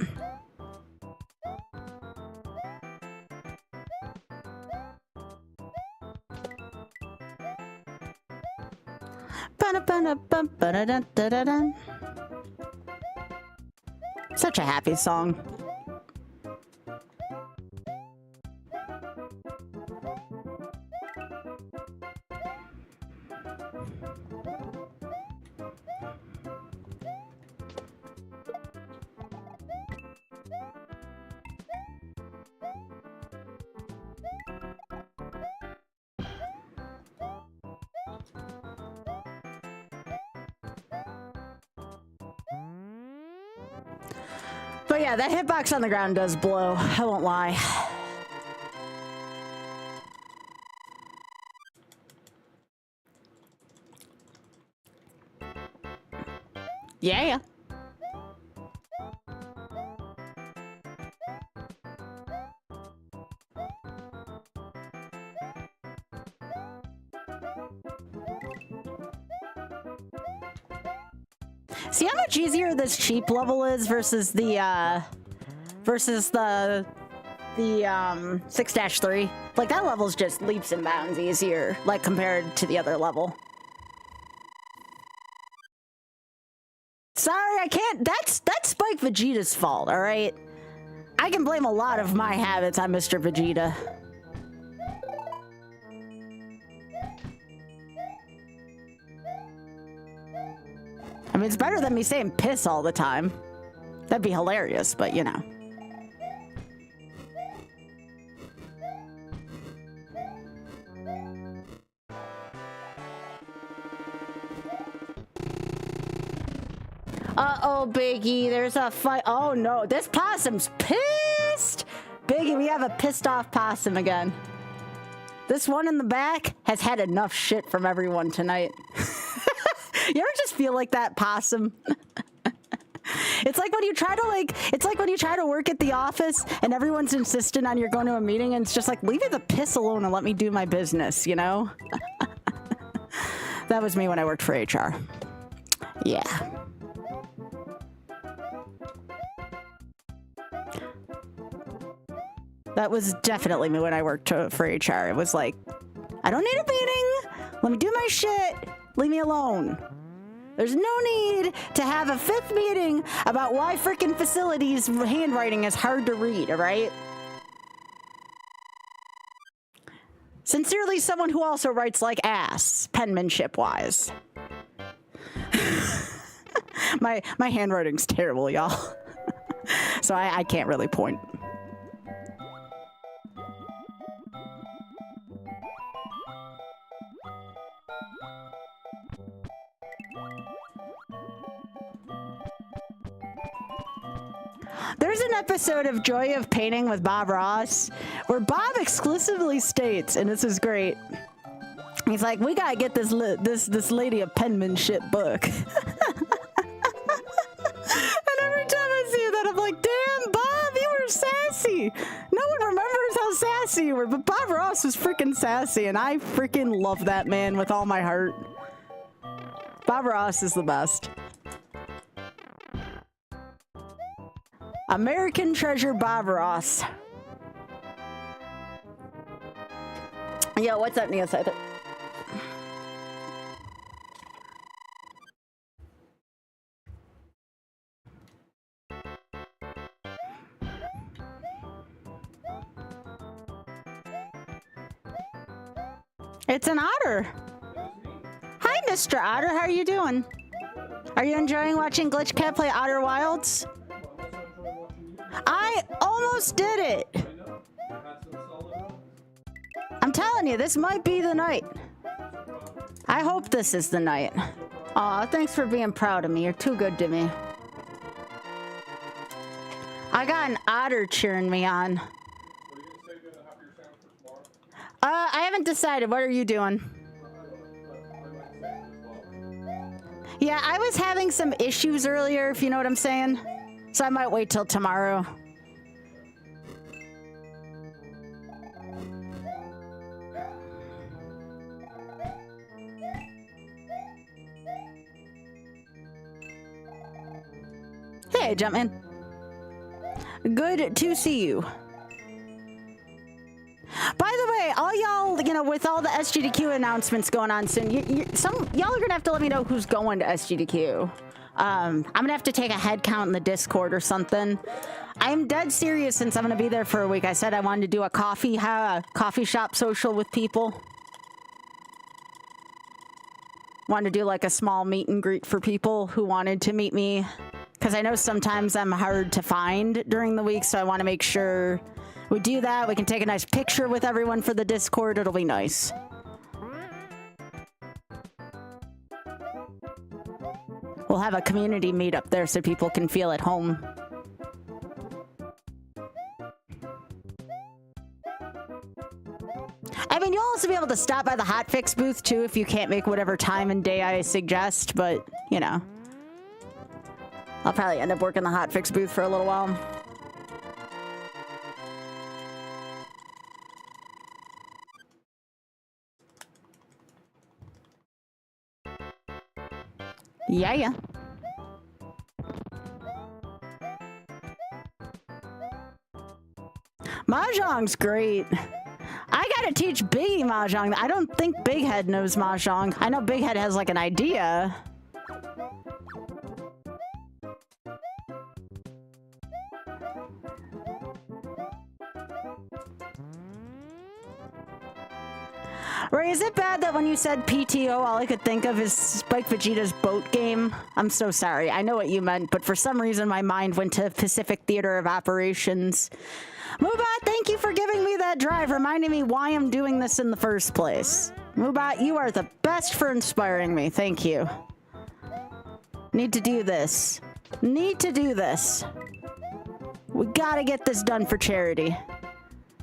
Such a happy song. But yeah, that hitbox on the ground does blow. I won't lie. Yeah. See how much easier this cheap level is versus the 6-3? Like, that level's just leaps and bounds easier, like, compared to the other level. Sorry, I can't. That's Spike Vegeta's fault, all right? I can blame a lot of my habits on Mr. Vegeta. I mean, it's better than me saying piss all the time. That'd be hilarious, but you know. Uh-oh, Biggie, there's a fight. Oh no, this possum's pissed! Biggie, we have a pissed off possum again. This one in the back has had enough shit from everyone tonight. You ever just feel like that possum? It's like when you try to work at the office and everyone's insistent on you're going to a meeting and it's just like, leave me the piss alone and let me do my business, you know? That was me when I worked for HR. Yeah. That was definitely me when I worked for HR. It was like, I don't need a meeting. Let me do my shit. Leave me alone. There's no need to have a 5th meeting about why frickin' facilities handwriting is hard to read, all right? Sincerely, someone who also writes like ass, penmanship-wise. My handwriting's terrible, y'all. So I can't really point. There's an episode of Joy of Painting with Bob Ross where Bob exclusively states, and this is great, he's like, we gotta get this lady a penmanship book. And every time I see that, I'm like, damn, Bob, you were sassy. No one remembers how how sassy you were, but Bob Ross was freaking sassy, and I freaking love that man with all my heart. Bob Ross is the best. American treasure Bob Ross. Yo, what's up, Neo Scyther? It's an otter. Hi, Mr. Otter. How are you doing? Are you enjoying watching Glitch Cat play Outer Wilds? I almost did it. I'm telling you, this might be the night. I hope this is the night. Aw, thanks for being proud of me. You're too good to me. I got an otter cheering me on. I haven't decided. What are you doing? Yeah, I was having some issues earlier, if you know what I'm saying. So I might wait till tomorrow. Hey, Jumpman. Good to see you. By the way, all y'all, you know, with all the SGDQ announcements going on soon, y'all are gonna have to let me know who's going to SGDQ. I'm gonna have to take a head count in the Discord or something. I'm dead serious since I'm gonna be there for a week. I said I wanted to do a coffee shop social with people. Wanted to do like a small meet and greet for people who wanted to meet me. Because I know sometimes I'm hard to find during the week, so I want to make sure we do that. We can take a nice picture with everyone for the Discord. It'll be nice. We'll have a community meetup there so people can feel at home. I mean, you'll also be able to stop by the hotfix booth too if you can't make whatever time and day I suggest, but, you know. I'll probably end up working the hotfix booth for a little while. Yeah. Mahjong's great. I gotta teach Biggie Mahjong. I don't think Big Head knows Mahjong. I know Big Head has like an idea. Ray, is it bad that when you said PTO, all I could think of is Spike Vegeta's boat game? I'm so sorry. I know what you meant, but for some reason my mind went to Pacific Theater of Operations. Mubat, thank you for giving me that drive, reminding me why I'm doing this in the first place. Mubat, you are the best for inspiring me. Thank you. Need to do this. Need to do this. We gotta get this done for charity.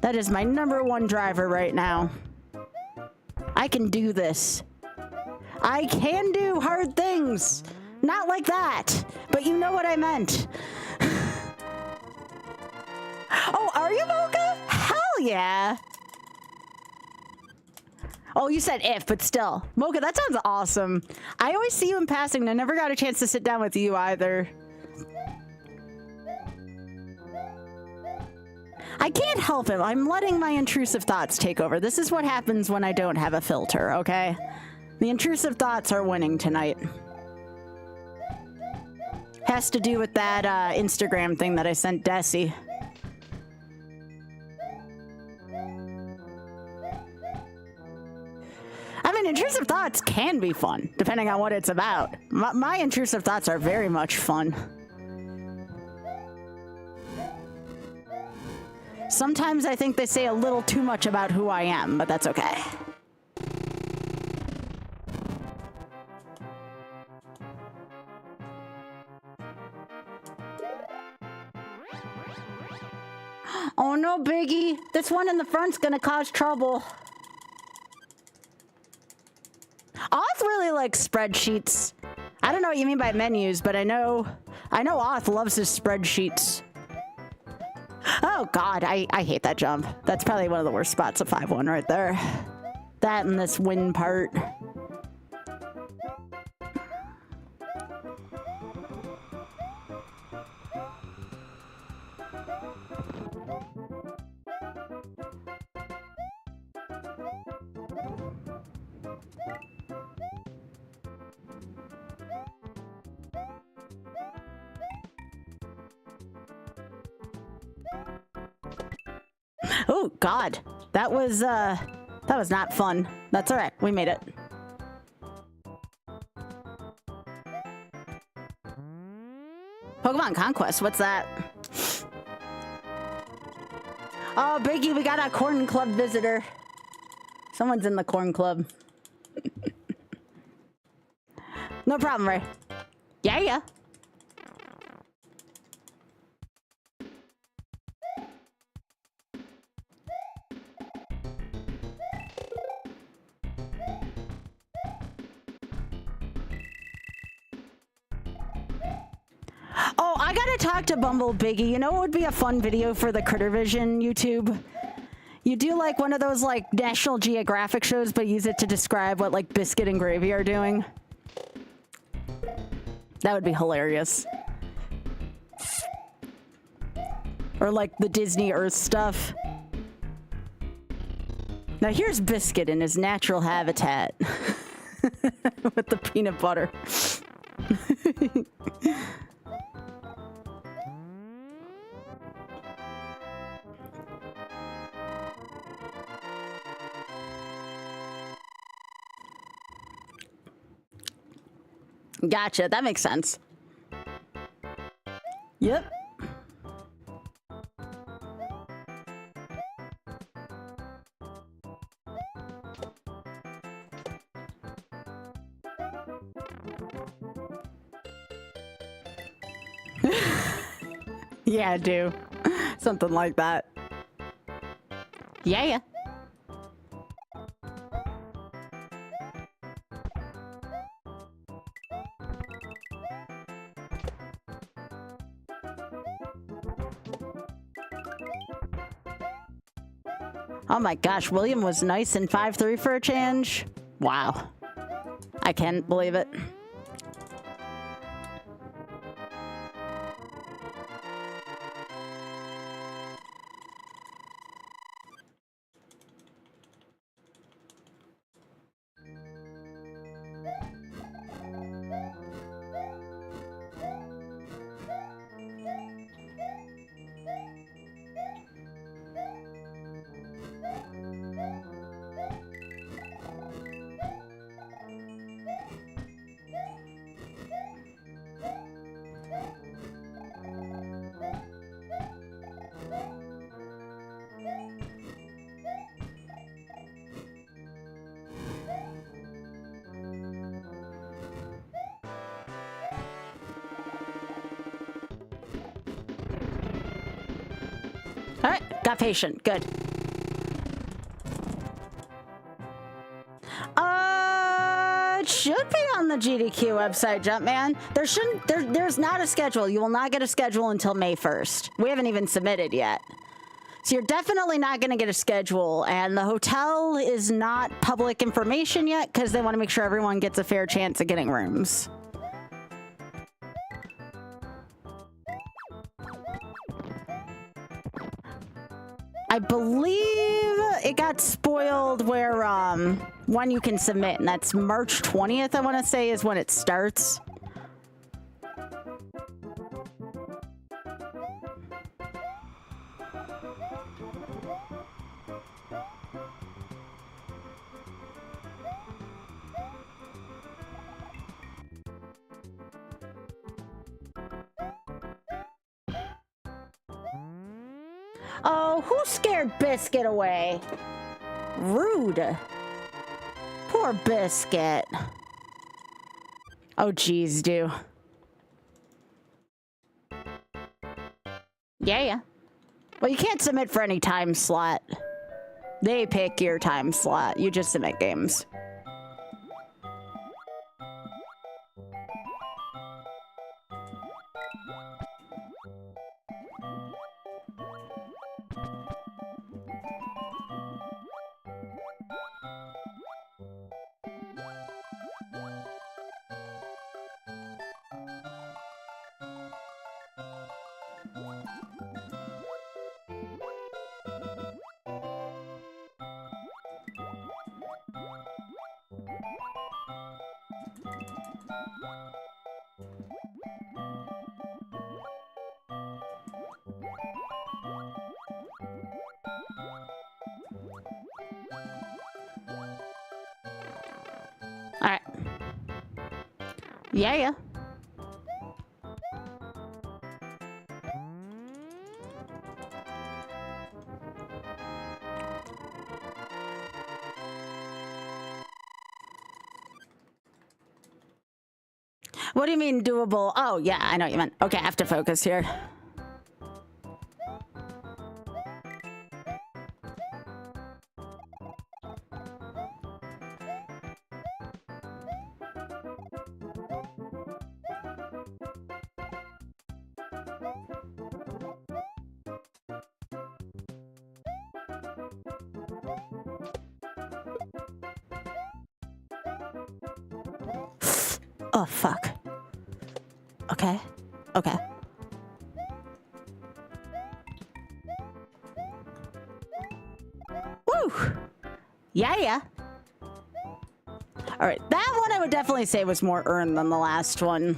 That is my #1 driver right now. I can do this. I can do hard things. Not like that, but you know what I meant. Oh, are you, Mocha? Hell yeah. Oh, you said if, but still. Mocha, that sounds awesome. I always see you in passing, and I never got a chance to sit down with you either. I can't help it. I'm letting my intrusive thoughts take over. This is what happens when I don't have a filter, okay? The intrusive thoughts are winning tonight. Has to do with that Instagram thing that I sent Desi. I mean, intrusive thoughts can be fun, depending on what it's about. My intrusive thoughts are very much fun. Sometimes I think they say a little too much about who I am, but that's okay. Oh no, Biggie. This one in the front's gonna cause trouble. Oth really likes spreadsheets. I don't know what you mean by menus, but I know Oth loves his spreadsheets. Oh, Oh god, I hate that jump. That's probably one of the worst spots of 5-1 right there. That and this wind part. Oh god, that was not fun. That's all right, we made it. Pokemon Conquest, what's that? Oh, Biggie, we got a Corn Club visitor. Someone's in the Corn Club. No problem, Ray. Yeah. Oh, I gotta talk to Bumble Biggie. You know what would be a fun video for the Critter Vision YouTube? You do like one of those like National Geographic shows, but use it to describe what like Biscuit and Gravy are doing. That would be hilarious. Or like the Disney Earth stuff. Now here's Biscuit in his natural habitat. With the peanut butter. Gotcha, that makes sense. Yep. Yeah, I do. Something like that. Yeah. Oh my gosh, William was nice in 5-3 for a change. Wow. I can't believe it. All right, got patient. Good. It should be on the GDQ website, Jumpman. There's not a schedule. You will not get a schedule until May 1st. We haven't even submitted yet. So you're definitely not going to get a schedule, and the hotel is not public information yet because they want to make sure everyone gets a fair chance at getting rooms. I believe it got spoiled where when you can submit, and that's March 20th, I want to say, is when it starts. Oh, who scared Biscuit away? Rude. Poor Biscuit. Oh, geez, do. Yeah. Well, you can't submit for any time slot. They pick your time slot. You just submit games. Yeah, yeah. What do you mean doable? Oh, yeah, I know what you meant. Okay, I have to focus here. Oh, fuck. Okay. Okay. Woo! Yeah, yeah. All right, that one I would definitely say was more earned than the last one.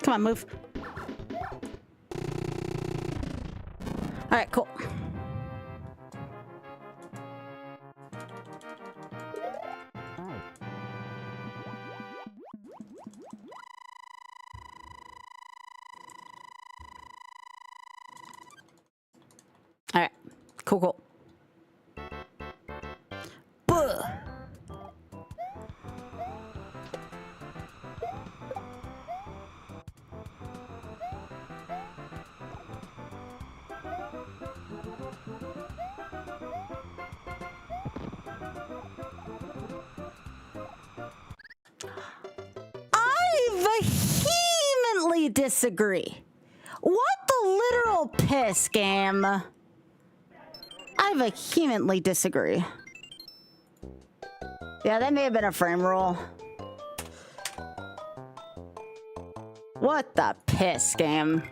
Come on, move. All right, cool. All right, cool, cool. Buh. I vehemently disagree. What the literal piss game? I vehemently disagree. Yeah, that may have been a frame roll. What the piss game?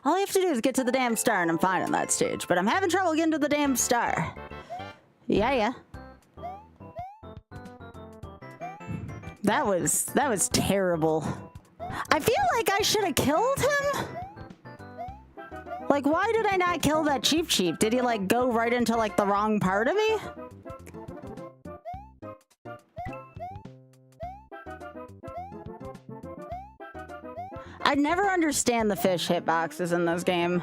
All you have to do is get to the damn star and I'm fine on that stage, but I'm having trouble getting to the damn star. Yeah, yeah. That was terrible. I feel like I should have killed him. Like, why did I not kill that Cheep? Did he, like, go right into, like, the wrong part of me? I never understand the fish hitboxes in this game.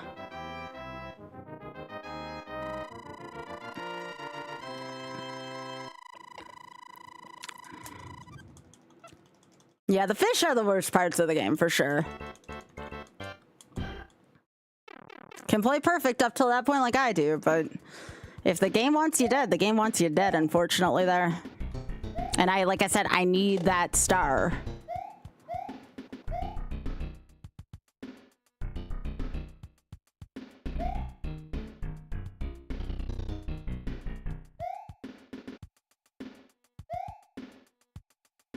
Yeah, the fish are the worst parts of the game, for sure. Can play perfect up till that point like I do, but if the game wants you dead, the game wants you dead, unfortunately, there. And like I said, I need that star.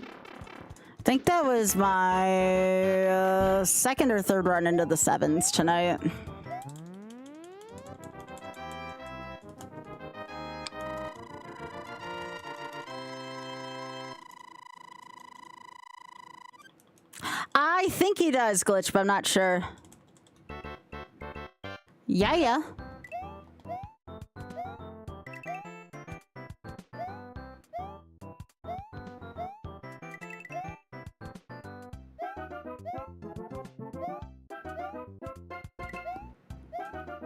I think that was my second or third run into the sevens tonight. I think he does glitch, but I'm not sure. Yeah, yeah.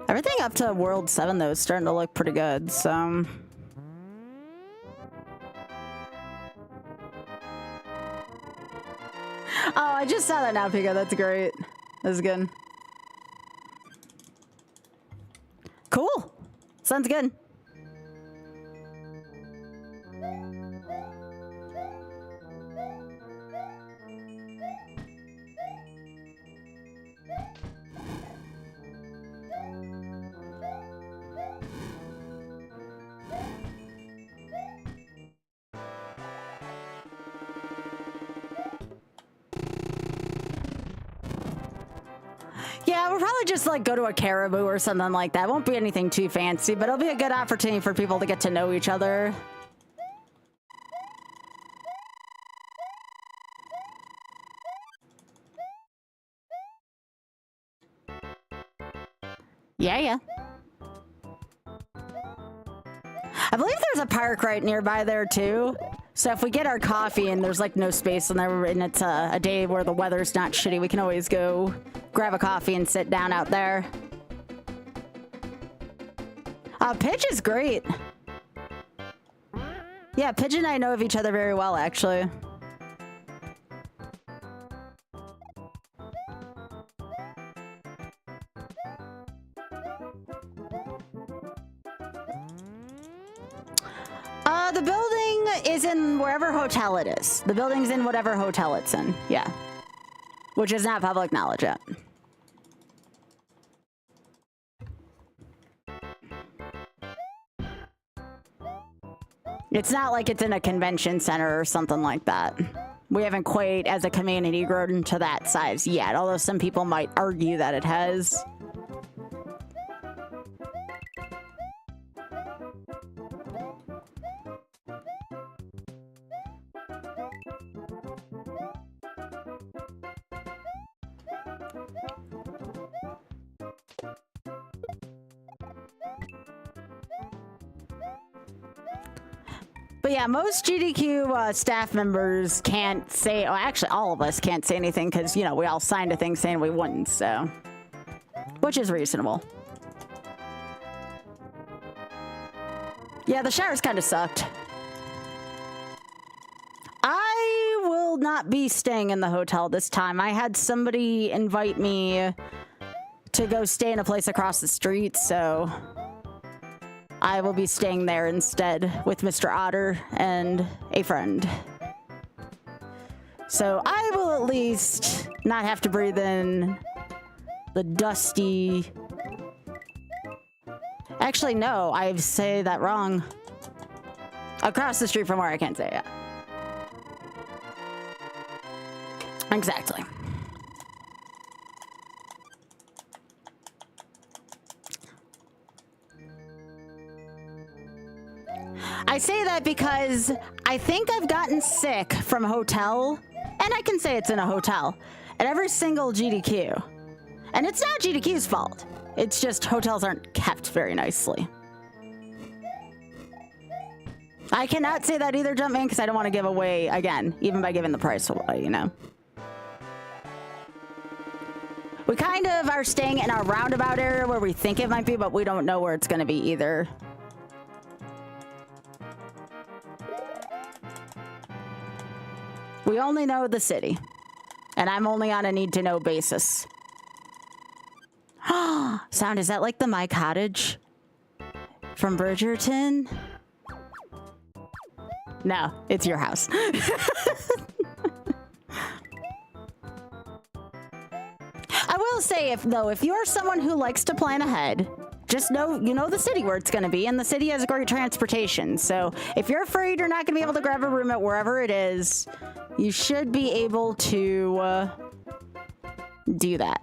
Everything up to World 7, though, is starting to look pretty good, so... Oh, I just saw that now, Pico. That's great. That's good. Cool. So sounds good. Yeah, we'll probably just like go to a caribou or something like that. Won't be anything too fancy, but it'll be a good opportunity for people to get to know each other. Yeah. I believe there's a park right nearby there too. So if we get our coffee and there's like no space in there and it's a day where the weather's not shitty, we can always go grab a coffee and sit down out there. Pidge is great. Yeah, Pidge and I know of each other very well, actually. The building is in wherever hotel it is. The building's in whatever hotel it's in. Yeah. Which is not public knowledge yet. It's not like it's in a convention center or something like that. We haven't quite, as a community, grown to that size yet, although some people might argue that it has. But yeah, most GDQ staff members can't say, well, actually all of us can't say anything because, you know, we all signed a thing saying we wouldn't, so. Which is reasonable. Yeah, the showers kind of sucked. I will not be staying in the hotel this time. I had somebody invite me to go stay in a place across the street, so I will be staying there instead with Mr. Otter and a friend. So I will at least not have to breathe in the dusty... Actually, no, I say that wrong. Across the street from where I can't say it. Exactly. I say that because I think I've gotten sick from a hotel, and I can say it's in a hotel, at every single GDQ. And it's not GDQ's fault. It's just hotels aren't kept very nicely. I cannot say that either, Jumpman, because I don't want to give away, again, even by giving the price away, you know? We kind of are staying in a roundabout area where we think it might be, but we don't know where it's going to be either. We only know the city, and I'm only on a need-to-know basis. Sound, is that like the My Cottage from Bridgerton? No, it's your house. I will say, if you're someone who likes to plan ahead, just know, you know the city where it's going to be, and the city has great transportation. So if you're afraid you're not going to be able to grab a room at wherever it is, you should be able to do that.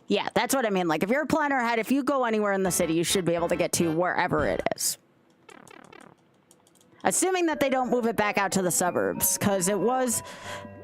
Yeah, that's what I mean. Like, if you're a planner ahead, if you go anywhere in the city, you should be able to get to wherever it is. Assuming that they don't move it back out to the suburbs, because it was...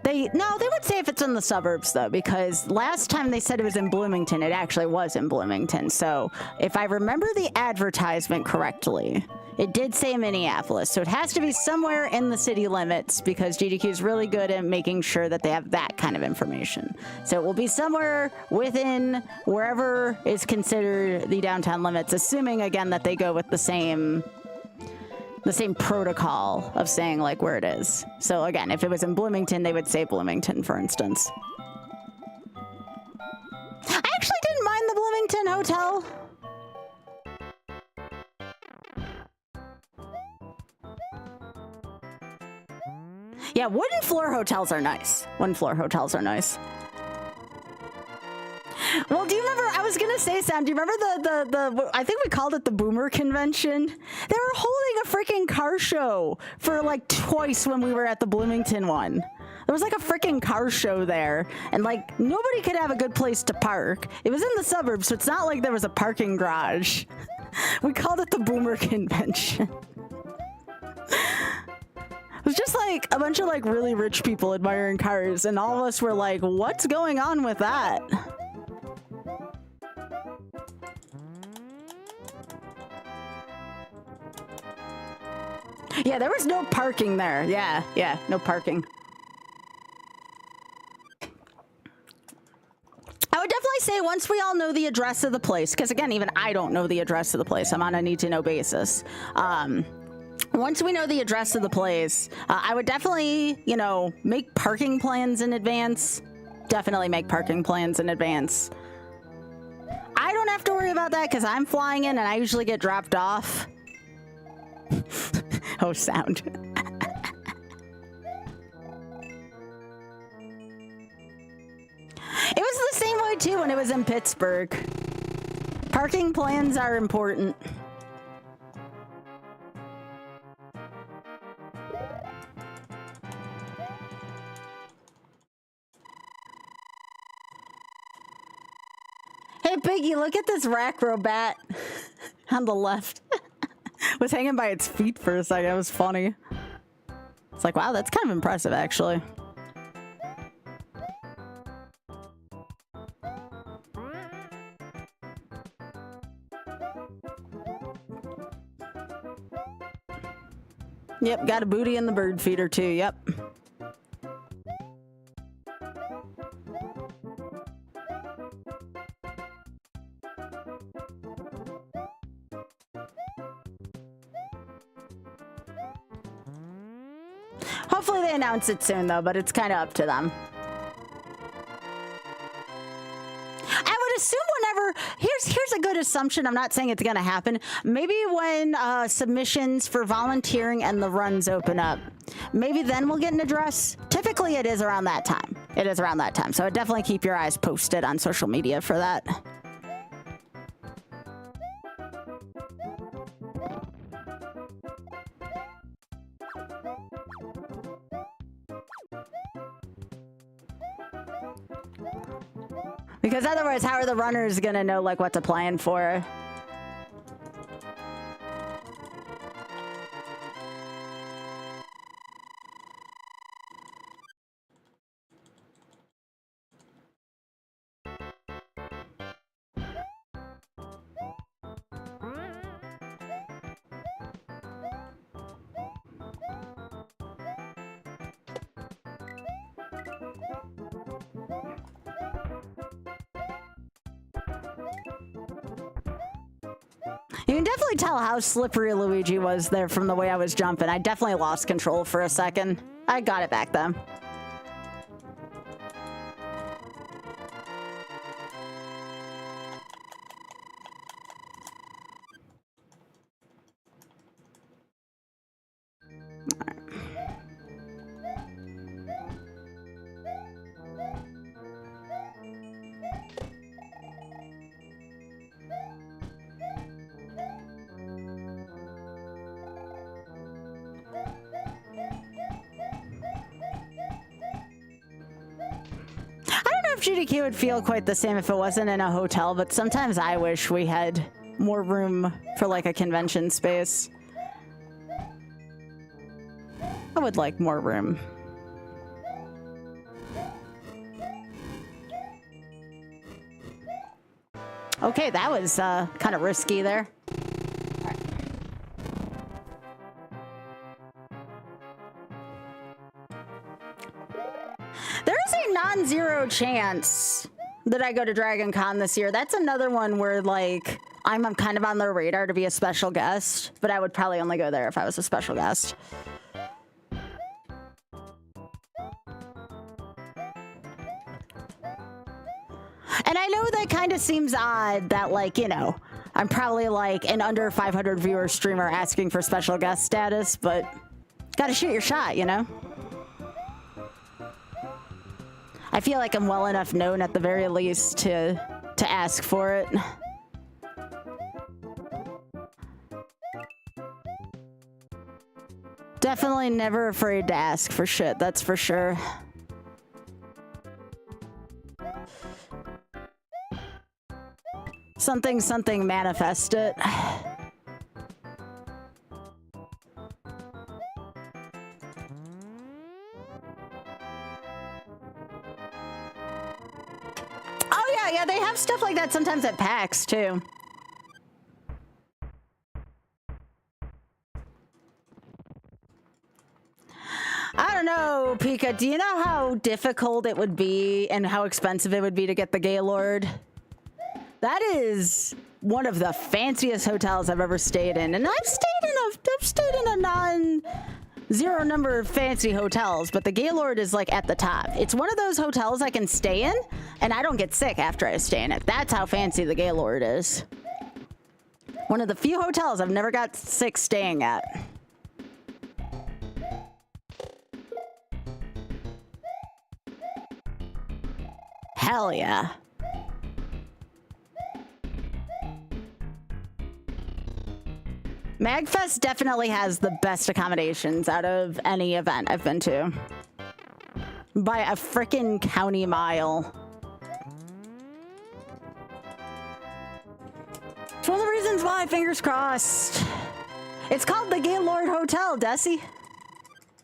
they would say if it's in the suburbs, though, because last time they said it was in Bloomington, it actually was in Bloomington. So if I remember the advertisement correctly, it did say Minneapolis. So it has to be somewhere in the city limits, because GDQ is really good at making sure that they have that kind of information. So it will be somewhere within wherever is considered the downtown limits, assuming, again, that they go with the same the same protocol of saying like where it is. So again, if it was in Bloomington, they would say Bloomington, for instance. I actually didn't mind the Bloomington hotel. Yeah, wooden floor hotels are nice. Wooden floor hotels are nice. Well, do you remember, I was gonna say, Sam, do you remember the I think we called it the Boomer Convention? They were holding a freaking car show for like twice when we were at the Bloomington one. There was like a freaking car show there, and like nobody could have a good place to park. It was in the suburbs, so it's not like there was a parking garage. We called it the Boomer Convention. It was just like a bunch of like really rich people admiring cars, and all of us were like, what's going on with that? Yeah, there was no parking there. Yeah, no parking. I would definitely say once we all know the address of the place, because again, even I don't know the address of the place. I'm on a need-to-know basis. Once we know the address of the place, I would definitely, you know, make parking plans in advance. Definitely make parking plans in advance. I don't have to worry about that because I'm flying in and I usually get dropped off. Oh, sound. It was the same way too when it was in Pittsburgh. Parking plans are important. Hey, Piggy, look at this racrobat on the left. Was hanging by its feet for a second. It was funny. It's like, wow, that's kind of impressive, actually. Yep, got a booty in the bird feeder, too. Yep. Hopefully they announce it soon, though, but it's kind of up to them. I would assume whenever... Here's a good assumption. I'm not saying it's going to happen. Maybe when submissions for volunteering and the runs open up, maybe then we'll get an address. Typically, it is around that time. It is around that time. So definitely keep your eyes posted on social media for that. Because otherwise, how are the runners gonna know like what to plan for? You can definitely tell how slippery Luigi was there from the way I was jumping. I definitely lost control for a second. I got it back then. GDQ would feel quite the same if it wasn't in a hotel, but sometimes I wish we had more room for like a convention space. I would like more room. Okay, that was kind of risky there. Non-zero chance that I go to Dragon Con this year. That's another one where like I'm kind of on their radar to be a special guest, but I would probably only go there if I was a special guest. And I know that kind of seems odd that, like, you know, I'm probably like an under 500 viewer streamer asking for special guest status, but gotta shoot your shot, you know? I feel like I'm well enough known at the very least to ask for it. Definitely never afraid to ask for shit, that's for sure. Something, something, manifest it. Oh yeah, they have stuff like that sometimes at PAX too. I don't know, Pika, do you know how difficult it would be and how expensive it would be to get the Gaylord? That is one of the fanciest hotels I've ever stayed in, and I've stayed in a non-zero number of fancy hotels, but the Gaylord is like at the top. It's one of those hotels I can stay in, and I don't get sick after I stay in it. That's how fancy the Gaylord is. One of the few hotels I've never got sick staying at. Hell yeah. MagFest definitely has the best accommodations out of any event I've been to. By a frickin' county mile. It's one of the reasons why, fingers crossed. It's called the Gaylord Hotel, Desi.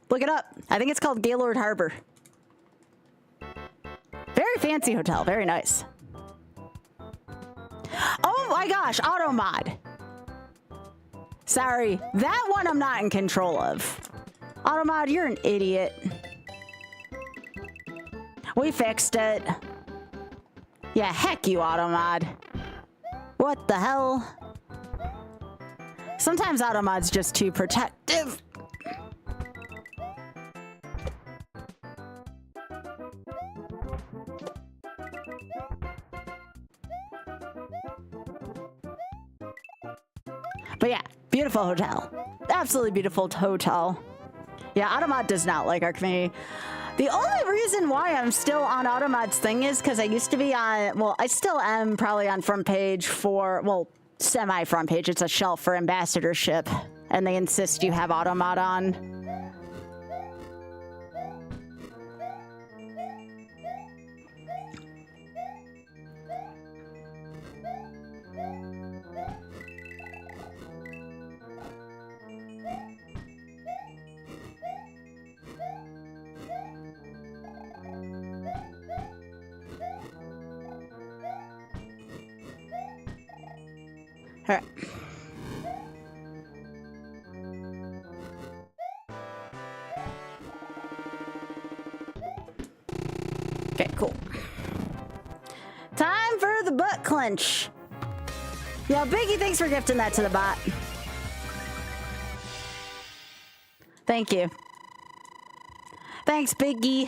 Look it up. I think it's called Gaylord Harbor. Very fancy hotel, very nice. Oh my gosh, Automod. Sorry, that one I'm not in control of. Automod, you're an idiot. We fixed it. Yeah, heck you, Automod. What the hell? Sometimes Automod's just too protective. But yeah, beautiful hotel. Absolutely beautiful hotel. Yeah, Automod does not like our community. The only reason why I'm still on Automod's thing is because I used to be on, well, I still am probably on front page for, well, semi-front page. It's a shelf for ambassadorship, and they insist you have Automod on. All right. Okay, cool. Time for the butt clench. Yo, Biggie, thanks for gifting that to the bot. Thank you. Thanks, Biggie.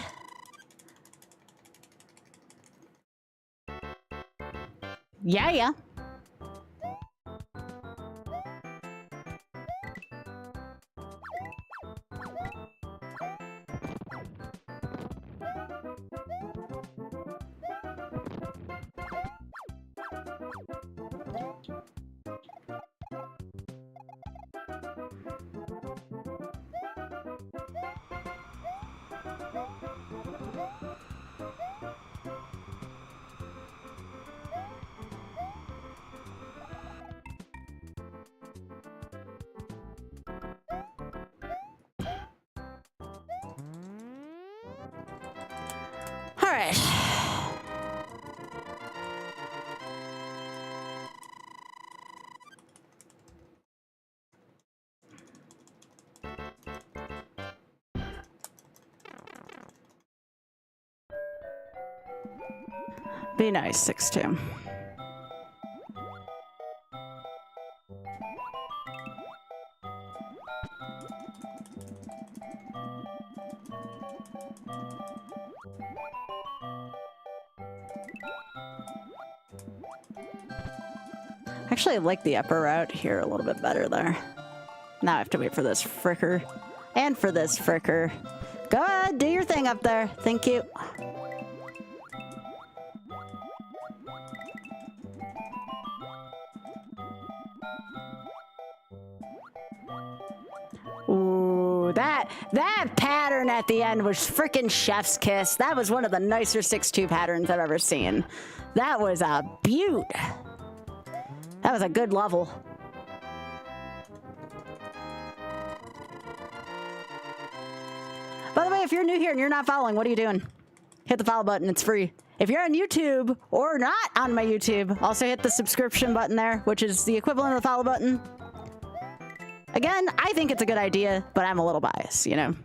Yeah. All right. Be nice, 6'2". Actually, I like the upper route here a little bit better there. Now I have to wait for this fricker. And for this fricker. Go ahead, do your thing up there. Thank you. Ooh, that pattern at the end was freaking chef's kiss. That was one of the nicer 6-2 patterns I've ever seen. That was a beaut. That was a good level. By the way, if you're new here and you're not following, what are you doing? Hit the follow button, it's free. If you're on YouTube or not on my YouTube, also hit the subscription button there, which is the equivalent of the follow button. Again, I think it's a good idea, but I'm a little biased, you know?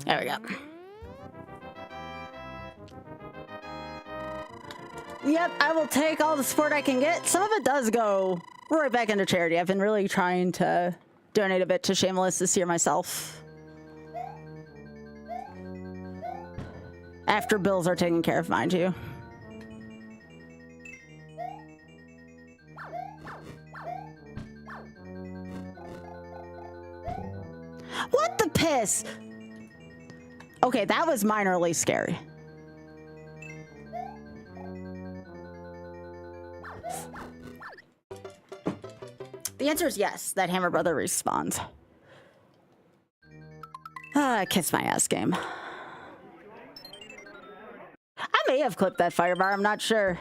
There we go. Yep, I will take all the support I can get. Some of it does go right back into charity. I've been really trying to donate a bit to Shameless this year myself. After bills are taken care of, mind you. What the piss? Okay, that was minorly scary. The answer is yes, that Hammer Brother respawns. Kiss my ass game. I may have clipped that firebar, I'm not sure.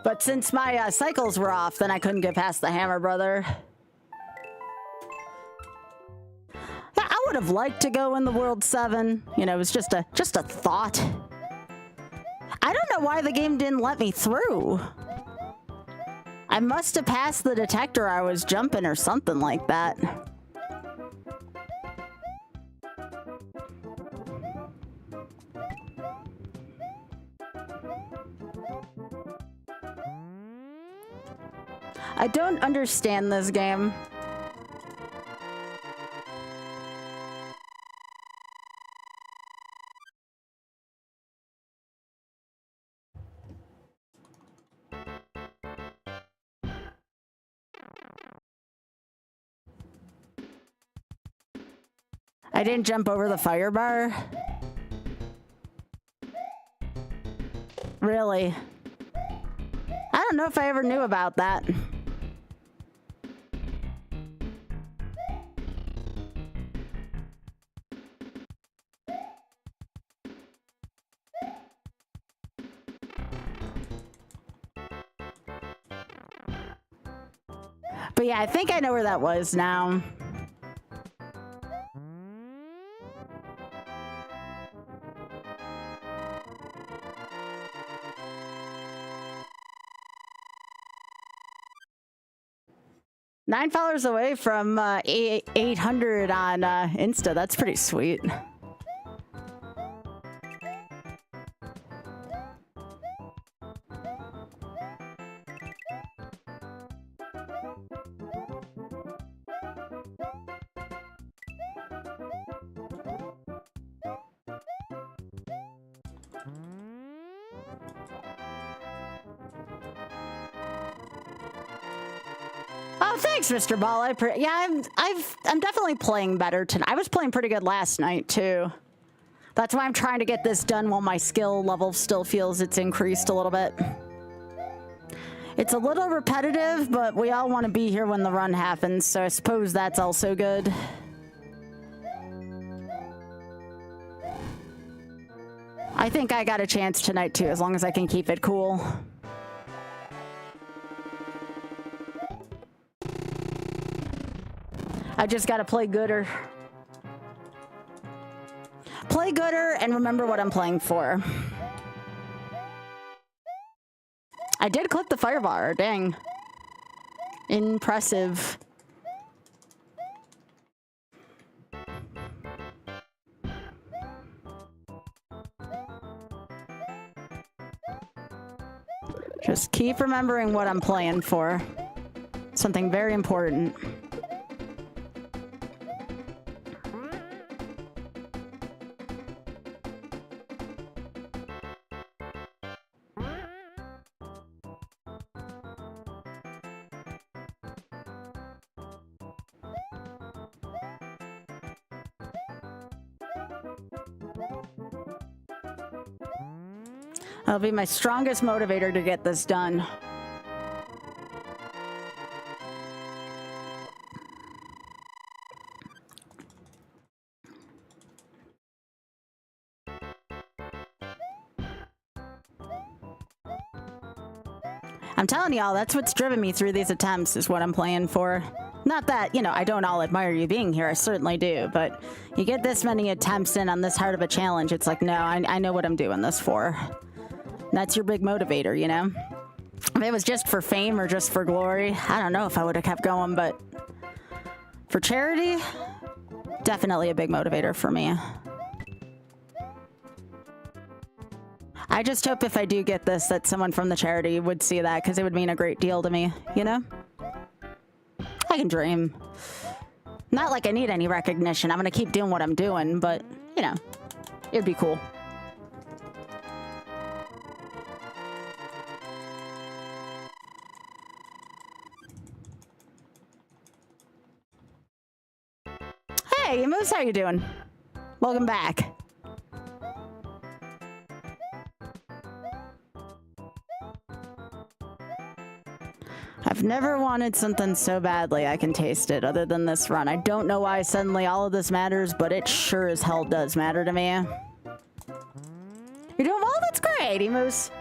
But since my cycles were off, then I couldn't get past the Hammer Brother. I would have liked to go in the World 7. You know, it was just a thought. I don't know why the game didn't let me through. I must have passed the detector I was jumping or something like that. I don't understand this game. I didn't jump over the fire bar. Really? I don't know if I ever knew about that. But yeah, I think I know where that was now. $9 away from 800 on Insta. That's pretty sweet. Oh, thanks, Mr. Ball. I'm definitely playing better tonight. I was playing pretty good last night too. That's why I'm trying to get this done while my skill level still feels it's increased a little bit. It's a little repetitive, but we all want to be here when the run happens, so I suppose that's also good. I think I got a chance tonight too, as long as I can keep it cool. I just gotta play gooder. play gooder and remember what I'm playing for. I did clip the fire bar, dang. Impressive. Just keep remembering what I'm playing for. Something very important. That'll be my strongest motivator to get this done. I'm telling y'all, that's what's driven me through these attempts, is what I'm playing for. Not that, you know, I don't all admire you being here, I certainly do, but you get this many attempts in on this hard of a challenge, it's like, no, I know what I'm doing this for. That's your big motivator, you know? If it was just for fame or just for glory, I don't know if I would have kept going, but for charity, definitely a big motivator for me. I just hope if I do get this that someone from the charity would see that, because it would mean a great deal to me, you know? I can dream. Not like I need any recognition. I'm gonna keep doing what I'm doing, but, you know, it'd be cool. Hey, Moose, how you doing? Welcome back. I've never wanted something so badly I can taste it other than this run. I don't know why suddenly all of this matters, but it sure as hell does matter to me. You're doing well? That's great, Emus.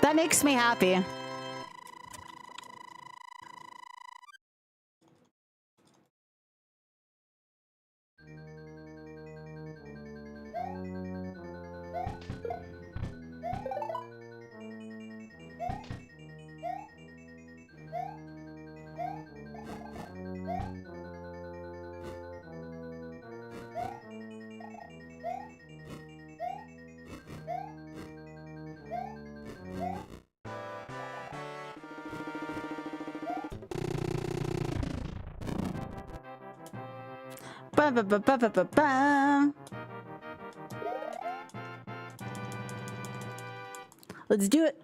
That makes me happy. Ba, ba, ba, ba, ba, ba, ba. Let's do it.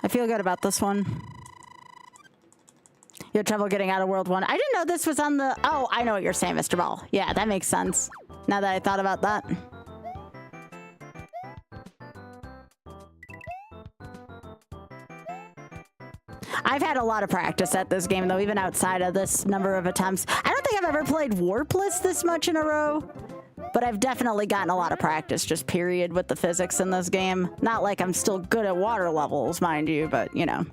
I feel good about this one. You had trouble getting out of World 1. I didn't know this was on the... Oh, I know what you're saying, Mr. Ball. Yeah, that makes sense. Now that I thought about that. I've had a lot of practice at this game, though, even outside of this number of attempts. I don't think I've ever played Warpless this much in a row, but I've definitely gotten a lot of practice, just period, with the physics in this game. Not like I'm still good at water levels, mind you, but, you know.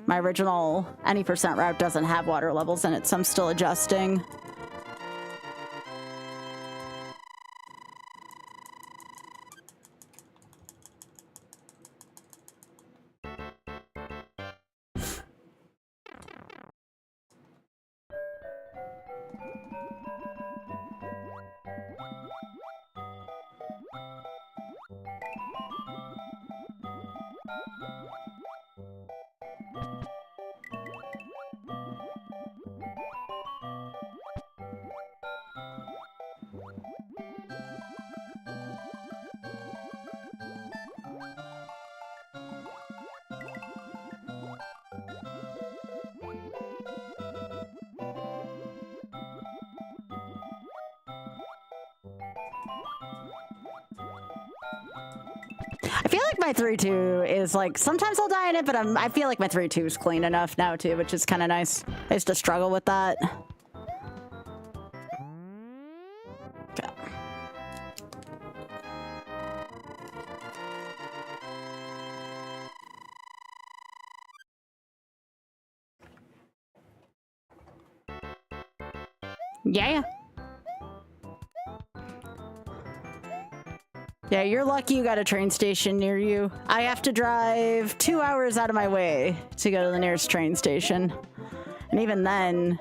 My original any % route doesn't have water levels in it, so I'm still adjusting. I feel like my 3-2 is like, sometimes I'll die in it, but I feel like my 3-2 is clean enough now too, which is kind of nice. I used to struggle with that. Okay. Yeah. Yeah, you're lucky you got a train station near you. I have to drive 2 hours out of my way to go to the nearest train station. And even then,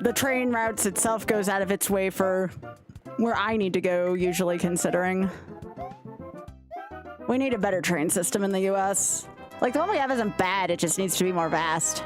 the train routes itself goes out of its way for where I need to go, usually considering. We need a better train system in the US. Like, the one we have isn't bad, it just needs to be more vast.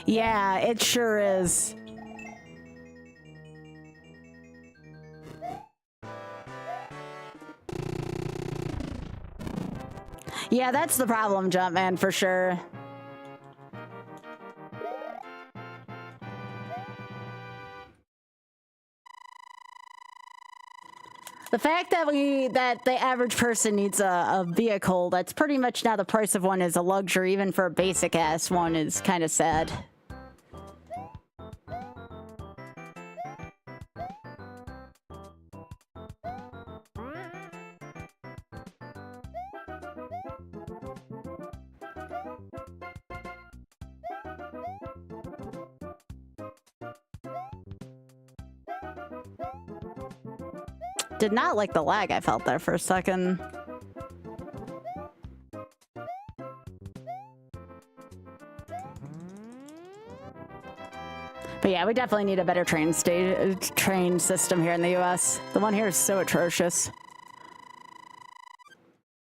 Yeah, it sure is. Yeah, that's the problem, Jumpman, for sure. The fact that the average person needs a vehicle that's pretty much now the price of one is a luxury, even for a basic ass one, is kind of sad. Did not like the lag I felt there for a second. But yeah, we definitely need a better train system here in the US. The one here is so atrocious.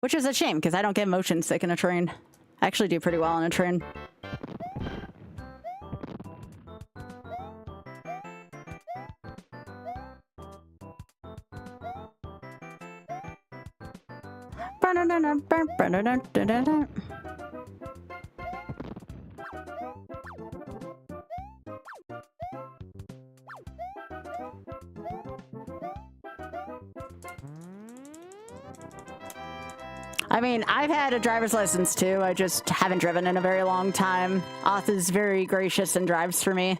Which is a shame, because I don't get motion sick in a train. I actually do pretty well on a train. I mean, I've had a driver's license too. I just haven't driven in a very long time. Auth is very gracious and drives for me.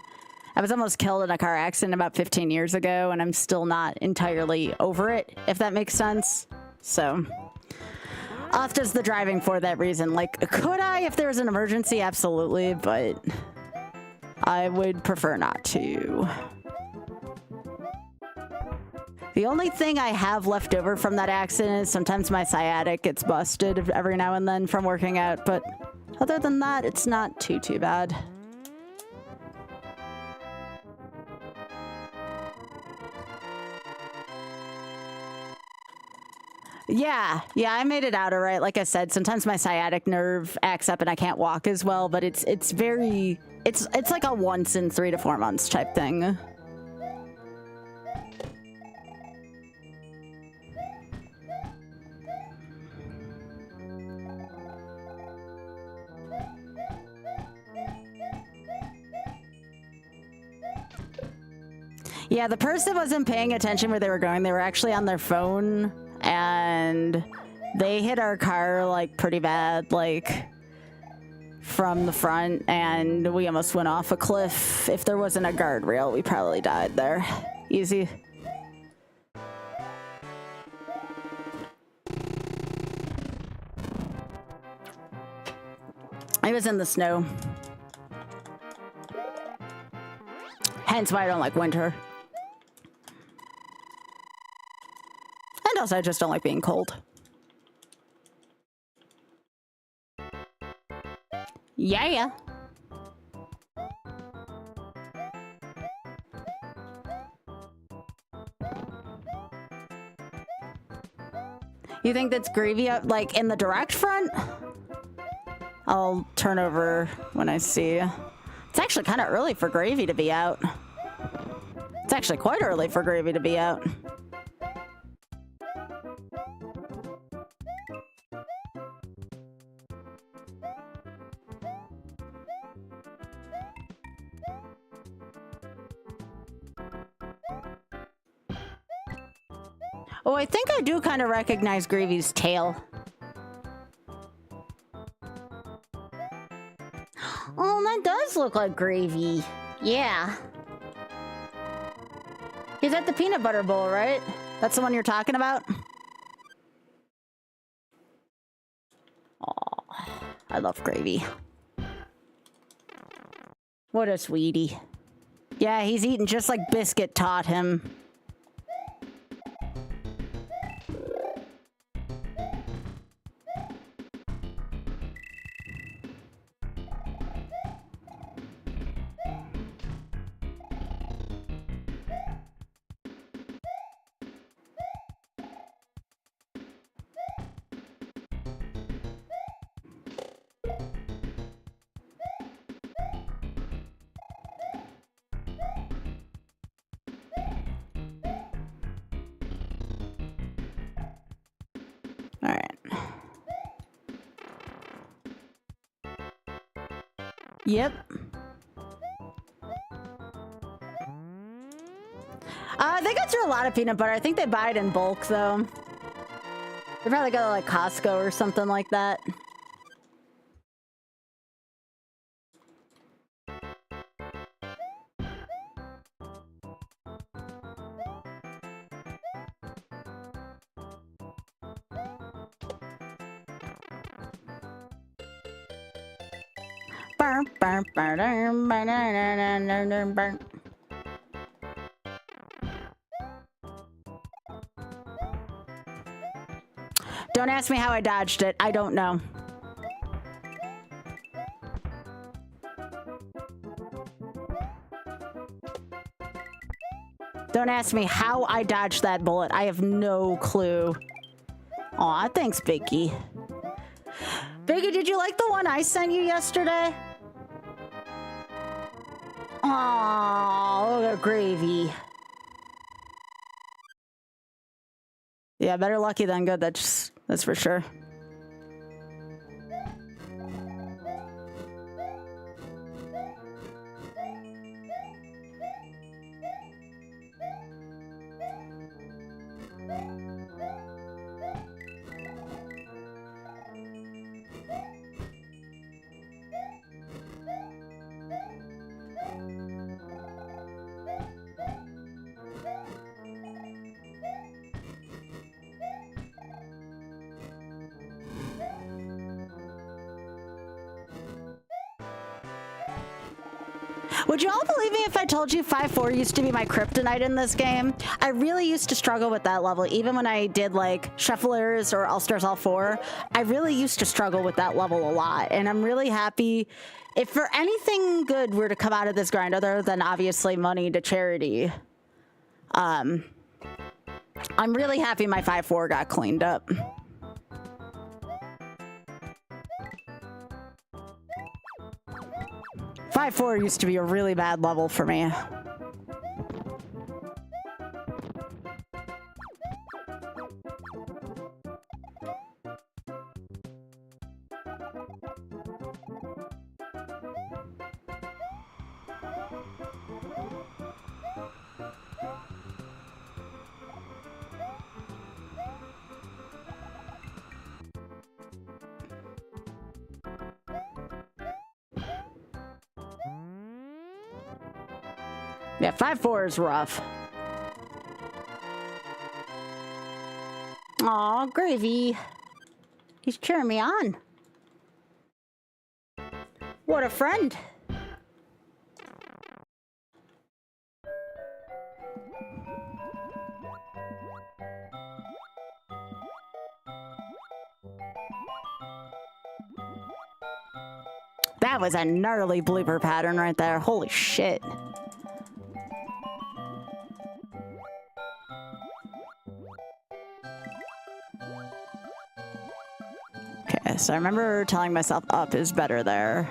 I was almost killed in a car accident about 15 years ago, and I'm still not entirely over it, if that makes sense. So, Auth does the driving for that reason. Like, could I if there was an emergency? Absolutely, but I would prefer not to. The only thing I have left over from that accident is sometimes my sciatic gets busted every now and then from working out, but other than that, it's not too bad. Yeah, I made it out all right. Like I said, sometimes my sciatic nerve acts up and I can't walk as well, but it's like a once in 3 to 4 months type thing. Yeah, the person wasn't paying attention where they were going. They were actually on their phone, and they hit our car, like, pretty bad, like, from the front, and we almost went off a cliff. If there wasn't a guardrail, we probably died there. Easy. It was in the snow. Hence why I don't like winter. And also, I just don't like being cold. Yeah. You think that's gravy up, like, in the direct front? I'll turn over when I see. It's actually kind of early for gravy to be out. It's actually quite early for gravy to be out. Oh, I think I do kind of recognize Gravy's tail. Oh, that does look like Gravy. Yeah. He's at the peanut butter bowl, right? That's the one you're talking about? Oh, I love Gravy. What a sweetie. Yeah, he's eating just like Biscuit taught him. Yep. They go through a lot of peanut butter. I think they buy it in bulk, though. They probably go to, like, Costco or something like that. Don't ask me how I dodged it. I don't know. Don't ask me how I dodged that bullet. I have no clue. Aw, thanks, Biggie. Biggie, did you like the one I sent you yesterday? Aw, look at Gravy. Yeah, better lucky than good, that's for sure. Would you all believe me if I told you 5-4 used to be my kryptonite in this game? I really used to struggle with that level, even when I did like Shufflers or All Stars All 4. I really used to struggle with that level a lot, and I'm really happy if for anything good were to come out of this grind, other than obviously money to charity. I'm really happy my 5-4 got cleaned up. Five 4 used to be a really bad level for me. Yeah, 5-4 is rough. Aw, Gravy. He's cheering me on. What a friend. That was a gnarly blooper pattern right there. Holy shit. Okay, so I remember telling myself up is better there.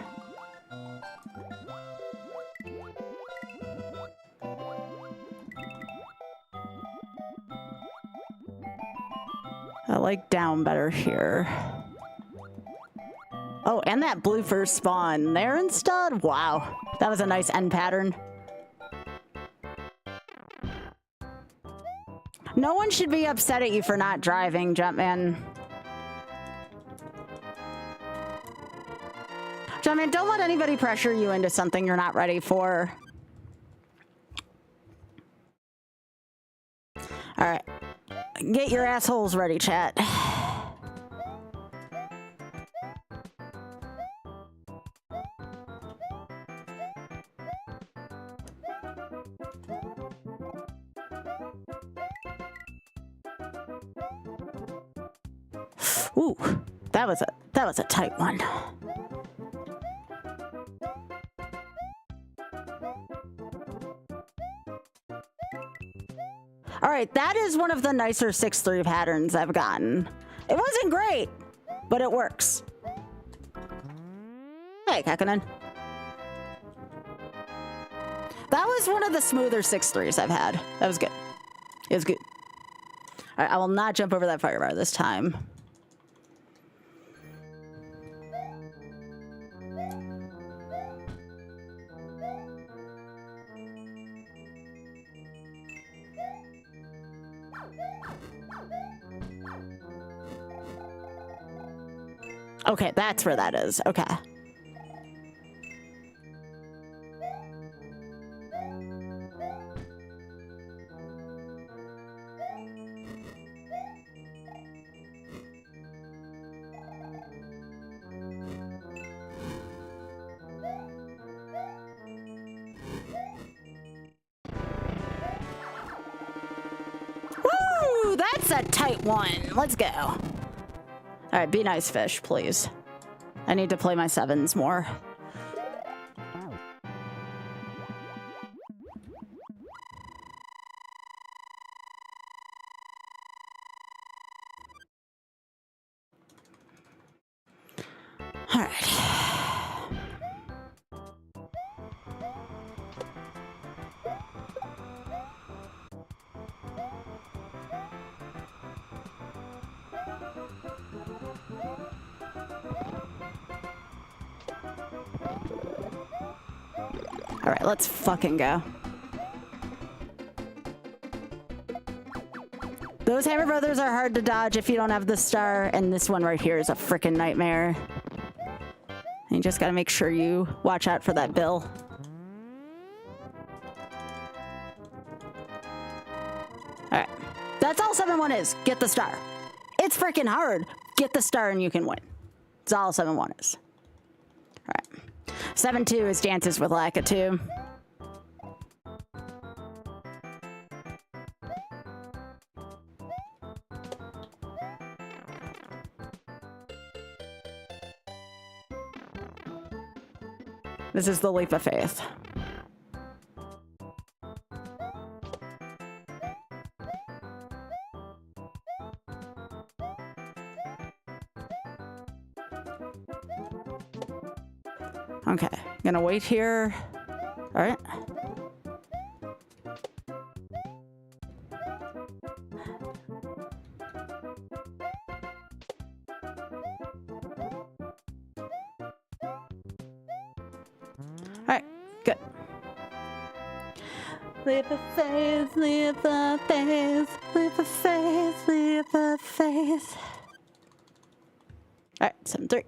I like down better here. Oh, and that blue first spawn there instead? Wow, that was a nice end pattern. No one should be upset at you for not driving, Jumpman. Jumpman, don't let anybody pressure you into something you're not ready for. All right. Get your assholes ready, chat. Ooh, that was a tight one. All right, that is one of the nicer 6-3 patterns I've gotten. It wasn't great, but it works. Hey, Kakanen. That was one of the smoother 6-3s I've had. That was good. It was good. All right, I will not jump over that fire bar this time. Okay, that's where that is. Okay. Woo! That's a tight one. Let's go. All right, be nice, fish, please. I need to play my 7s more. All right. All right, let's fucking go. Those Hammer Brothers are hard to dodge if you don't have the star, and this one right here is a freaking nightmare. You just gotta make sure you watch out for that bill. All right, that's all 7-1 is. Get the star. It's freaking hard. Get the star and you can win. That's all 7-1 is. All right. 7-2 is Dances with Lakitu. This is the Leap of Faith. Okay, gonna wait here. All right. All right, good. Leap of faith, leap of faith, leap of faith, leap of faith. All right, 7-3.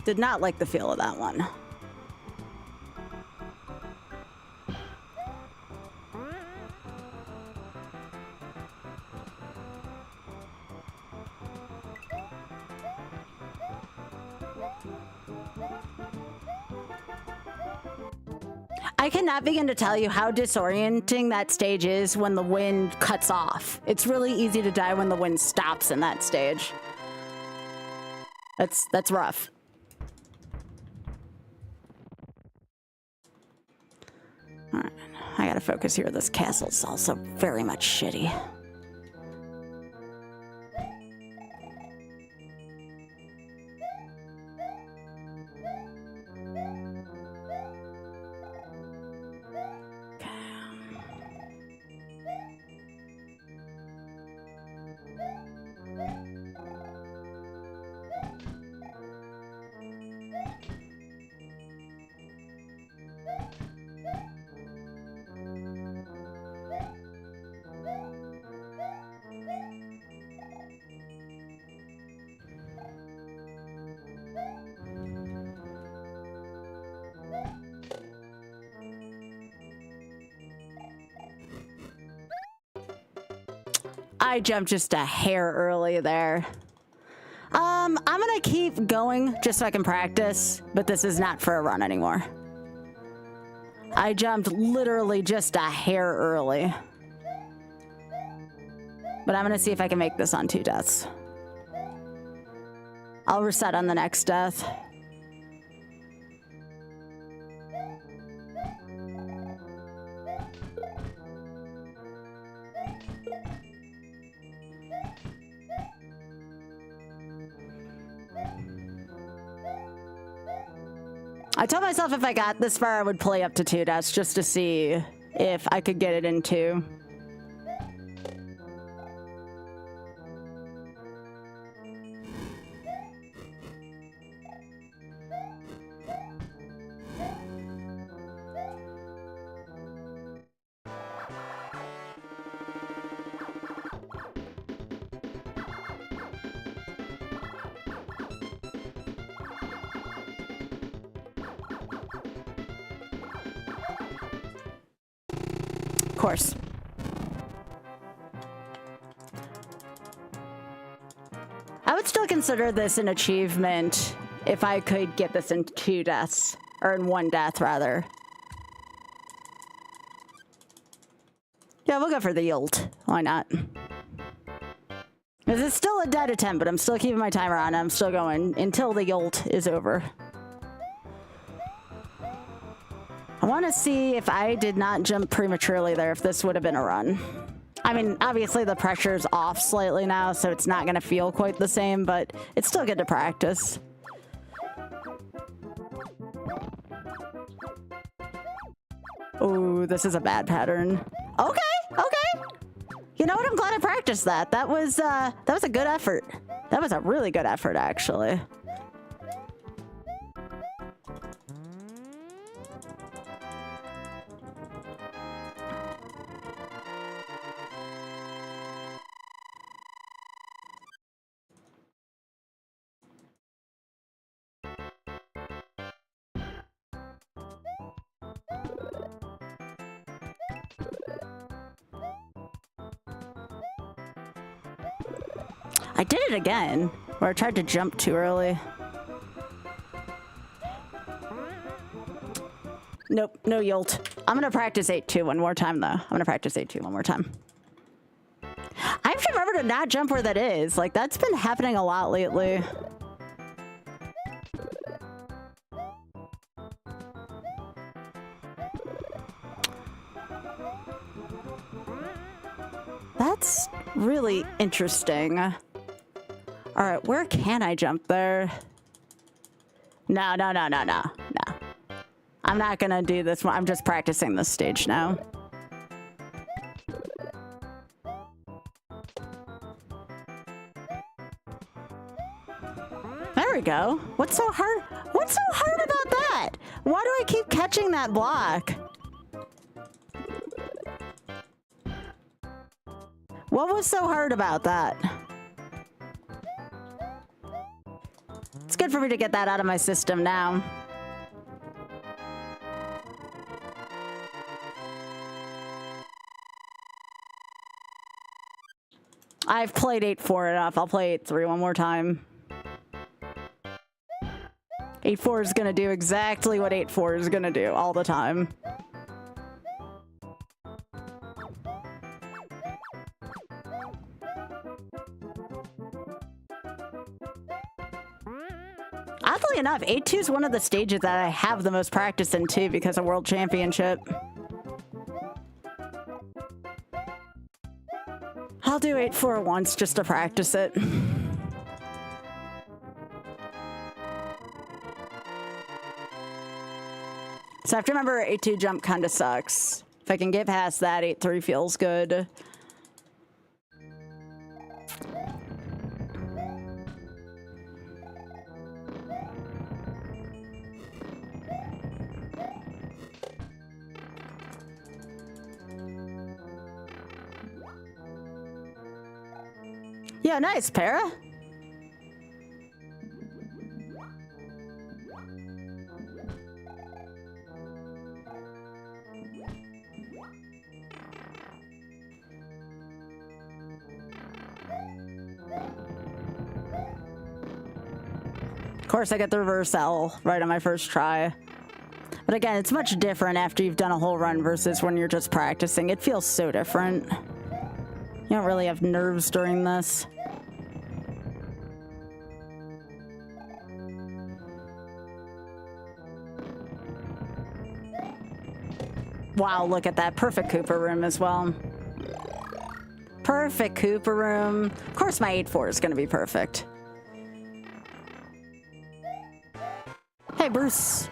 Did not like the feel of that one. I cannot begin to tell you how disorienting that stage is when the wind cuts off. It's really easy to die when the wind stops in that stage. That's rough. Alright, I gotta focus here. This castle's also very much shitty. I jumped just a hair early there. I'm gonna keep going just so I can practice, but this is not for a run anymore. I jumped literally just a hair early. But I'm gonna see if I can make this on 2 deaths. I'll reset on the next death. I told myself if I got this far, I would play up to 2 deaths just to see if I could get it in 2. Course. I would still consider this an achievement if I could get this in 2 deaths, or in 1 death rather. Yeah, we'll go for the ult. Why not? This is still a dead attempt, but I'm still keeping my timer on. I'm still going until the ult is over. I want to see if I did not jump prematurely there, if this would have been a run. I mean, obviously the pressure's off slightly now, so it's not going to feel quite the same, but it's still good to practice. Oh, this is a bad pattern. Okay, okay. You know what? I'm glad I practiced that. That was a good effort. That was a really good effort, actually. I did it again, where I tried to jump too early. Nope, no yolt. I'm gonna practice 8-2 one more time, though. I'm gonna practice 8-2 one more time. I have to remember to not jump where that is. Like, that's been happening a lot lately. That's really interesting. All right, where can I jump there? No. I'm not gonna do this one. I'm just practicing this stage now. There we go. What's so hard? What's so hard about that? Why do I keep catching that block? What was so hard about that? It's good for me to get that out of my system now. I've played 8-4 enough. I'll play 8-3 one more time. 8-4 is gonna do exactly what 8-4 is gonna do all the time. Oddly enough, 8-2 is one of the stages that I have the most practice in too because of World Championship. I'll do 8-4 once just to practice it. So I have to remember 8-2 jump kind of sucks. If I can get past that, 8-3 feels good. Yeah, nice, Para. Of course, I get the reverse L right on my first try. But again, it's much different after you've done a whole run versus when you're just practicing. It feels so different. You don't really have nerves during this. Wow, look at that. Perfect Cooper room as well. Perfect Cooper room. Of course, my 8-4 is going to be perfect. Hey, Bruce.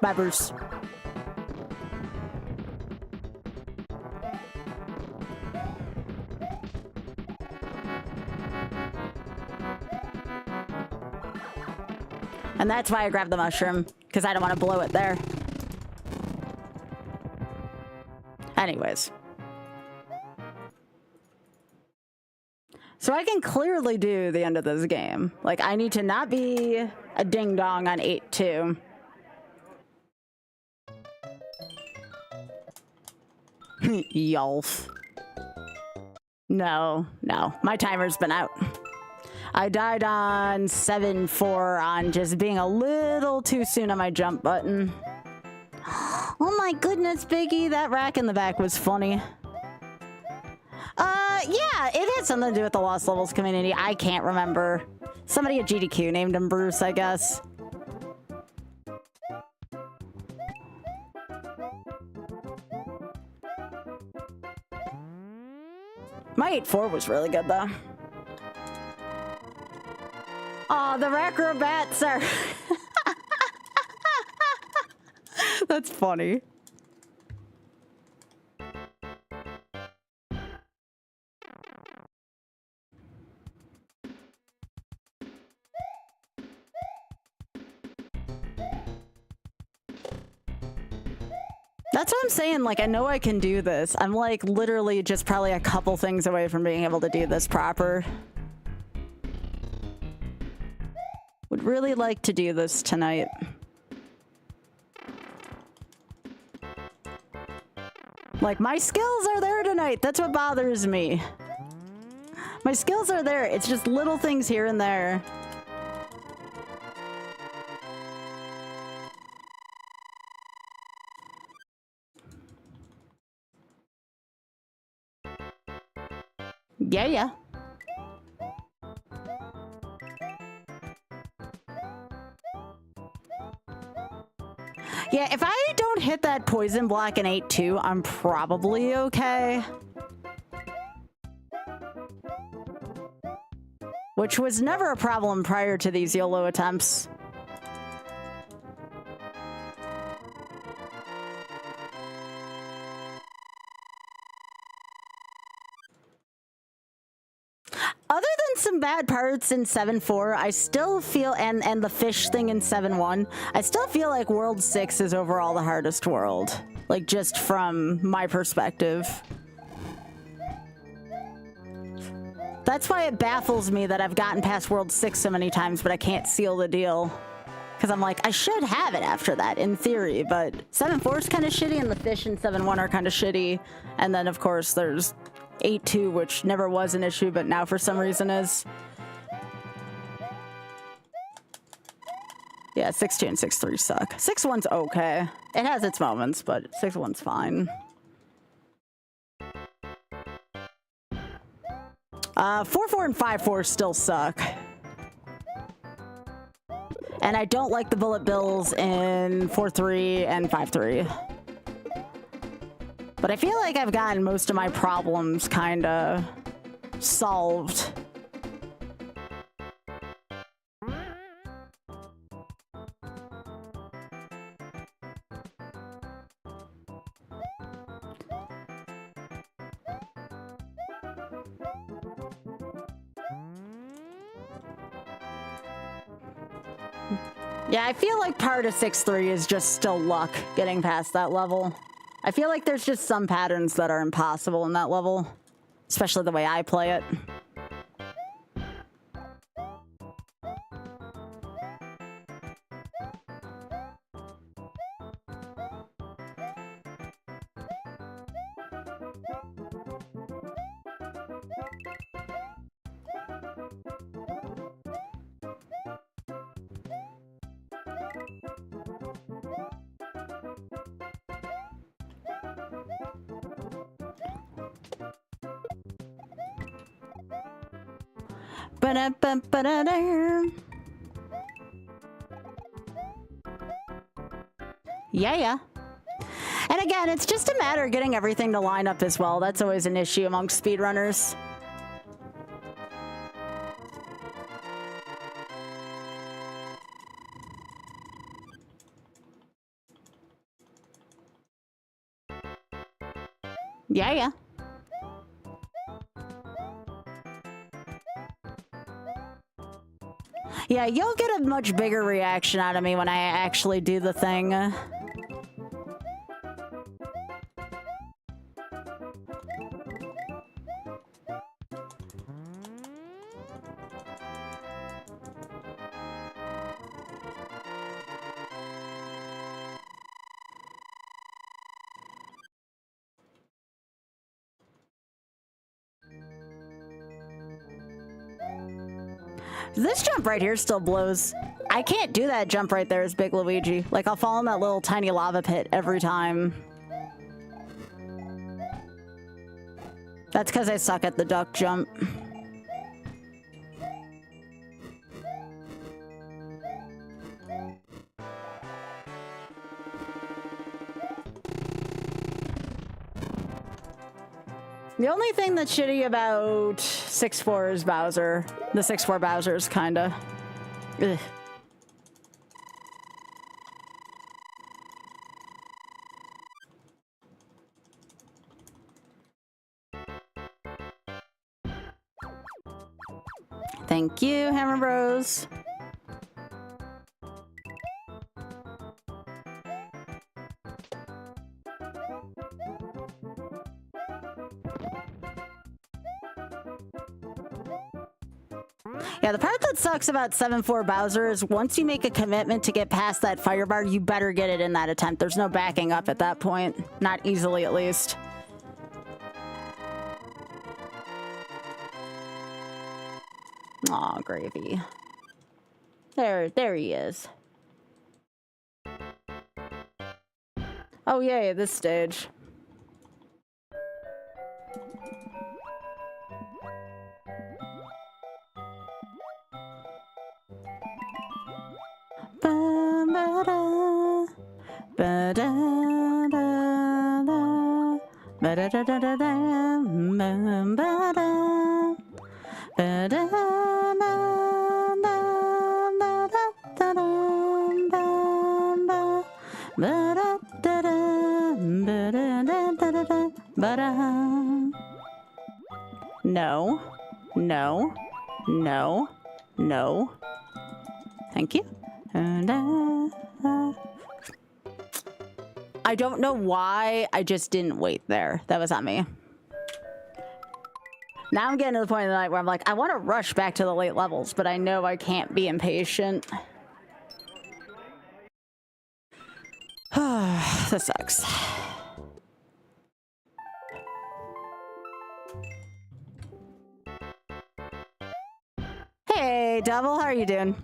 Bye, Bruce. And that's why I grabbed the mushroom, because I don't want to blow it there. Anyways. So I can clearly do the end of this game. Like, I need to not be a ding-dong on 8-2. Yolf. No. My timer's been out. I died on 7-4 on just being a little too soon on my jump button. Oh my goodness, Biggie, that rack in the back was funny. Yeah, it had something to do with the Lost Levels community. I can't remember. Somebody at GDQ named him Bruce, I guess. My 8-4 was really good, though. Oh, the Racrobats are... That's funny. That's what I'm saying, like, I know I can do this. I'm, like, literally just probably a couple things away from being able to do this proper. Would really like to do this tonight. Like, my skills are there tonight. That's what bothers me. My skills are there. It's just little things here and there. Yeah. Yeah, if I don't hit that poison block in 8-2, I'm probably okay. Which was never a problem prior to these YOLO attempts. Other than some bad parts in 7-4, I still feel, and the fish thing in 7-1, I still feel like World 6 is overall the hardest world. Like, just from my perspective. That's why it baffles me that I've gotten past World 6 so many times, but I can't seal the deal. Because I'm like, I should have it after that, in theory, but 7-4 is kind of shitty, and the fish in 7-1 are kind of shitty. And then, of course, there's 8-2, which never was an issue, but now for some reason is. Yeah, 6-2 and 6-3 suck. 6-1's okay. It has its moments, but 6-1's fine. 4-4 and 5-4 still suck. And I don't like the bullet bills in 4-3 and 5-3. But But I feel like I've gotten most of my problems kinda solved. Yeah, I feel like part of 6-3 is just still luck getting past that level. I feel like there's just some patterns that are impossible in that level, especially the way I play it. Yeah. And again, it's just a matter of getting everything to line up as well. That's always an issue amongst speedrunners. Yeah. Yeah, you'll get a much bigger reaction out of me when I actually do the thing. This jump right here still blows. I can't do that jump right there as Big Luigi. Like, I'll fall in that little tiny lava pit every time. That's because I suck at the duck jump. The only thing that's shitty about 6-4 is Bowser. The 6-4 Bowser's kinda... Ugh. Thank you, Hammer Bros. Yeah, the part that sucks about 7-4 Bowser is once you make a commitment to get past that fire bar, you better get it in that attempt. There's no backing up at that point. Not easily, at least. Aw, gravy. There he is. Oh, yay, this stage. No, no, no, no. Thank you. I don't know why I just didn't wait there. That was on me. Now I'm getting to the point of the night where I'm like, I want to rush back to the late levels, but I know I can't be impatient. That sucks. Hey, Double, how are you doing?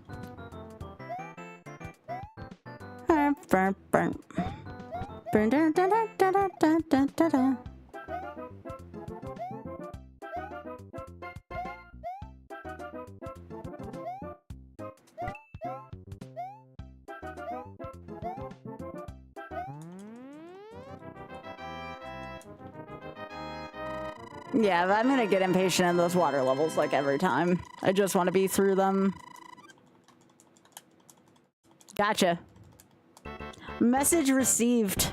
Yeah, but I'm gonna get impatient in those water levels like every time. I just want to be through them. Gotcha. Message received.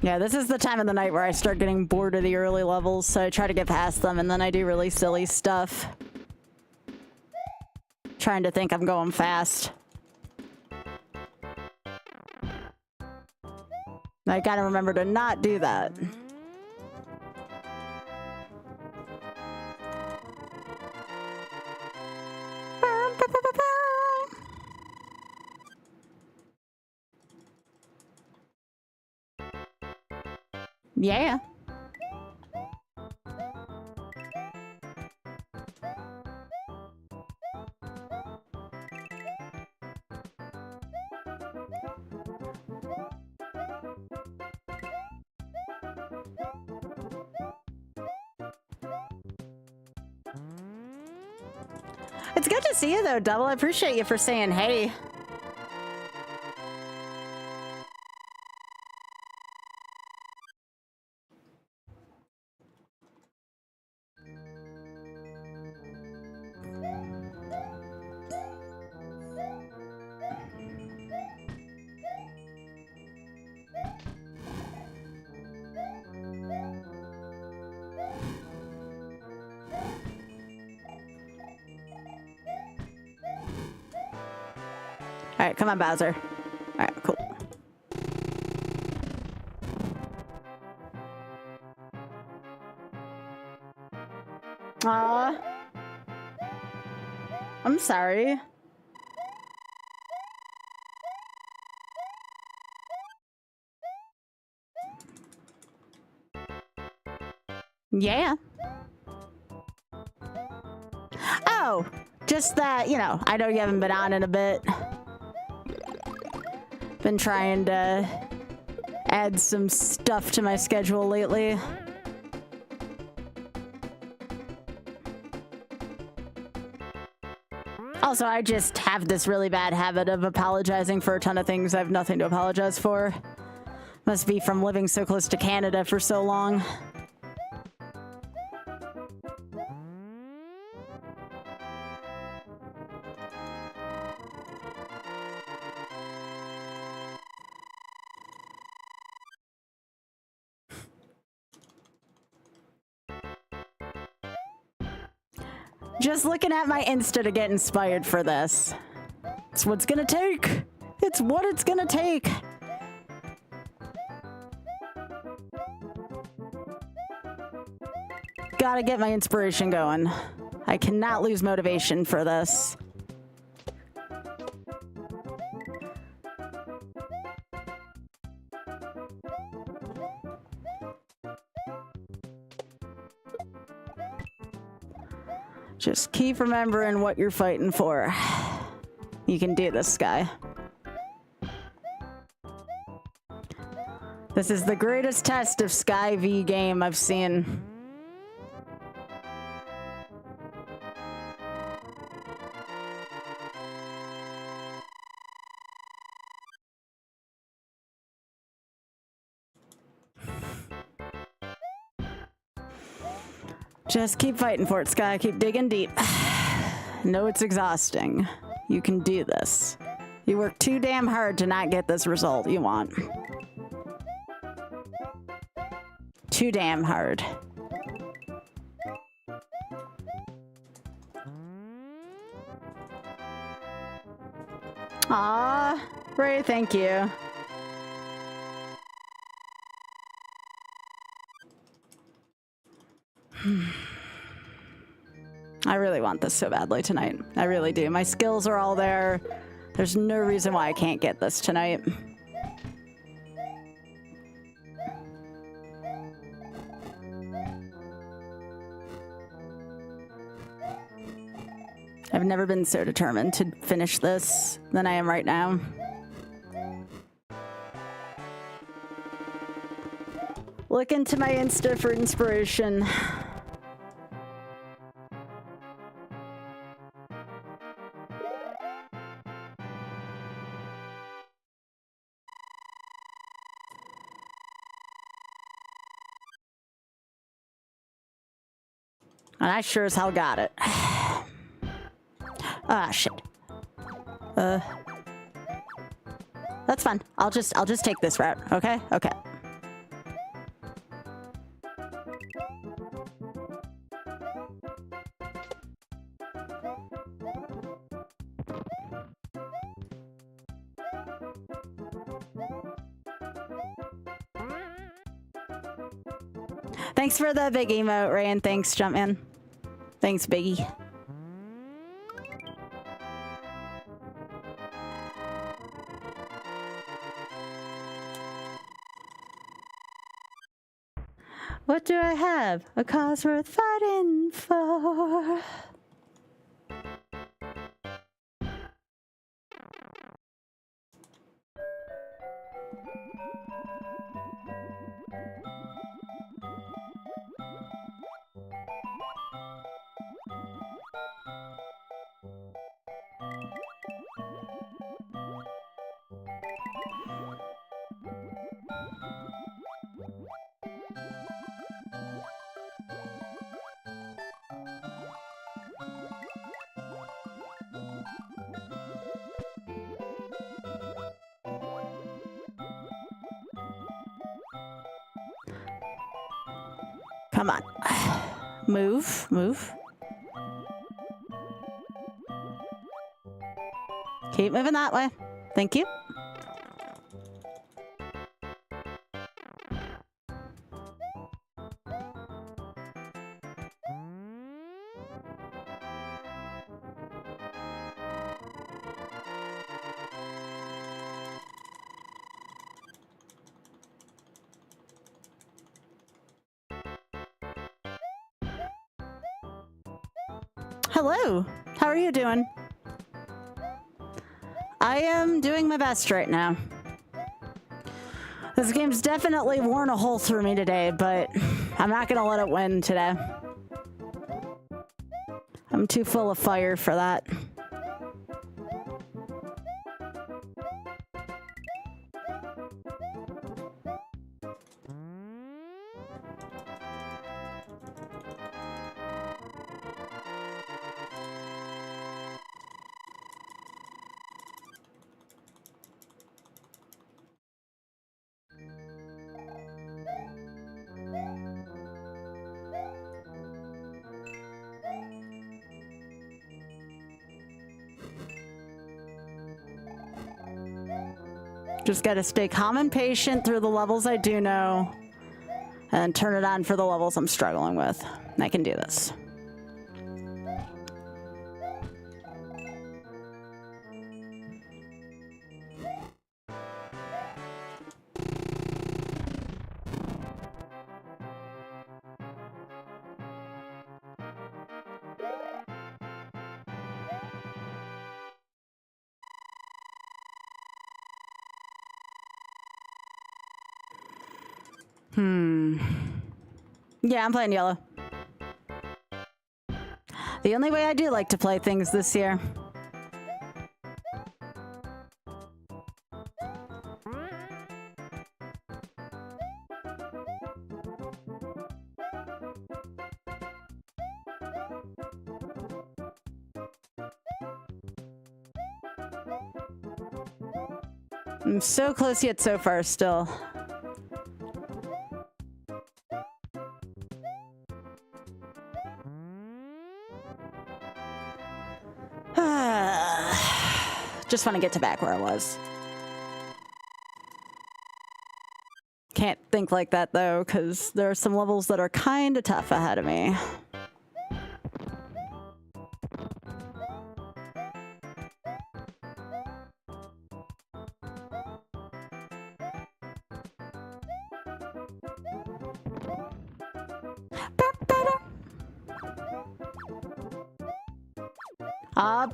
Yeah, this is the time of the night where I start getting bored of the early levels, so I try to get past them, and then I do really silly stuff. Trying to think I'm going fast. I gotta remember to not do that. Yeah. It's good to see you though, Double. I appreciate you for saying hey. All right, come on, Bowser. All right, cool. Aw. I'm sorry. Yeah. Oh, just that, you know, I know you haven't been on in a bit. Been trying to add some stuff to my schedule lately. Also, I just have this really bad habit of apologizing for a ton of things I have nothing to apologize for. Must be from living so close to Canada for so long. Just looking at my Insta to get inspired for this. It's what it's gonna take. It's what it's gonna take. Gotta get my inspiration going. I cannot lose motivation for this. Just keep remembering what you're fighting for. You can do this, Sky. This is the greatest test of Sky v game I've seen. Just keep fighting for it, Sky. Keep digging deep. No, it's exhausting. You can do this. You work too damn hard to not get this result you want. Too damn hard. Aw, Ray, thank you. I really want this so badly tonight. I really do. My skills are all there. There's no reason why I can't get this tonight. I've never been so determined to finish this than I am right now. Look into my Insta for inspiration. And I sure as hell got it. Ah, shit. That's fine. I'll just take this route, okay? Okay. Thanks for the big emote, Ray, and thanks, Jumpman. Thanks, Biggie. What do I have? A cause worth fighting for. Come on. Move, move. Keep moving that way. Thank you. Hello, how are you doing? I am doing my best right now. This game's definitely worn a hole through me today, but I'm not gonna let it win today. I'm too full of fire for that. Just gotta stay calm and patient through the levels I do know, and turn it on for the levels I'm struggling with. I can do this. Yeah, I'm playing YOLO. The only way I do like to play things this year. I'm so close yet so far still. Just want to get to back where I was. Can't think like that though, because there are some levels that are kind of tough ahead of me.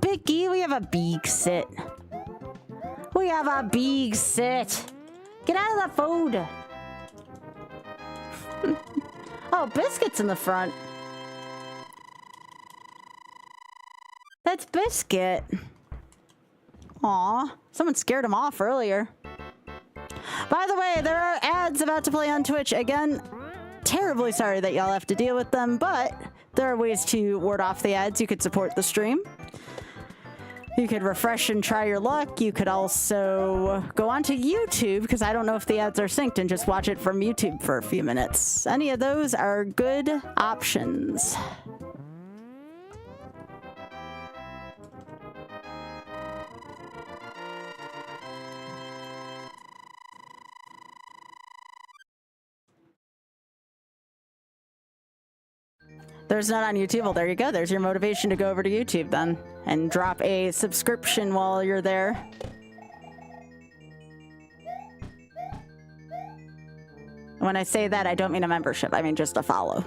Biggie, we have a big sit. We have a big sit. Get out of the food. Oh, Biscuit's in the front. That's Biscuit. Aw, someone scared him off earlier. By the way, there are ads about to play on Twitch again. terribly sorry that y'all have to deal with them, but there are ways to ward off the ads. You could support the stream. You could refresh and try your luck. You could also go onto YouTube, because I don't know if the ads are synced, and just watch it from YouTube for a few minutes. Any of those are good options. There's none on YouTube. Well, there you go. There's your motivation to go over to YouTube then and drop a subscription while you're there. When I say that, I don't mean a membership. I mean just a follow.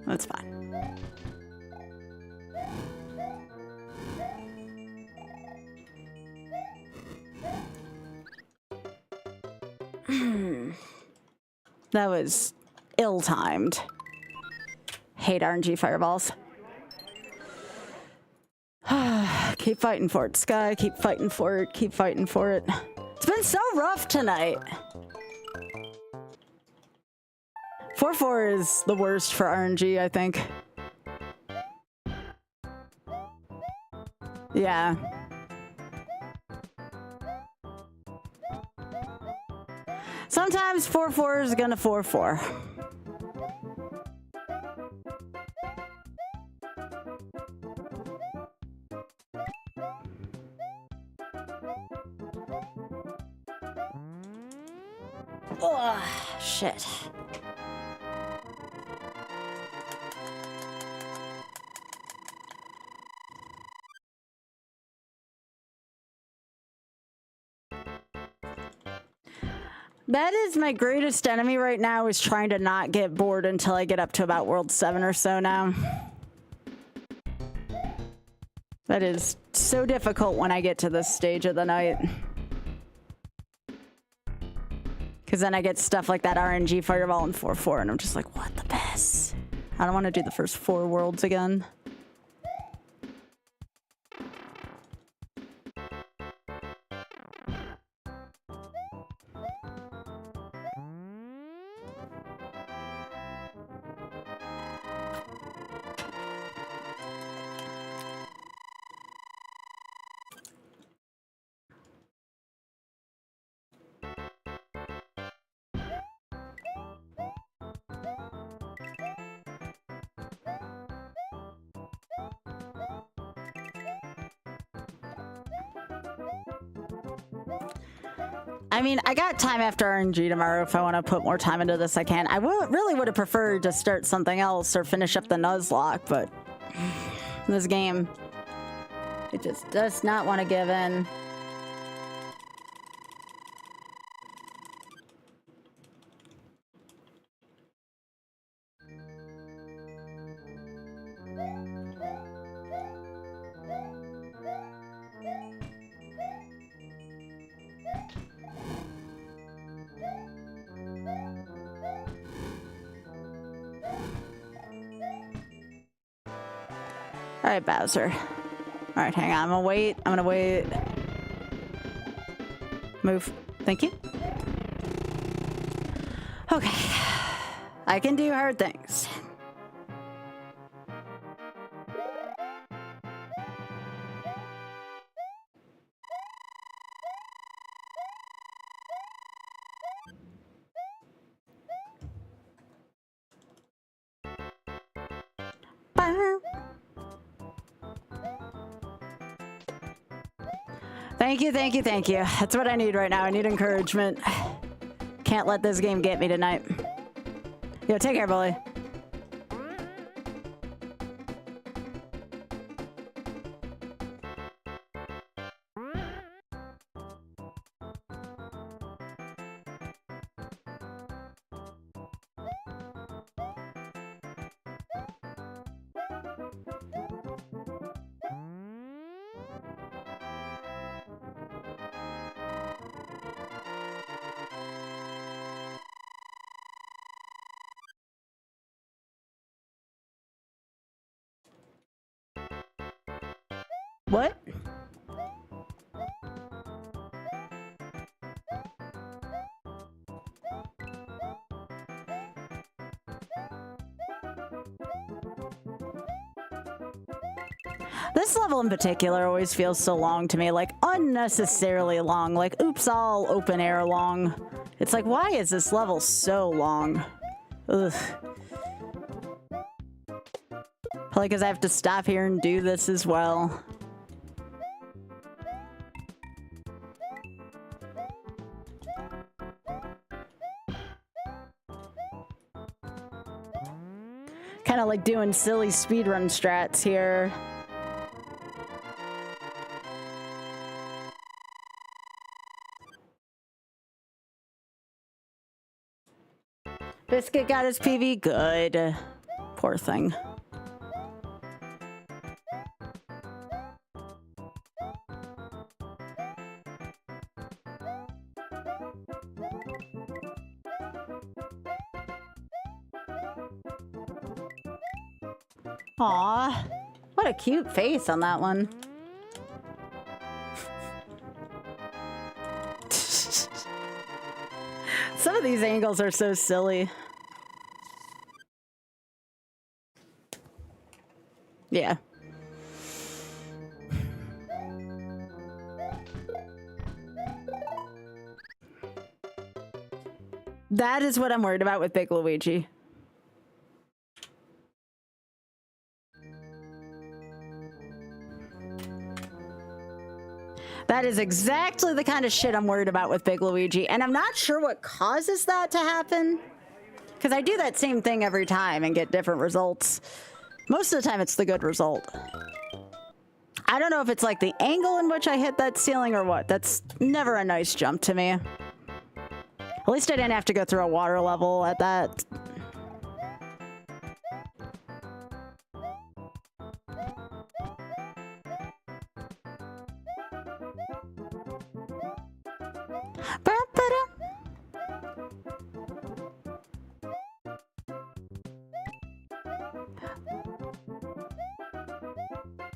That's fine. That was ill-timed. Hate RNG fireballs. Keep fighting for it, Sky. Keep fighting for it. Keep fighting for it. It's been so rough tonight. 4-4 is the worst for RNG, I think. Yeah. Sometimes 4-4 is gonna 4-4. Ugh, shit. That is my greatest enemy right now, is trying to not get bored until I get up to about World 7 or so now. That is so difficult when I get to this stage of the night. Because then I get stuff like that RNG Fireball and 4-4, and I'm just like, what the piss? I don't want to do the first 4 worlds again. I mean, I got time after RNG tomorrow. If I want to put more time into this, I can. I really would have preferred to start something else or finish up the Nuzlocke, but this game, it just does not want to give in. All right, Bowser. All right, hang on. I'm gonna wait. I'm gonna wait. Move. Thank you. Okay. I can do hard things. Thank you, thank you, thank you. That's what I need right now. I need encouragement. Can't let this game get me tonight. Yo, take care, bully. What? This level in particular always feels so long to me, like unnecessarily long, like oops all open air long. It's like, why is this level so long? Ugh. Probably because I have to stop here and do this as well. Kind of like doing silly speedrun strats here. Biscuit got his PV. Good. Poor thing. Aw, what a cute face on that one. Some of these angles are so silly. Yeah. That is what I'm worried about with Big Luigi. That is exactly the kind of shit I'm worried about with Big Luigi, and I'm not sure what causes that to happen. Because I do that same thing every time and get different results. Most of the time it's the good result. I don't know if it's like the angle in which I hit that ceiling or what. That's never a nice jump to me. At least I didn't have to go through a water level at that.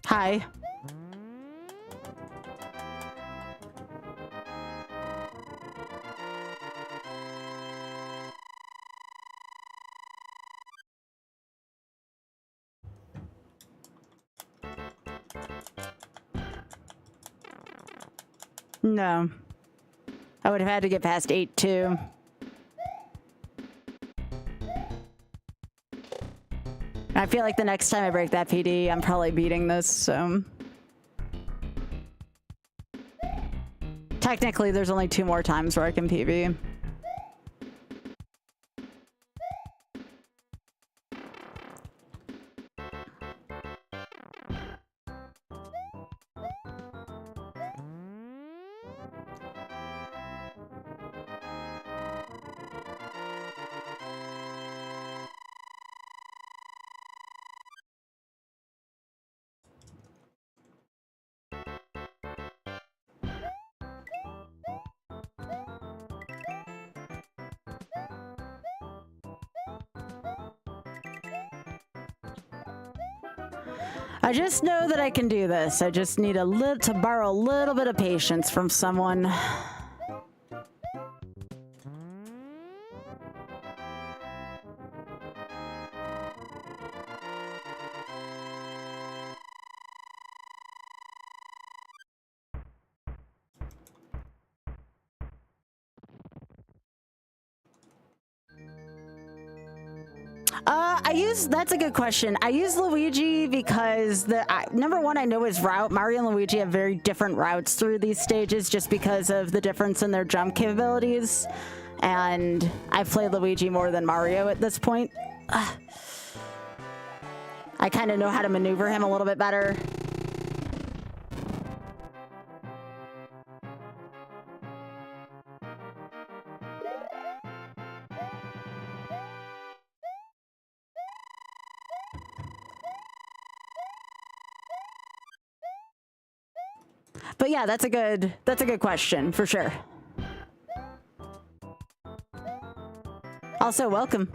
Hi. No. I would have had to get past 8 too. I feel like the next time I break that PD, I'm probably beating this, so... Technically, there's only 2 more times where I can PB. I just know that I can do this. I just need to borrow a little bit of patience from someone. That's a good question. I use Luigi because number one, I know his route. Mario and Luigi have very different routes through these stages just because of the difference in their jump capabilities. And I've played Luigi more than Mario at this point. I kind of know how to maneuver him a little bit better. But yeah, that's a good question for sure. Also, welcome.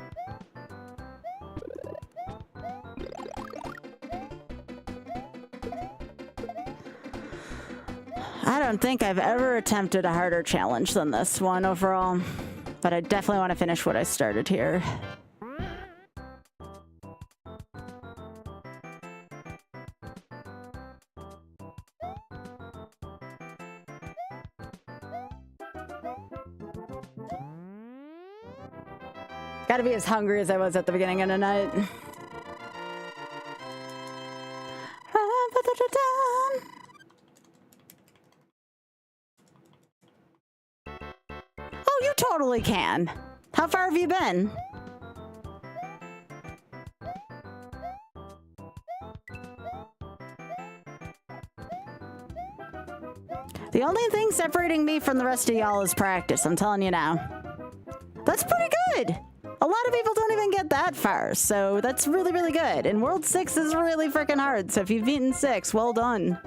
I don't think I've ever attempted a harder challenge than this one overall, but I definitely want to finish what I started here. Gotta be as hungry as I was at the beginning of the night. Oh, you totally can. How far have you been? The only thing separating me from the rest of y'all is practice, I'm telling you now. That's pretty good. A lot of people don't even get that far, so that's really, really good. And World 6 is really freaking hard, so if you've beaten 6, well done.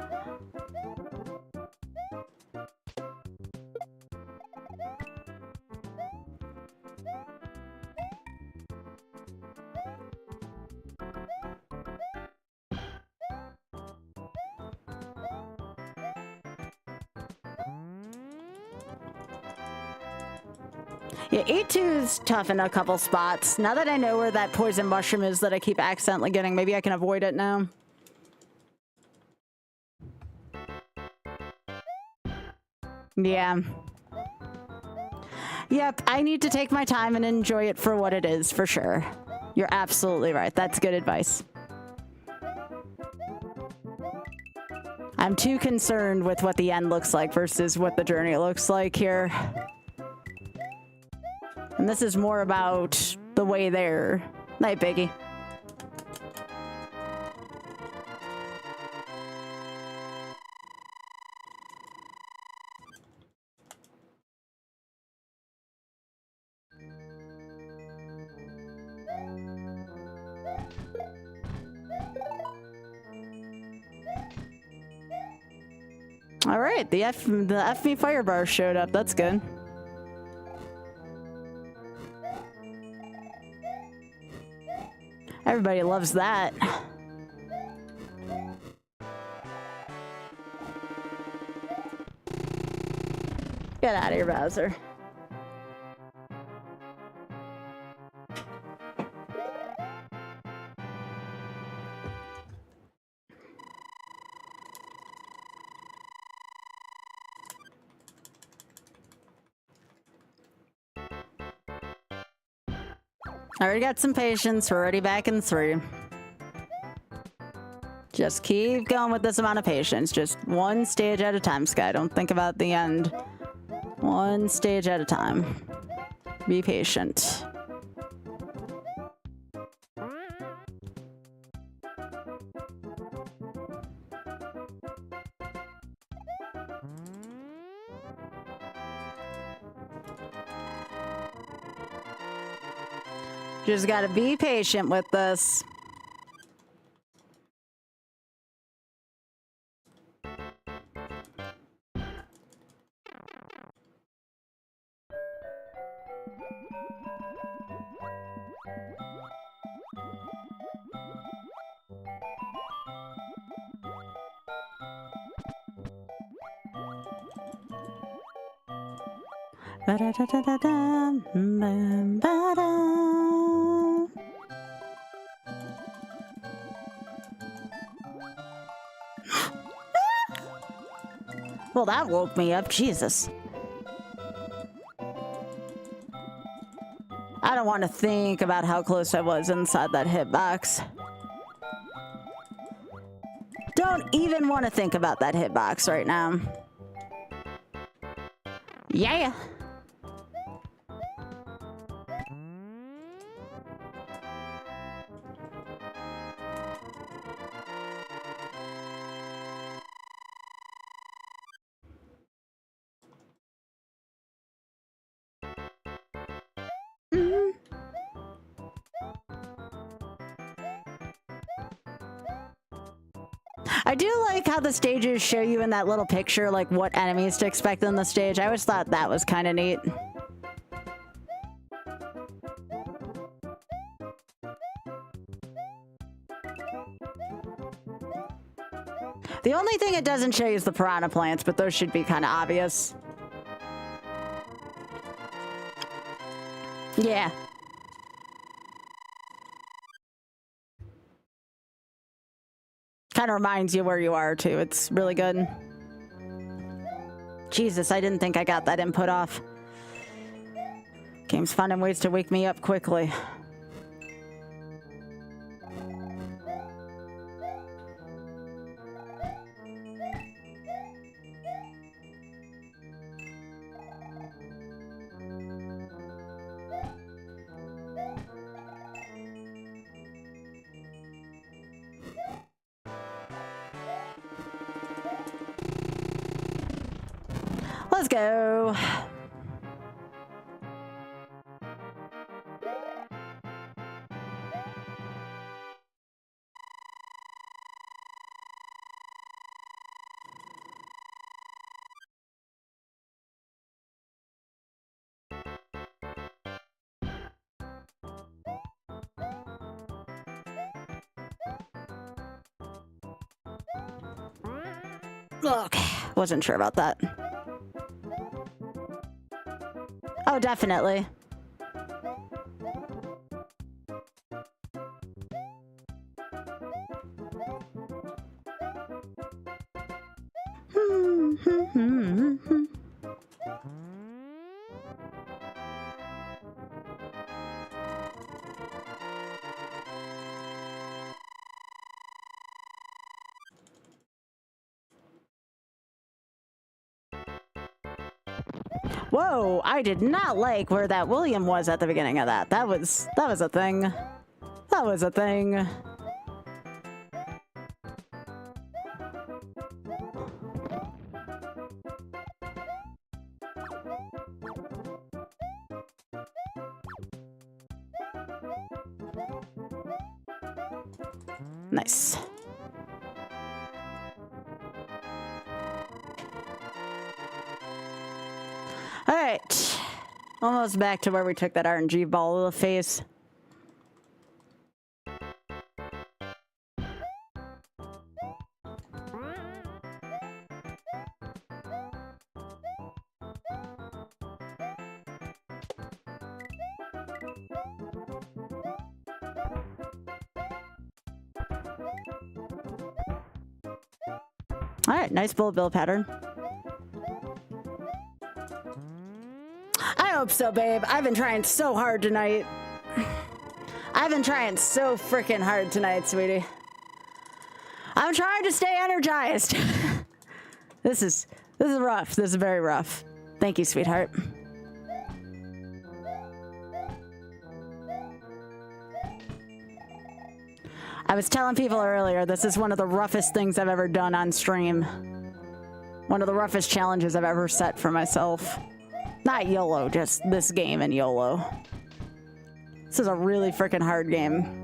Yeah, E2's tough in a couple spots. Now that I know where that poison mushroom is that I keep accidentally getting, maybe I can avoid it now. Yeah. Yep, I need to take my time and enjoy it for what it is, for sure. You're absolutely right. That's good advice. I'm too concerned with what the end looks like versus what the journey looks like here. And this is more about the way there. Night, Biggie. All right, the FB fire bar showed up. That's good. Everybody loves that. Get out of here, Bowser. I already got some patience. We're already back in 3. Just keep going with this amount of patience. Just one stage at a time, Sky. Don't think about the end. One stage at a time. Be patient. Just gotta be patient with this. Well, that woke me up. Jesus. I don't want to think about how close I was inside that hitbox. Don't even want to think about that hitbox right now. Yeah. I do like how the stages show you in that little picture, like, what enemies to expect on the stage. I always thought that was kind of neat. The only thing it doesn't show you is the piranha plants, but those should be kind of obvious. Yeah. Kind of reminds you where you are, too. It's really good. Jesus, I didn't think I got that input off. Game's finding ways to wake me up quickly. Let's go. Okay, wasn't sure about that. Oh, definitely. Whoa, I did not like where that William was at the beginning of that. That was a thing. That was a thing. Nice. All right, almost back to where we took that RNG ball of the face. All right, nice bullet bill pattern. I hope so, babe. I've been trying so hard tonight. I've been trying so freaking hard tonight, sweetie. I'm trying to stay energized. This is rough. This is very rough. Thank you, sweetheart. I was telling people earlier, this is one of the roughest things I've ever done on stream. One of the roughest challenges I've ever set for myself. Not YOLO, just this game and YOLO. This is a really freaking hard game.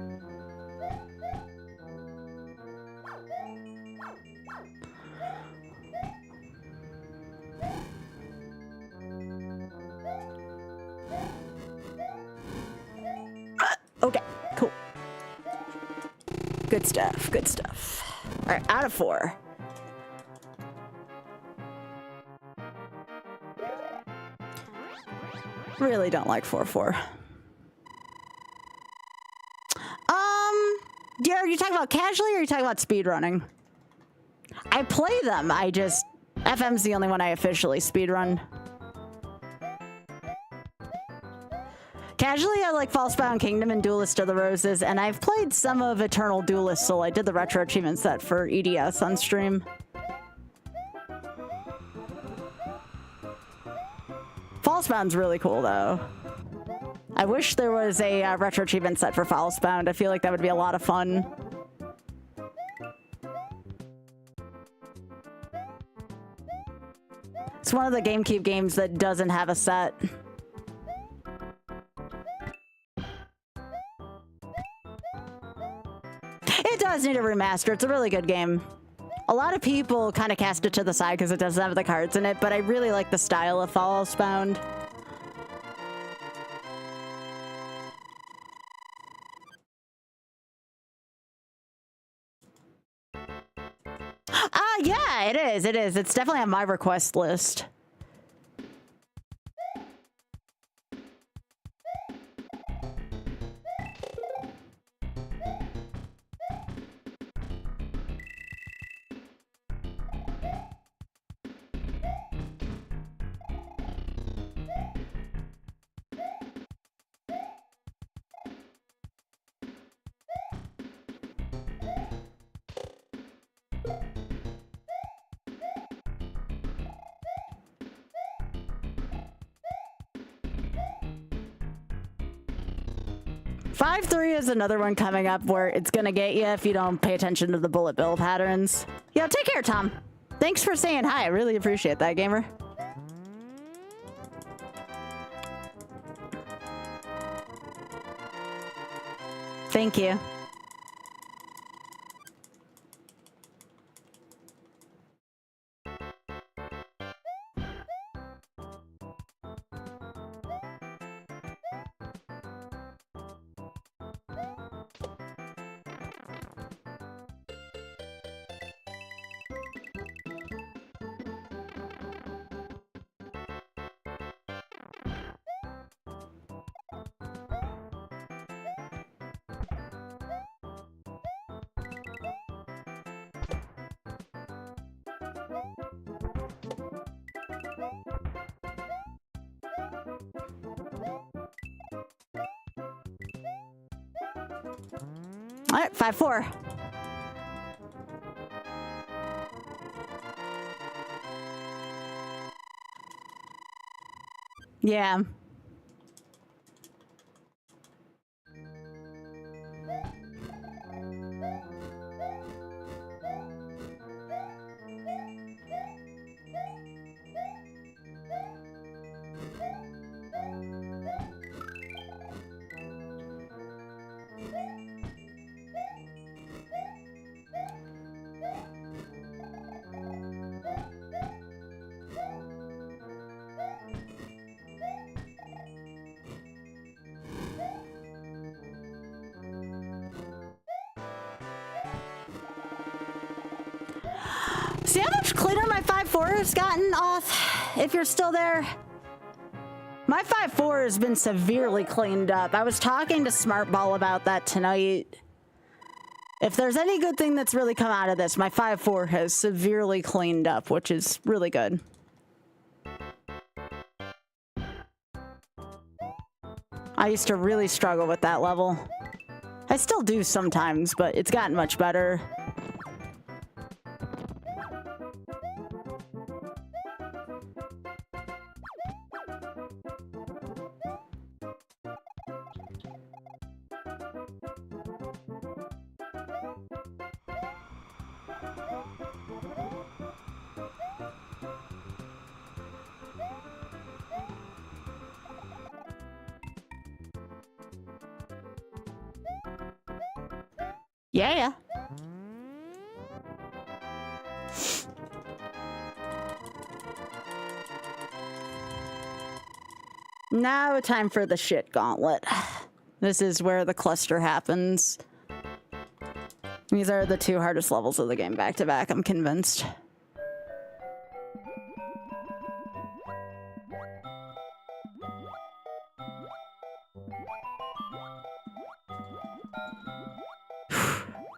Okay, cool. Good stuff, good stuff. All right, out of 4. Really don't like 4-4. Are you talking about casually or are you talking about speedrunning? I play them, FM's the only one I officially speedrun. Casually, I like Falsebound Kingdom and Duelist of the Roses, and I've played some of Eternal Duelist Soul. I did the retro achievement set for EDS on stream. Falsebound's really cool, though. I wish there was a retro achievement set for Falsebound. I feel like that would be a lot of fun. It's one of the GameCube games that doesn't have a set. It does need a remaster. It's a really good game. A lot of people kind of cast it to the side because it doesn't have the cards in it, but I really like the style of Falsebound. Yeah, it is. It is. It's definitely on my request list. Five 3 is another one coming up where it's gonna get you if you don't pay attention to the bullet bill patterns. Yo, take care, Tom. Thanks for saying hi. I really appreciate that, gamer. Thank you. All right, 5-4. Yeah. See how much cleaner my 5-4 has gotten off? If you're still there. My 5-4 has been severely cleaned up. I was talking to Smartball about that tonight. If there's any good thing that's really come out of this, my 5-4 has severely cleaned up, which is really good. I used to really struggle with that level. I still do sometimes, but it's gotten much better. Yeah. Now time for the shit gauntlet. This is where the cluster happens. These are the two hardest levels of the game back to back, I'm convinced.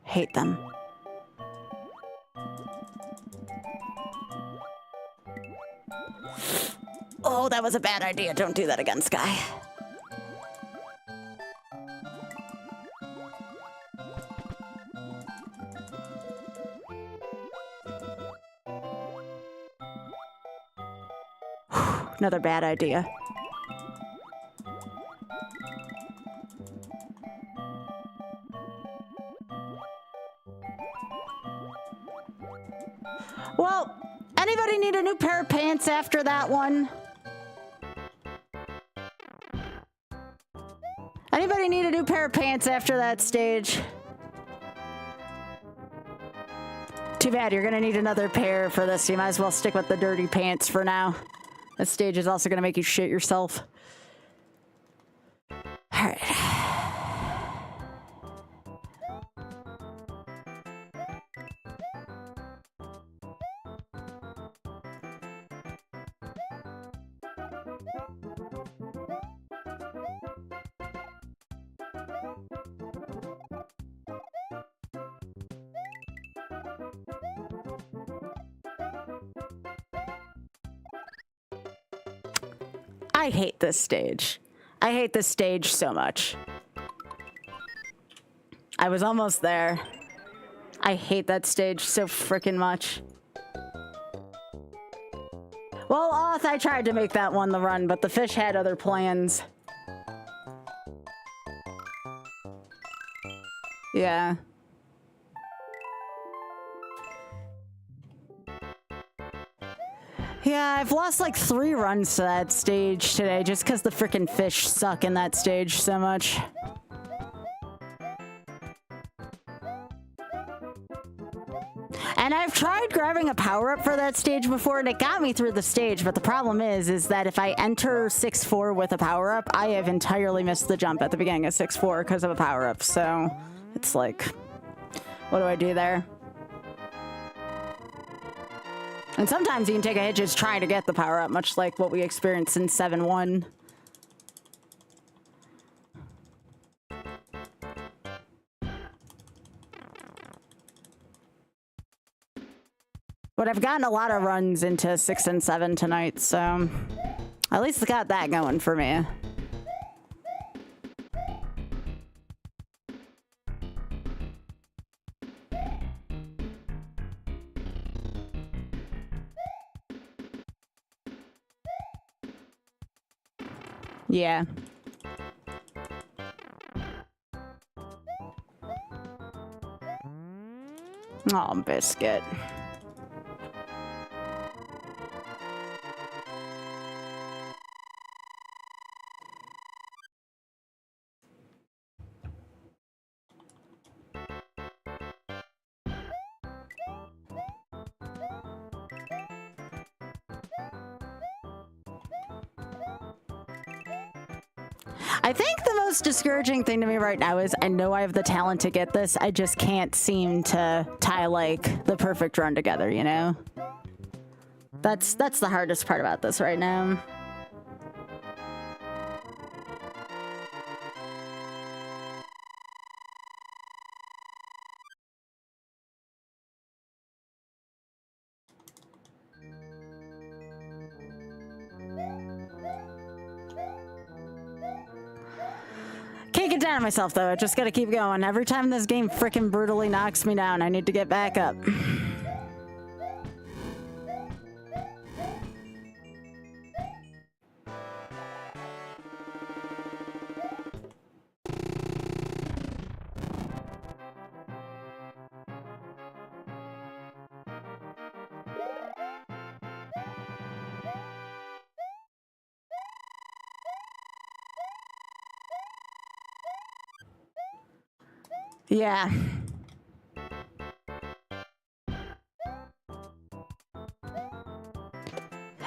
Hate them. Oh, that was a bad idea. Don't do that again, Sky. Another bad idea. Well, anybody need a new pair of pants after that one? Anybody need a new pair of pants after that stage? Too bad, you're gonna need another pair for this. You might as well stick with the dirty pants for now. This stage is also gonna make you shit yourself. All right. I hate this stage. I hate this stage so much. I was almost there. I hate that stage so freaking much. Well, Oth, I tried to make that one the run, but the fish had other plans. Yeah. Yeah, I've lost like 3 runs to that stage today just because the frickin' fish suck in that stage so much. And I've tried grabbing a power-up for that stage before, and it got me through the stage, but the problem is that if I enter 6-4 with a power-up, I have entirely missed the jump at the beginning of 6-4 because of a power-up, so it's like, what do I do there? And sometimes you can take a hit just trying to get the power-up, much like what we experienced in 7-1. But I've gotten a lot of runs into 6 and 7 tonight, so at least I got that going for me. Yeah. Oh, biscuit. I think the most discouraging thing to me right now is I know I have the talent to get this. I just can't seem to tie like the perfect run together, you know? That's the hardest part about this right now. Can't get down on myself, though. I just gotta keep going. Every time this game frickin' brutally knocks me down, I need to get back up. Yeah.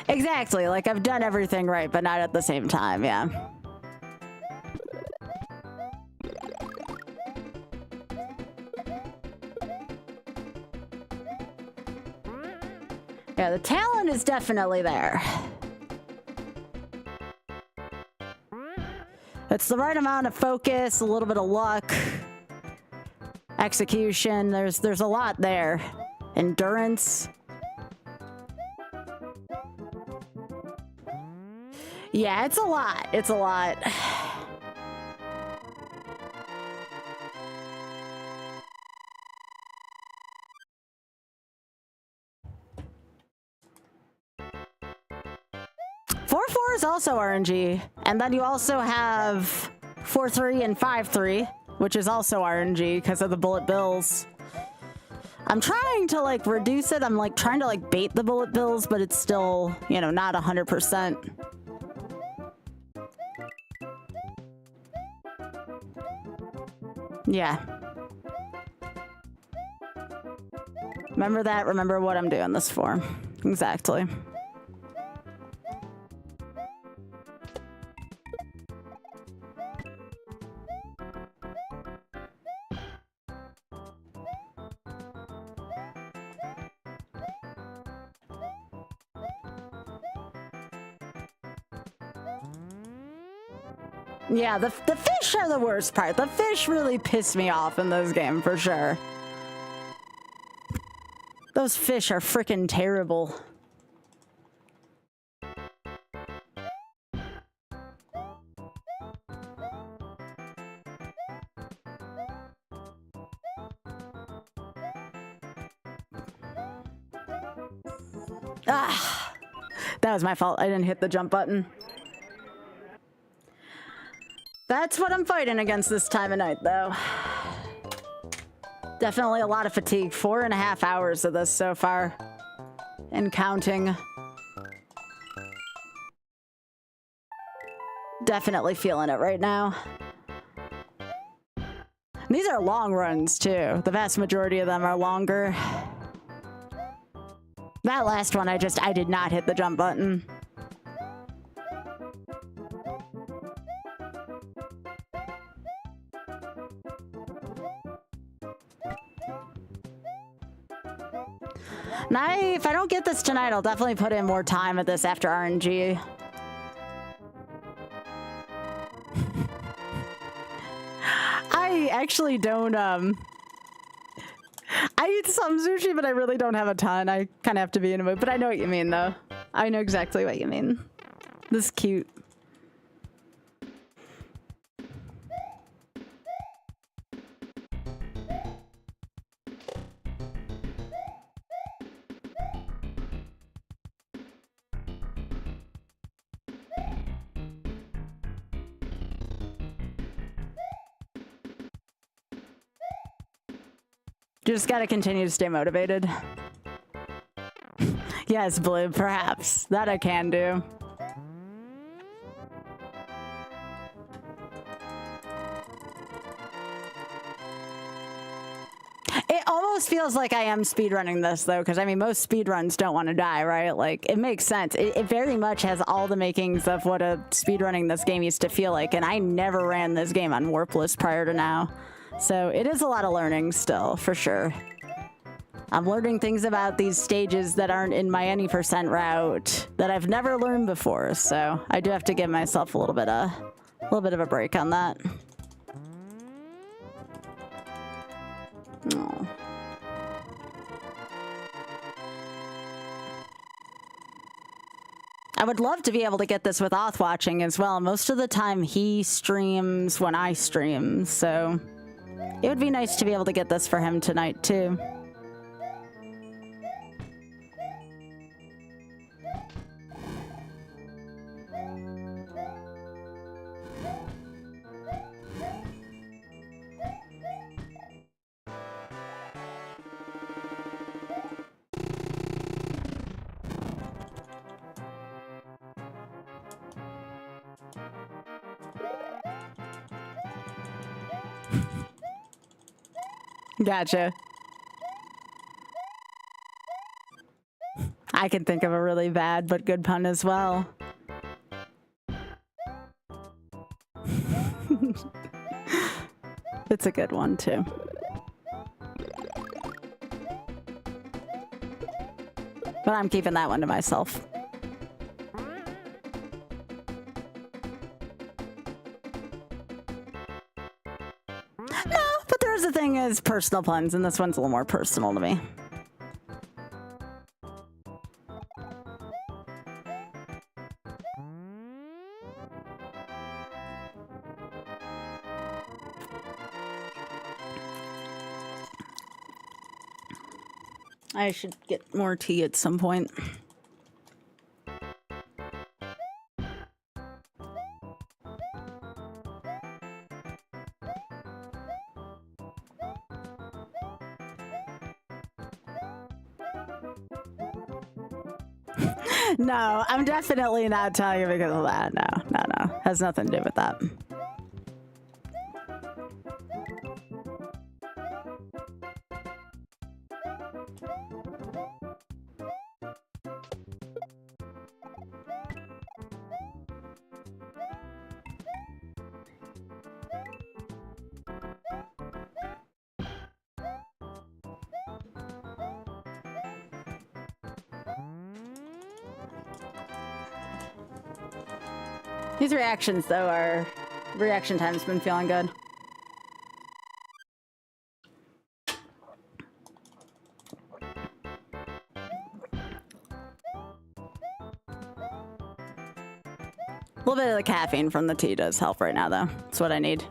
Exactly. Like, I've done everything right, but not at the same time, yeah. Yeah, the talent is definitely there. It's the right amount of focus, a little bit of luck. Execution, there's a lot there. Endurance. Yeah, it's a lot. It's a lot. Four is also RNG, and then you also have 4-3 and 5-3, which is also RNG because of the bullet bills. I'm trying to like reduce it. I'm like trying to like bait the bullet bills, but it's still, you know, not 100%. Yeah. Remember that. Remember what I'm doing this for. Exactly. Yeah, the fish are the worst part. The fish really piss me off in this game, for sure. Those fish are freaking terrible. Ah, that was my fault. I didn't hit the jump button. That's what I'm fighting against this time of night, though. Definitely a lot of fatigue. 4.5 hours of this so far. And counting. Definitely feeling it right now. These are long runs, too. The vast majority of them are longer. That last one, I did not hit the jump button. Now, if I don't get this tonight, I'll definitely put in more time at this after RNG. I actually don't, I eat some sushi, but I really don't have a ton. I kind of have to be in a mood, but I know what you mean, though. I know exactly what you mean. This is cute. You just gotta continue to stay motivated. Yes, Blue, perhaps. That I can do. It almost feels like I am speedrunning this, though, because, I mean, most speedruns don't want to die, right? Like, it makes sense. It very much has all the makings of what a speedrunning this game used to feel like, and I never ran this game on Warpless prior to now. So it is a lot of learning still, for sure. I'm learning things about these stages that aren't in my any percent route that I've never learned before. So I do have to give myself a little bit of a break on that. Oh. I would love to be able to get this with Auth watching as well. Most of the time he streams when I stream, so it would be nice to be able to get this for him tonight, too. Gotcha. I can think of a really bad but good pun as well. It's a good one, too. But I'm keeping that one to myself. The thing is personal puns, and this one's a little more personal to me. I should get more tea at some point. No, I'm definitely not telling you because of that. No. Has nothing to do with that. These reactions, though, are Reaction time's been feeling good. A little bit of the caffeine from the tea does help right now, though. That's what I need.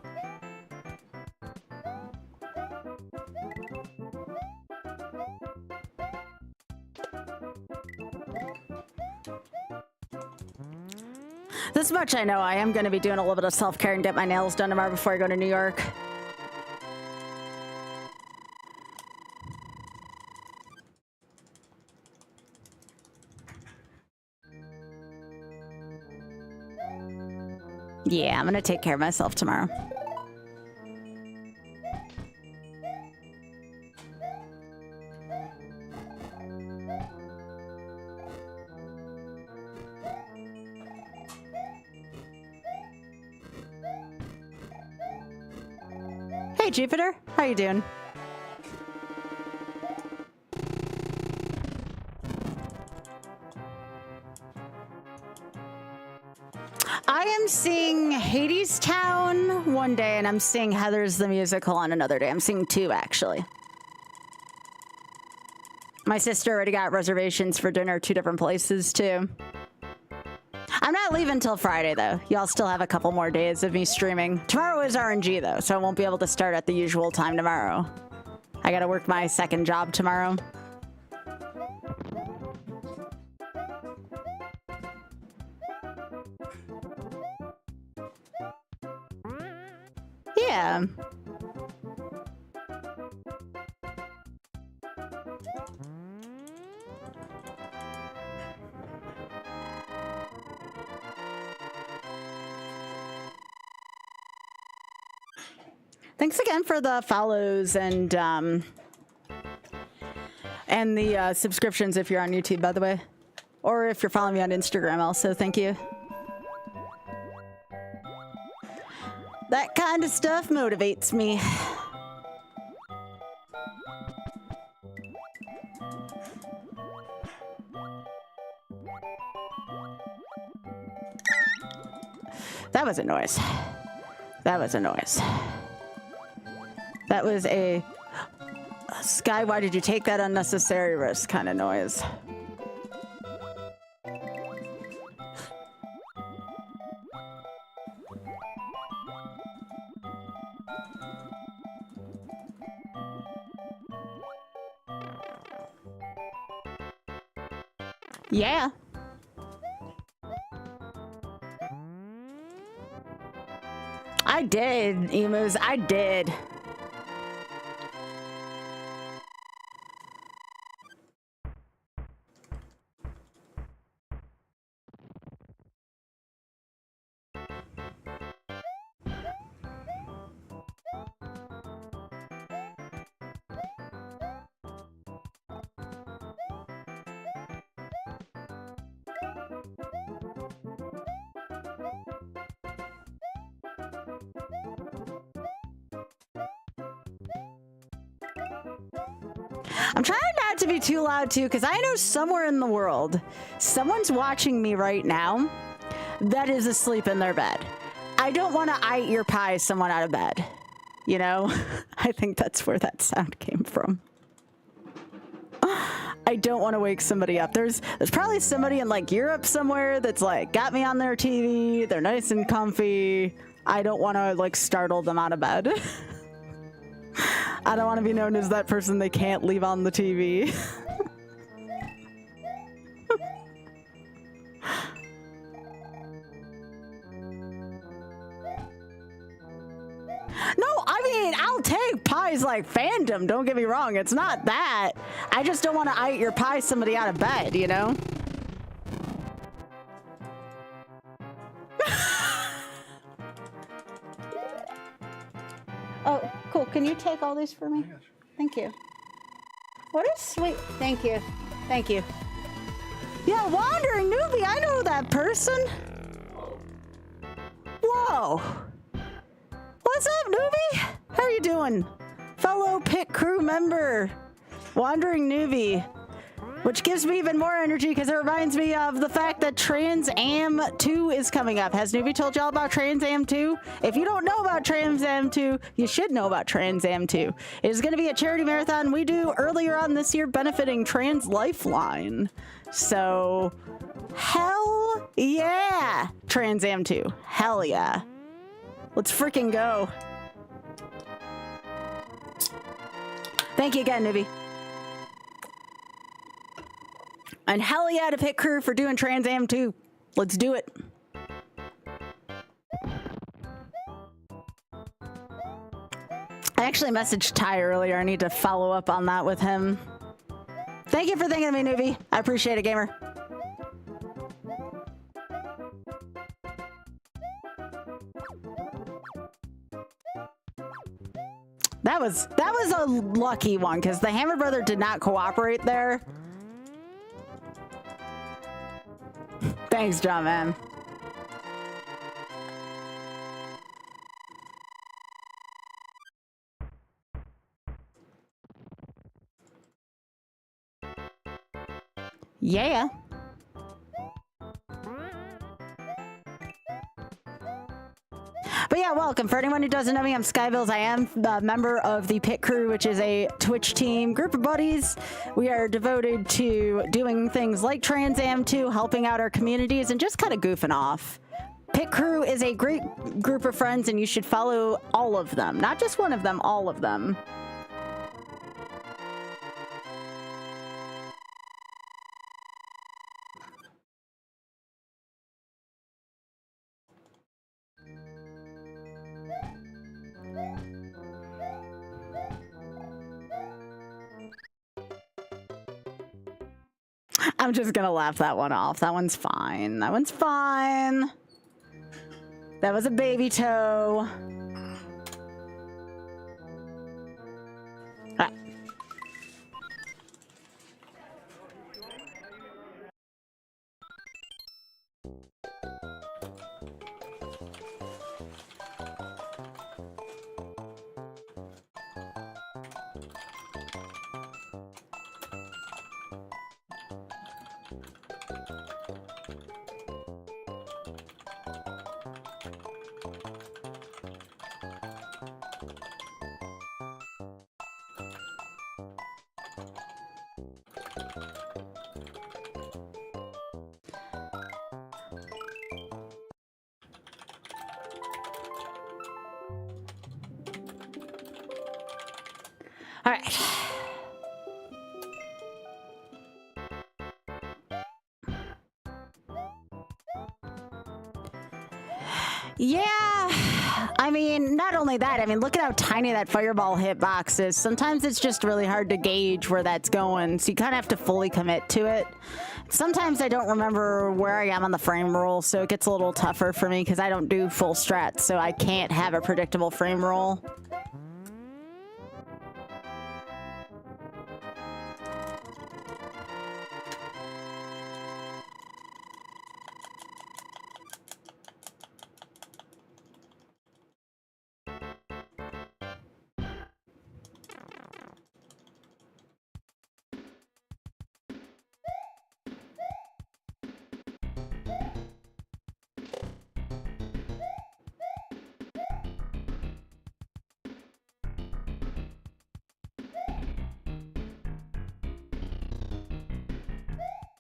This much I know. I am going to be doing a little bit of self-care and get my nails done tomorrow before I go to New York. Yeah, I'm going to take care of myself tomorrow. Hey, Jupiter. How you doing? I am seeing Hades Town one day, and I'm seeing Heather's the Musical on another day. I'm seeing two, actually. My sister already got reservations for dinner, 2 different places, too. I'm not leaving till Friday, though. Y'all still have a couple more days of me streaming. Tomorrow is RNG, though, so I won't be able to start at the usual time tomorrow. I gotta work my second job tomorrow. Yeah. Thanks again for the follows and the subscriptions if you're on YouTube, by the way. Or if you're following me on Instagram also, thank you. That kind of stuff motivates me. That was a noise. That was a noise. That was a Sky, why did you take that unnecessary risk kind of noise? Yeah. I did, Emus. I did. I'm trying not to be too loud too, because I know somewhere in the world, someone's watching me right now that is asleep in their bed. I don't want to I eat your pie someone out of bed. You know? I think that's where that sound came from. I don't want to wake somebody up. There's probably somebody in like Europe somewhere that's like got me on their TV. They're nice and comfy. I don't want to like startle them out of bed. I don't want to be known as that person they can't leave on the TV. No, I mean, I'll take pies like fandom. Don't get me wrong. It's not that. I just don't want to eat your pie somebody out of bed, you know? Oh, cool. Can you take all these for me? Yes. Thank you. What a sweet... Thank you. Thank you. Yeah, Wandering Newbie. I know that person. Whoa. What's up, Newbie? How are you doing? Fellow pit crew member. Wandering Newbie. which gives me even more energy because it reminds me of the fact that Trans Am 2 is coming up. Has Newbie told y'all about Trans Am 2? If you don't know about Trans Am 2, you should know about Trans Am 2. It is going to be a charity marathon we do earlier on this year benefiting Trans Lifeline. So, hell yeah, Trans Am 2. Hell yeah. Let's freaking go. Thank you again, Newbie. And hell yeah to Pit Crew for doing Trans Am 2. Let's do it. I actually messaged Ty earlier. I need to follow up on that with him. Thank you for thinking of me, Newbie. I appreciate it, gamer. That was a lucky one because the Hammer Brother did not cooperate there. Thanks, John, man. Yeah. But yeah, welcome. For anyone who doesn't know me, I'm Skybilz. I am a member of the Pit Crew, which is a Twitch team group of buddies. We are devoted to doing things like Trans Am 2, helping out our communities, and just kind of goofing off. Pit Crew is a great group of friends, and you should follow all of them. Not just one of them, all of them. I'm just gonna laugh that one off. That one's fine. That one's fine. That was a baby toe. Ah. All right. Yeah, I mean, not only that, I mean, look at how tiny that fireball hitbox is. Sometimes it's just really hard to gauge where that's going, so you kind of have to fully commit to it. Sometimes I don't remember where I am on the frame roll, so it gets a little tougher for me because I don't do full strats, so I can't have a predictable frame roll.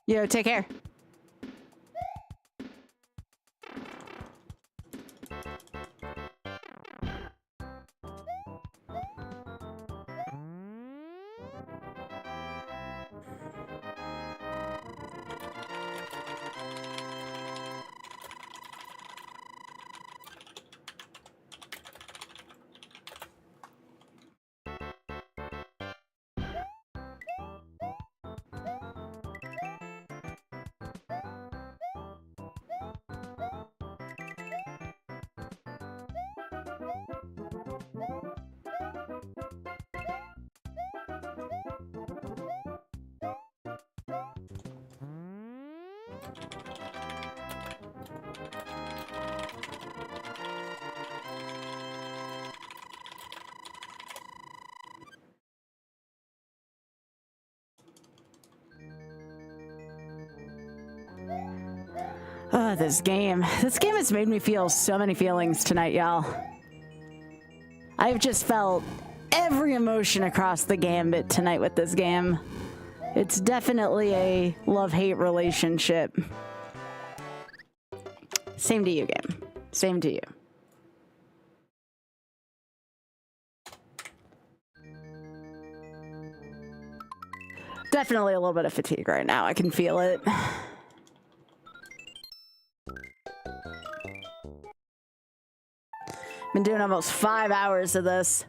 Yo, take care. with this game. This game has made me feel so many feelings tonight, y'all. I've just felt every emotion across the gambit tonight with this game. It's definitely a love-hate relationship. Same to you, game. Same to you. Definitely a little bit of fatigue right now. I can feel it. Been doing almost 5 hours of this.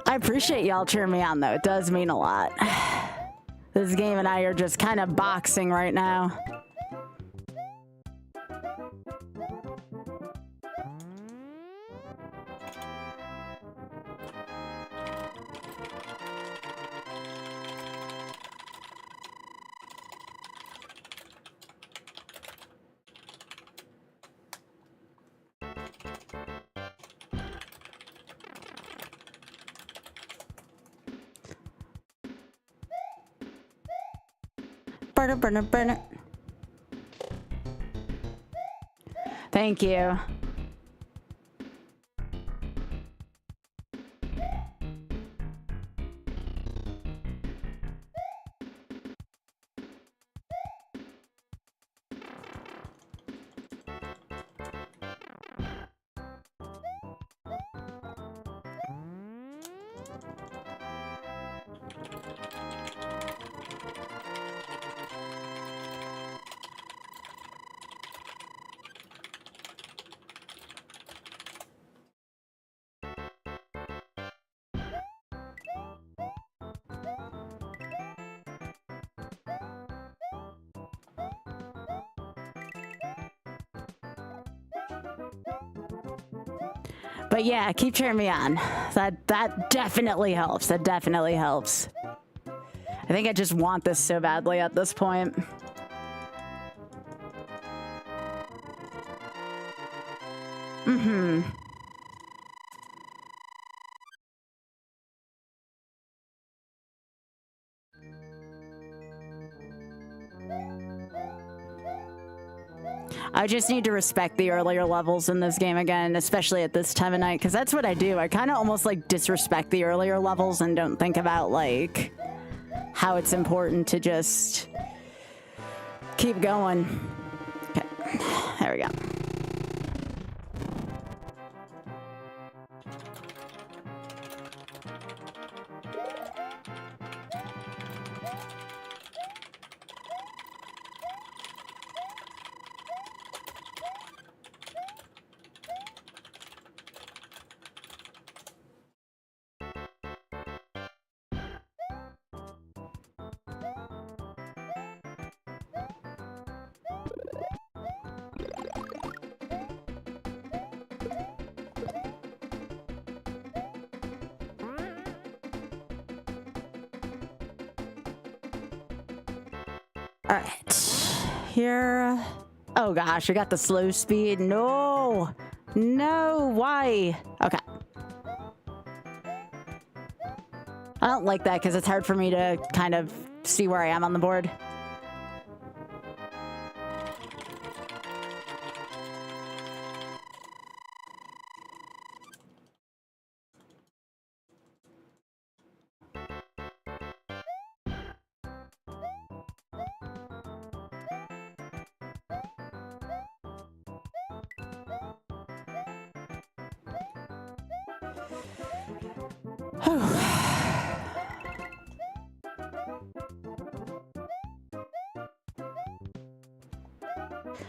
I appreciate y'all cheering me on, though. It does mean a lot. This game and I are just kind of boxing right now. Burner. Thank you. But yeah, keep cheering me on. That definitely helps. That definitely helps. I think I just want this so badly at this point. Mm-hmm. I just need to respect the earlier levels in this game again, especially at this time of night, because that's what I do. I kind of almost like disrespect the earlier levels and don't think about like how it's important to just keep going. Okay, there we go. All right, here. Oh gosh, we got the slow speed. No, why? Okay. I don't like that because it's hard for me to kind of see where I am on the board.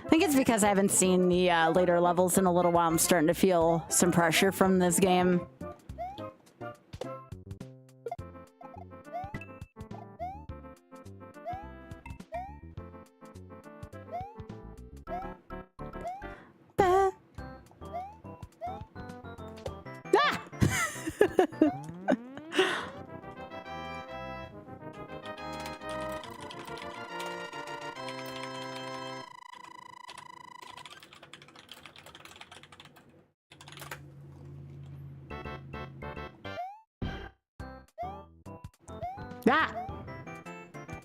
I think it's because I haven't seen the later levels in a little while. I'm starting to feel some pressure from this game. Ah! Ah!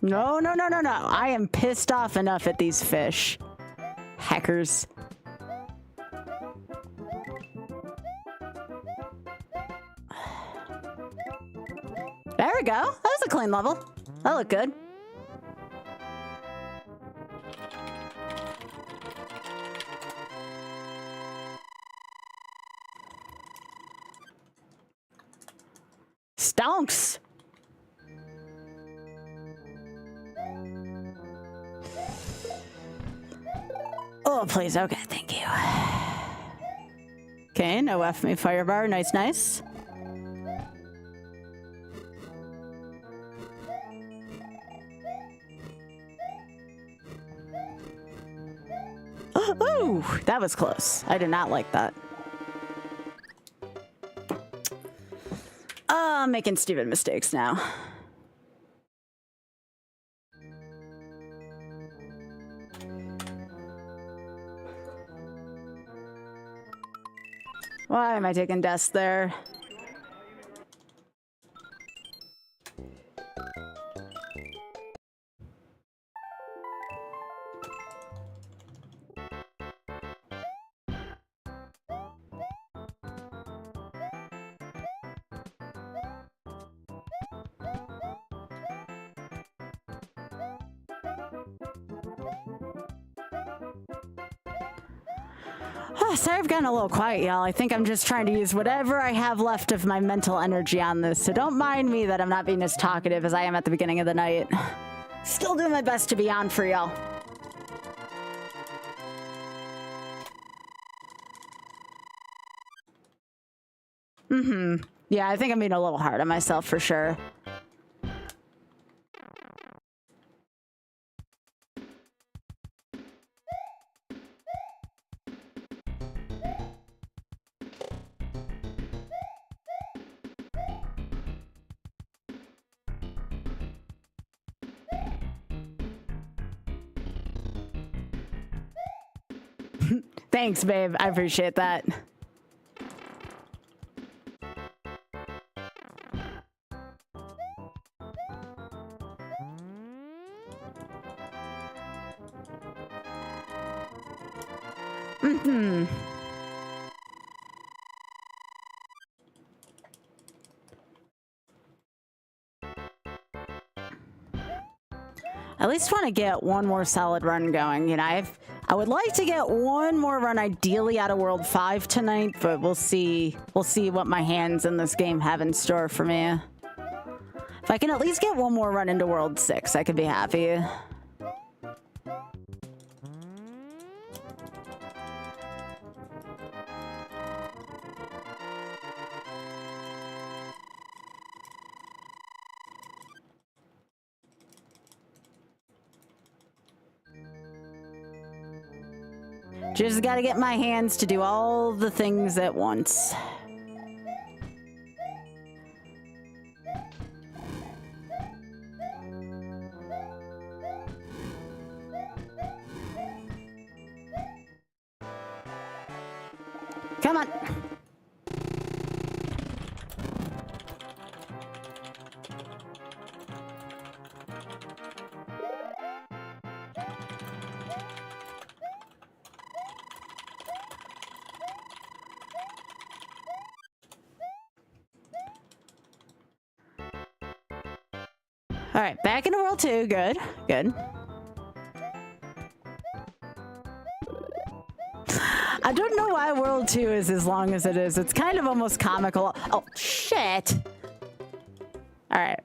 No, no, no, no, no. I am pissed off enough at these fish. Hackers. There we go. That was a clean level. That looked good. Stonks. Oh, please. Okay, thank you. Okay, no F me fire bar. Nice, nice. Ooh, that was close. I did not like that. I'm making stupid mistakes now. Why am I taking deaths there? Oh, sorry I've gotten a little quiet, y'all. I think I'm just trying to use whatever I have left of my mental energy on this, so don't mind me that I'm not being as talkative as I am at the beginning of the night. Still doing my best to be on for y'all. Yeah, I think I'm being a little hard on myself for sure. Thanks, babe. I appreciate that. At least want to get one more solid run going. You know, I would like to get one more run, ideally out of World 5 tonight, but we'll see. We'll see what my hands in this game have in store for me. If I can at least get one more run into World 6, I could be happy. Just gotta get my hands to do all the things at once. Come on. All right, back into World 2. Good, good. I don't know why World 2 is as long as it is. It's kind of almost comical. Oh, shit. All right.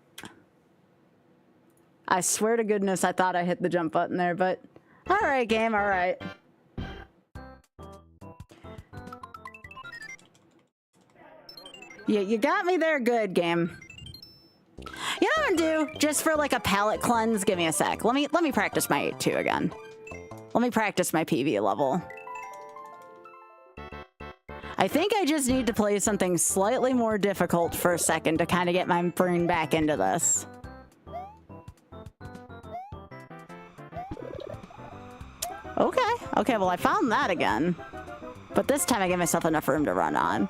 I swear to goodness I thought I hit the jump button there, but... All right, game, all right. Yeah, you got me there good, game. You know what I'm gonna do? Just for like a palate cleanse, give me a sec. Let me practice my 8-2 again. Let me practice my PV level. I think I just need to play something slightly more difficult for a second to kind of get my brain back into this. Okay, okay, well I found that again. But this time I gave myself enough room to run on.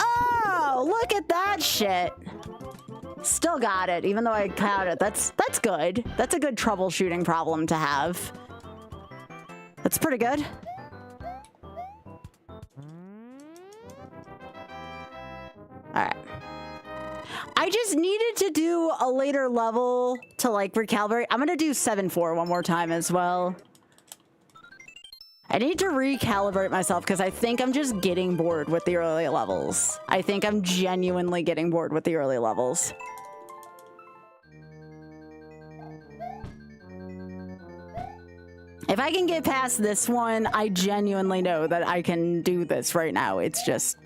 Oh, look at that shit. still got it, even though I caught it. That's good. That's a good troubleshooting problem to have. That's pretty good. Alright. I just needed to do a later level to, like, recalibrate. I'm gonna do 7-4 one more time as well. I need to recalibrate myself because I think I'm just getting bored with the early levels. I think I'm genuinely getting bored with the early levels. If I can get past this one, I genuinely know that I can do this right now. It's just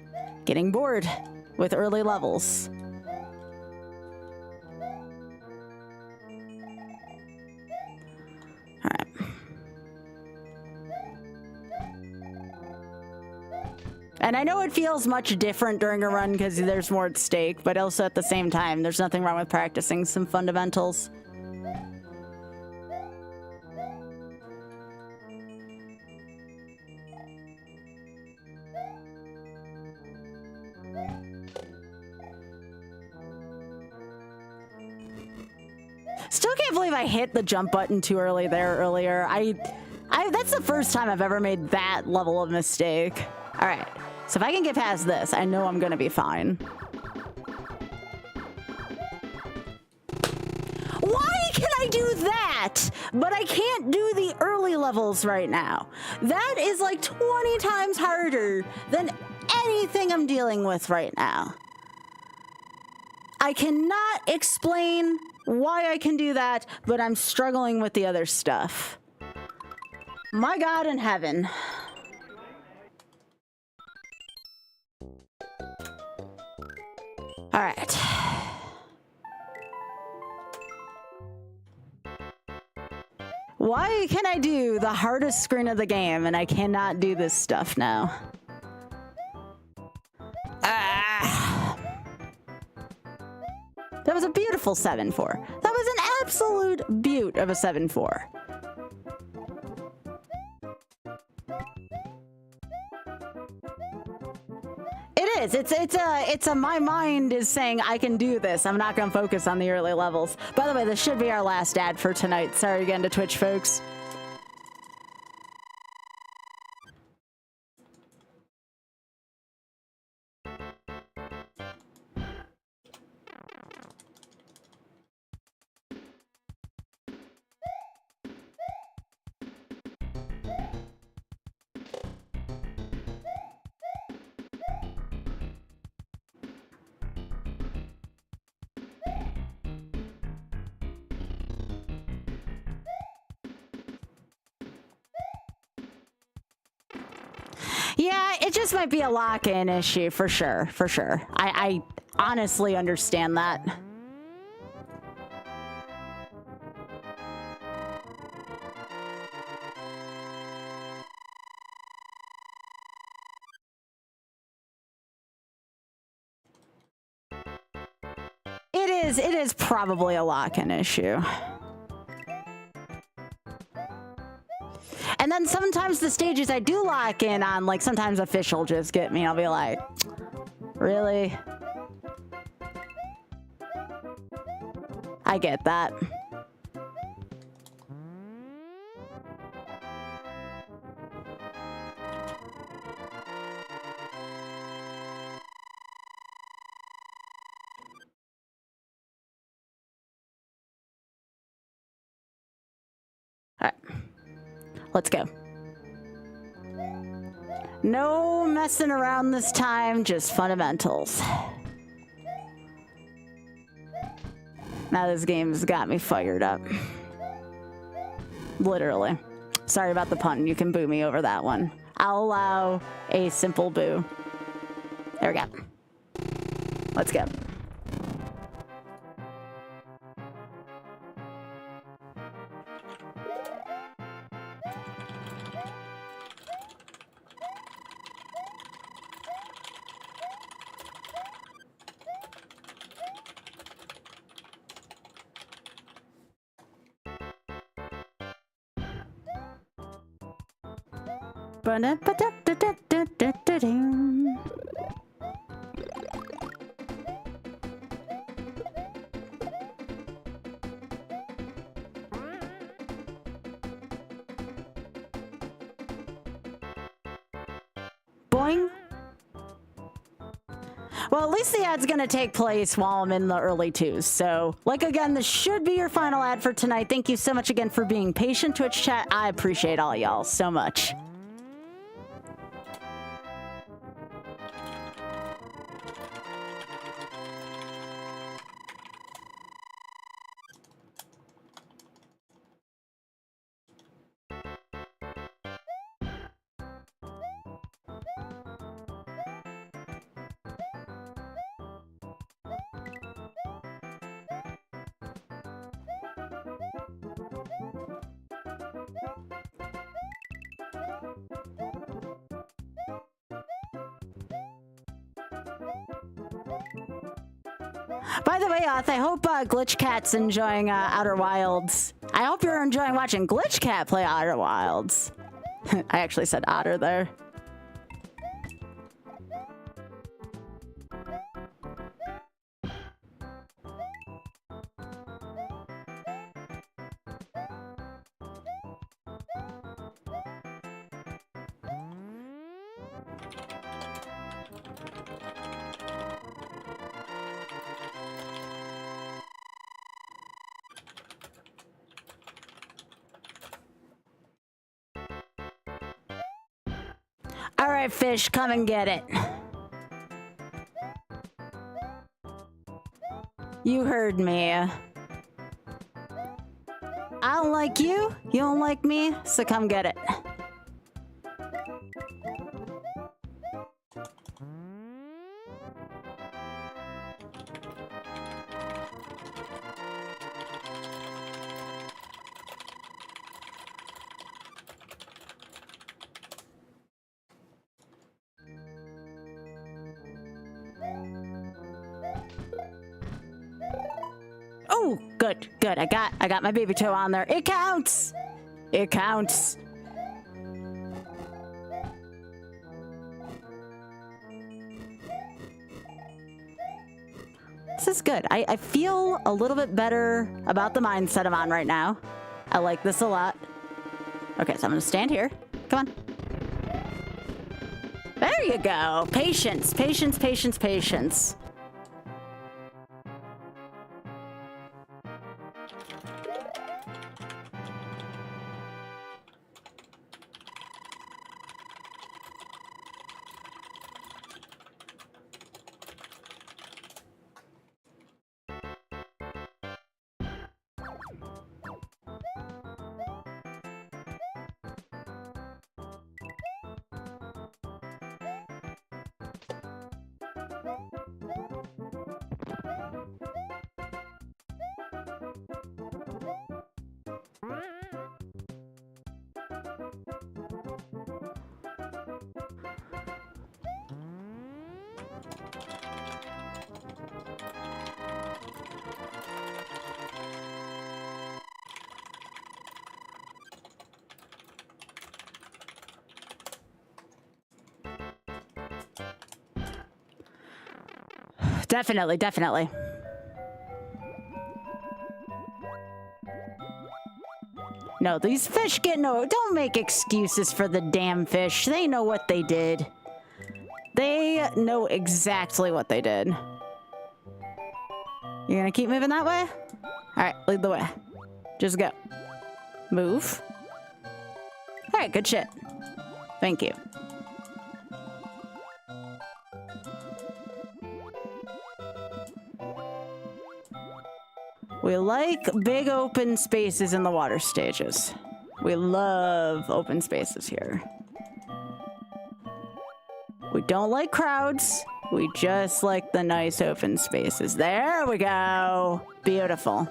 getting bored with early levels. All right. And I know it feels much different during a run because there's more at stake, but also at the same time, there's nothing wrong with practicing some fundamentals. Still can't believe I hit the jump button too early there earlier. That's the first time I've ever made that level of mistake. All right, so if I can get past this, I know I'm gonna be fine. Why can I do that, but I can't do the early levels right now? That is like 20 times harder than anything I'm dealing with right now. I cannot explain why I can do that, but I'm struggling with the other stuff. My God in heaven. All right. Why can I do the hardest screen of the game and I cannot do this stuff now? That was a beautiful 7-4. That was an absolute beaut of a 7-4. It is. It's a my mind is saying I can do this. I'm not going to focus on the early levels. By the way, this should be our last ad for tonight. Sorry again to Twitch folks. Yeah, it just might be a lock-in issue for sure, for sure. I honestly understand that. It is probably a lock-in issue. And then sometimes the stages I do lock in on, like sometimes official just get me. I'll be like, really? I get that. All right. Let's go. No messing around this time, just fundamentals. Now this game's got me fired up. Literally. Sorry about the pun. You can boo me over that one. I'll allow a simple boo. There we go. Let's go. Boing. Well, at least the ad's gonna take place while I'm in the early twos. So, like again, this should be your final ad for tonight. Thank you so much again for being patient, Twitch chat. I appreciate all y'all so much. By the way, Oth, I hope Glitch Cat's enjoying Outer Wilds. I hope you're enjoying watching Glitch Cat play Outer Wilds. I actually said otter there. All right, fish, come and get it. You heard me. I don't like you, you don't like me, so come get it. Oh, good, good. I got my baby toe on there. It counts. It counts. This is good. I feel a little bit better about the mindset I'm on right now. I like this a lot. Okay, so I'm gonna stand here. Come on. There you go. Patience, patience, patience, patience. Definitely, definitely. No, these fish get no... Don't make excuses for the damn fish. They know what they did. They know exactly what they did. You gonna keep moving that way? All right, lead the way. Just go. Move. All right, good shit. Thank you. We like big open spaces in the water stages. We love open spaces here. We don't like crowds. We just like the nice open spaces. There we go. Beautiful.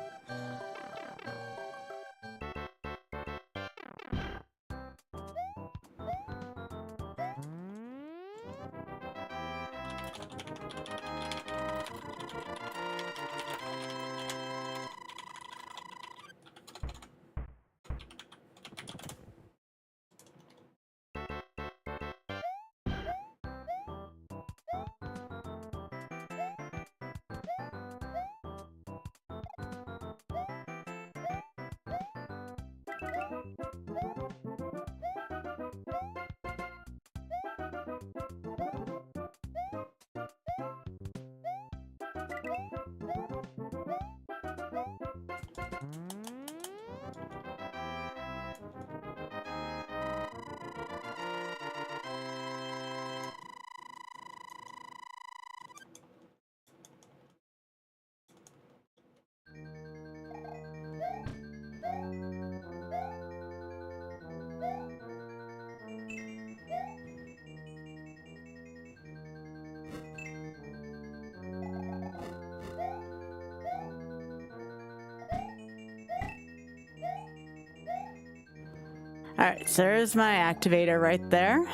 Alright, so there's my activator right there.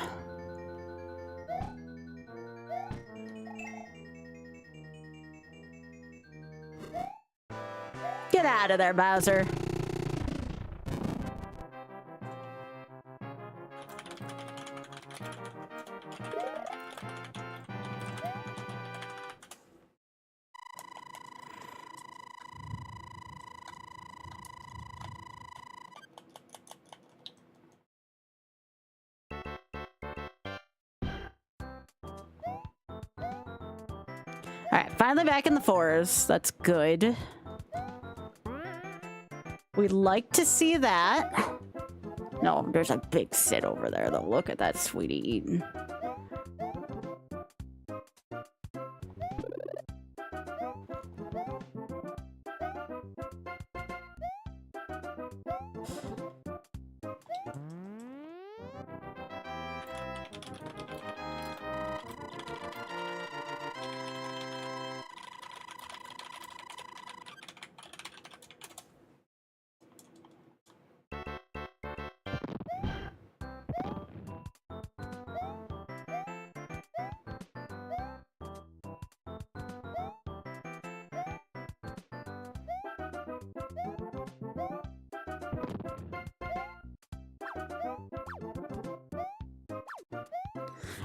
Get out of there, Bowser. Alright, finally back in the forest. That's good. We'd like to see that. No, there's a big sit over there, though. Look at that sweetie eating.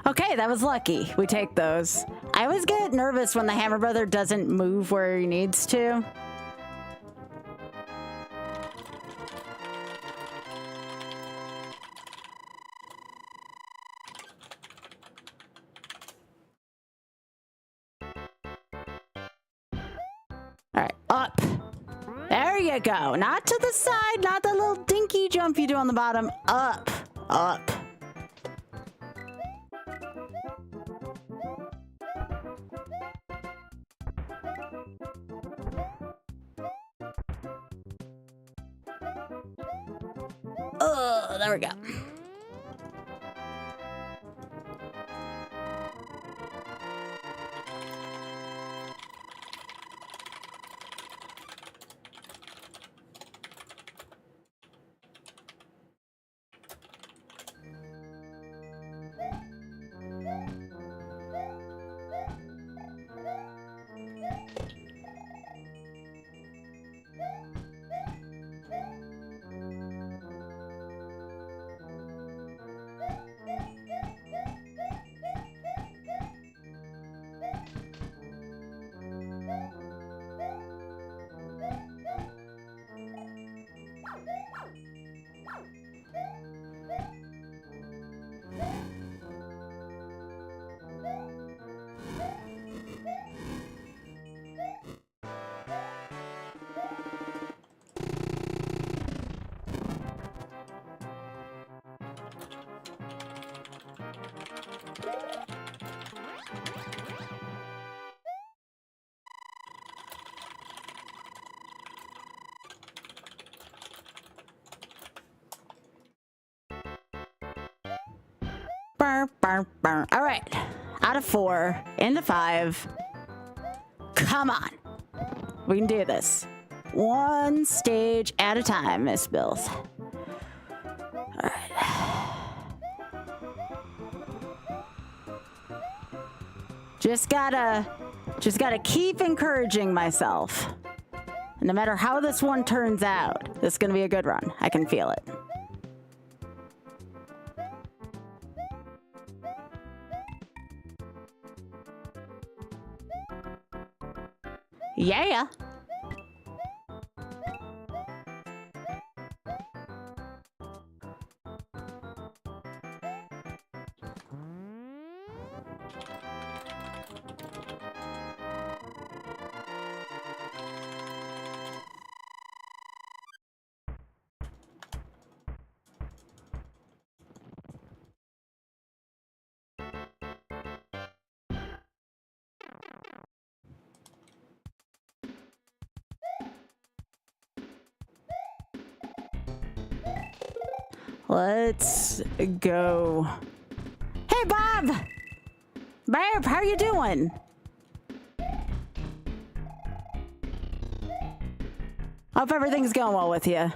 Okay, that was lucky. We take those. I always get nervous when the Hammer Brother doesn't move where he needs to. Alright, up. There you go. Not to the side, not the little dinky jump you do on the bottom. Up, up. Oh, there we go. Burr, burr, burr. All right, out of 4, into 5. Come on, we can do this. One stage at a time, Miss Bills. All right. Just gotta keep encouraging myself. And no matter how this one turns out, this is gonna be a good run. I can feel it. Yeah. Let's go. Hey, Bob! Barb, how are you doing? Hope everything's going well with you.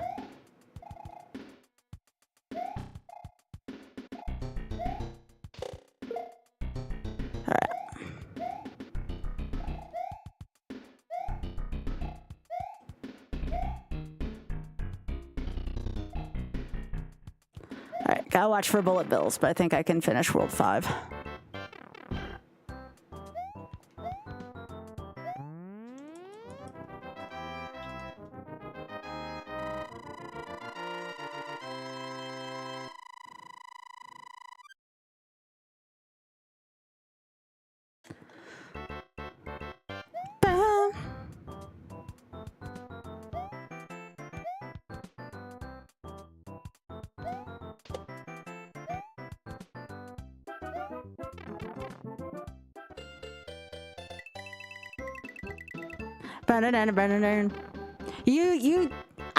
Gotta watch for bullet bills, but I think I can finish World 5. I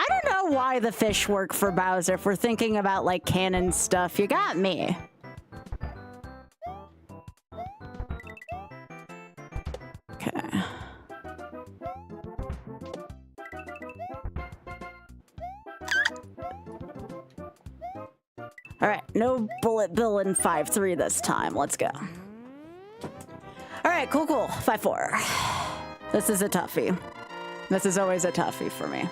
don't know why the fish work for Bowser if we're thinking about like canon stuff. You got me. Okay. All right, no bullet bill in 5-3 this time. Let's go. All right, cool. 5-4. This is a toughie. This is always a toughie for me.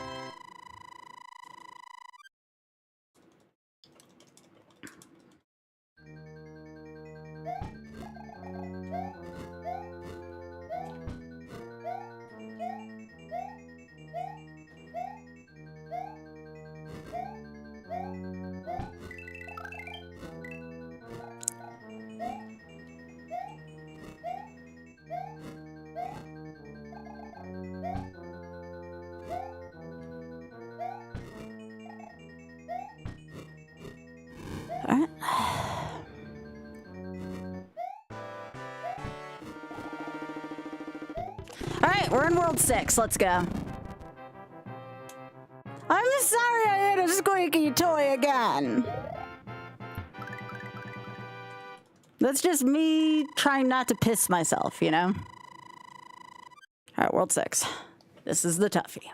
All right, we're in World 6. Let's go. I'm sorry I ate a squeaky toy again. That's just me trying not to piss myself, you know? All right, World 6. This is the toughie.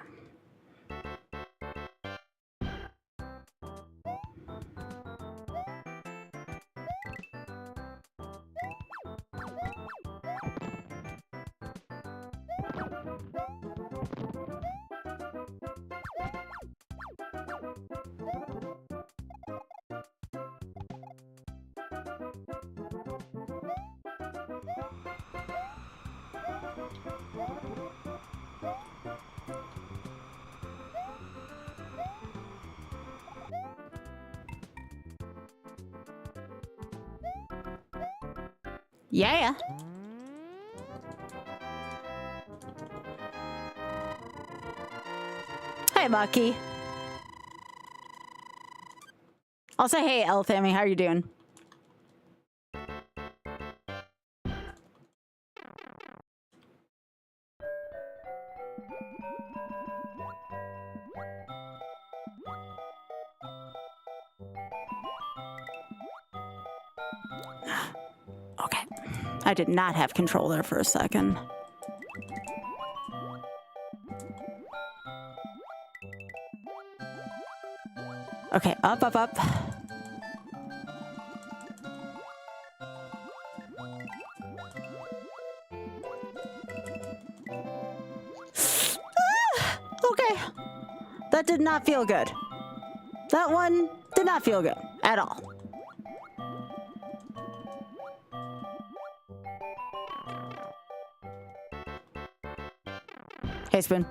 Yeah. Hey, Bucky. I'll say hey, Elthamy. How are you doing? Okay. I did not have control there for a second. Okay, up. Okay. That did not feel good. That one did not feel good at all. Hey, Spoon.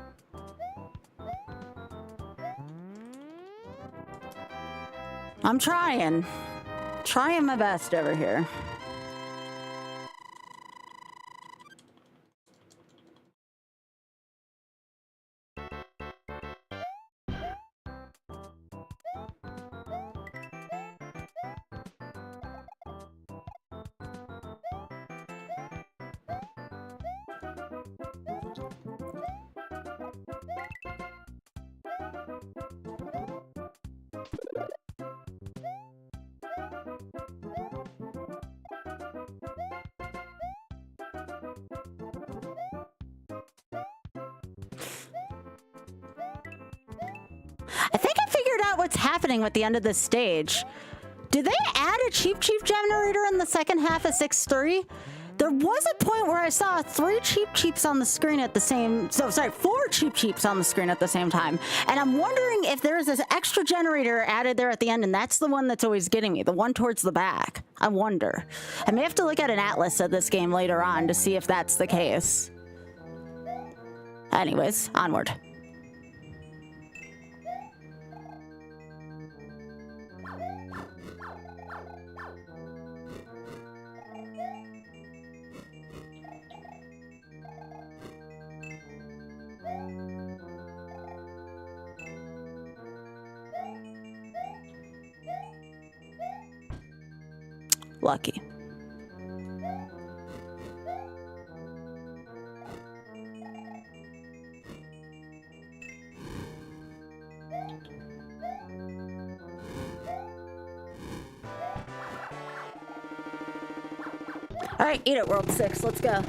I'm trying my best over here. I think I figured out what's happening with the end of this stage. Did they add a cheap generator in the second half of 6-3? There was a point where I saw 3 Cheep Cheeps on the screen at the same... So, sorry, 4 Cheep Cheeps on the screen at the same time. And I'm wondering if there's this extra generator added there at the end, and that's the one that's always getting me, the one towards the back. I wonder. I may have to look at an atlas of this game later on to see if that's the case. Anyways, onward. Lucky. All right, eat it, World 6. Let's go.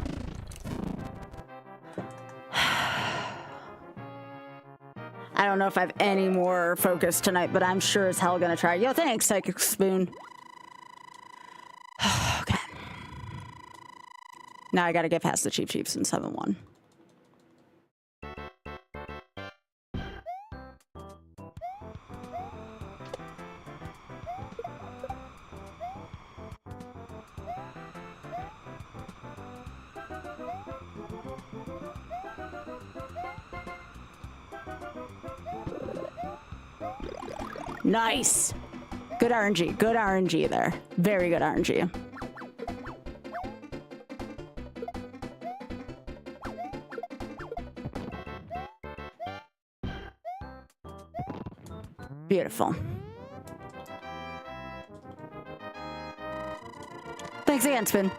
I don't know if I have any more focus tonight, but I'm sure as hell gonna try. Yo, thanks, Psychic Spoon. Okay. Now I gotta get past the Cheep Cheeps in 7-1. Nice. Good RNG. Good RNG there. Very good RNG. Beautiful. Thanks again, Spin.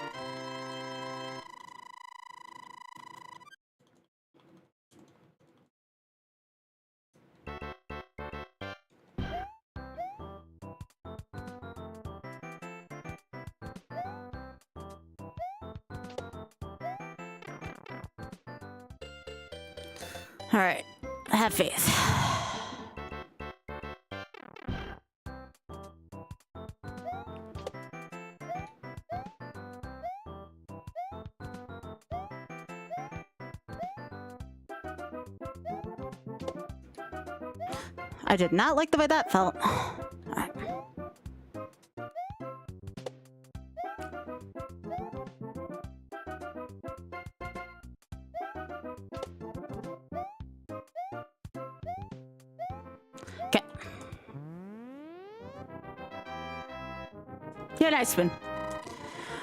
All right, have faith. I did not like the way that felt. All right. Okay. Yeah, nice one.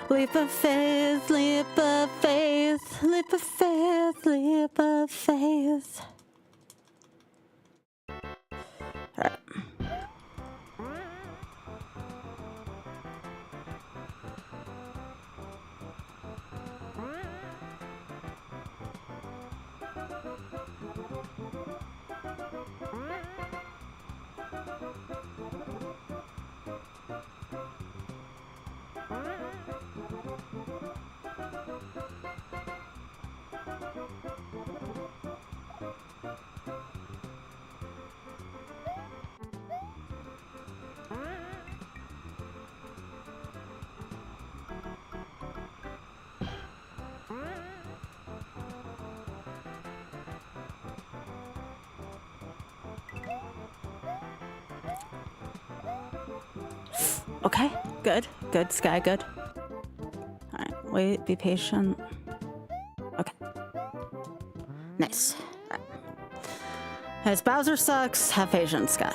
Leap of faith, leap of faith, leap of faith, leap of faith. All right. Okay, good, good, Sky, good. All right, wait, be patient. Okay. Nice. All right. As Bowser sucks, have patience, Sky.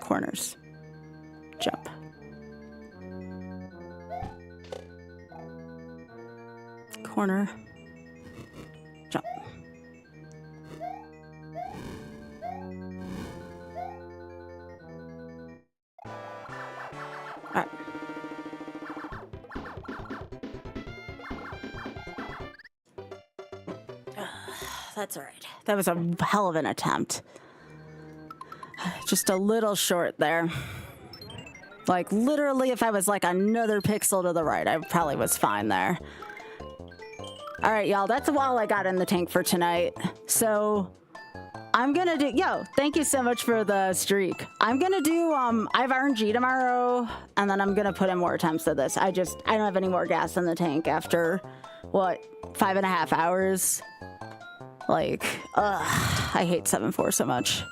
Corners. Jump. corner. Jump. All right. That's all right. That was a hell of an attempt. Just a little short there. Like, literally, if I was like another pixel to the right, I probably was fine there. All right, y'all, that's all I got in the tank for tonight. So I'm gonna do, yo, thank you so much for the streak. I'm gonna do, I have RNG tomorrow, and then I'm gonna put in more attempts of this. I don't have any more gas in the tank after, what, 5.5 hours? Like, I hate 7.4 so much.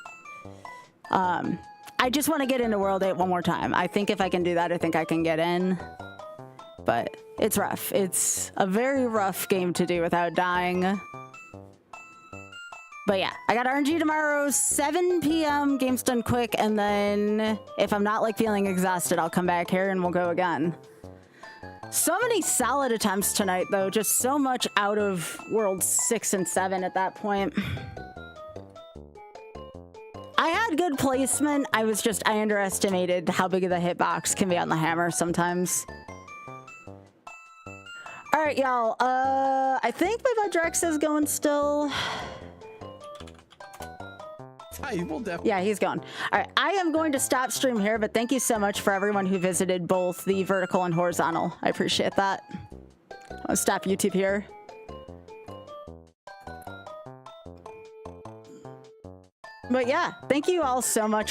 I just want to get into World 8 one more time. I think if I can do that, I think I can get in. But it's rough. It's a very rough game to do without dying. But yeah, I got RNG tomorrow, 7 p.m. Game's done quick. And then if I'm not like feeling exhausted, I'll come back here and we'll go again. So many solid attempts tonight, though. Just so much out of World 6 and 7 at that point. I had good placement. I underestimated how big of the hitbox can be on the hammer sometimes. All right, y'all. I think my Drex is going still. Yeah, he's gone. All right, I am going to stop stream here, but thank you so much for everyone who visited both the vertical and horizontal. I appreciate that. I'll stop YouTube here. But yeah, thank you all so much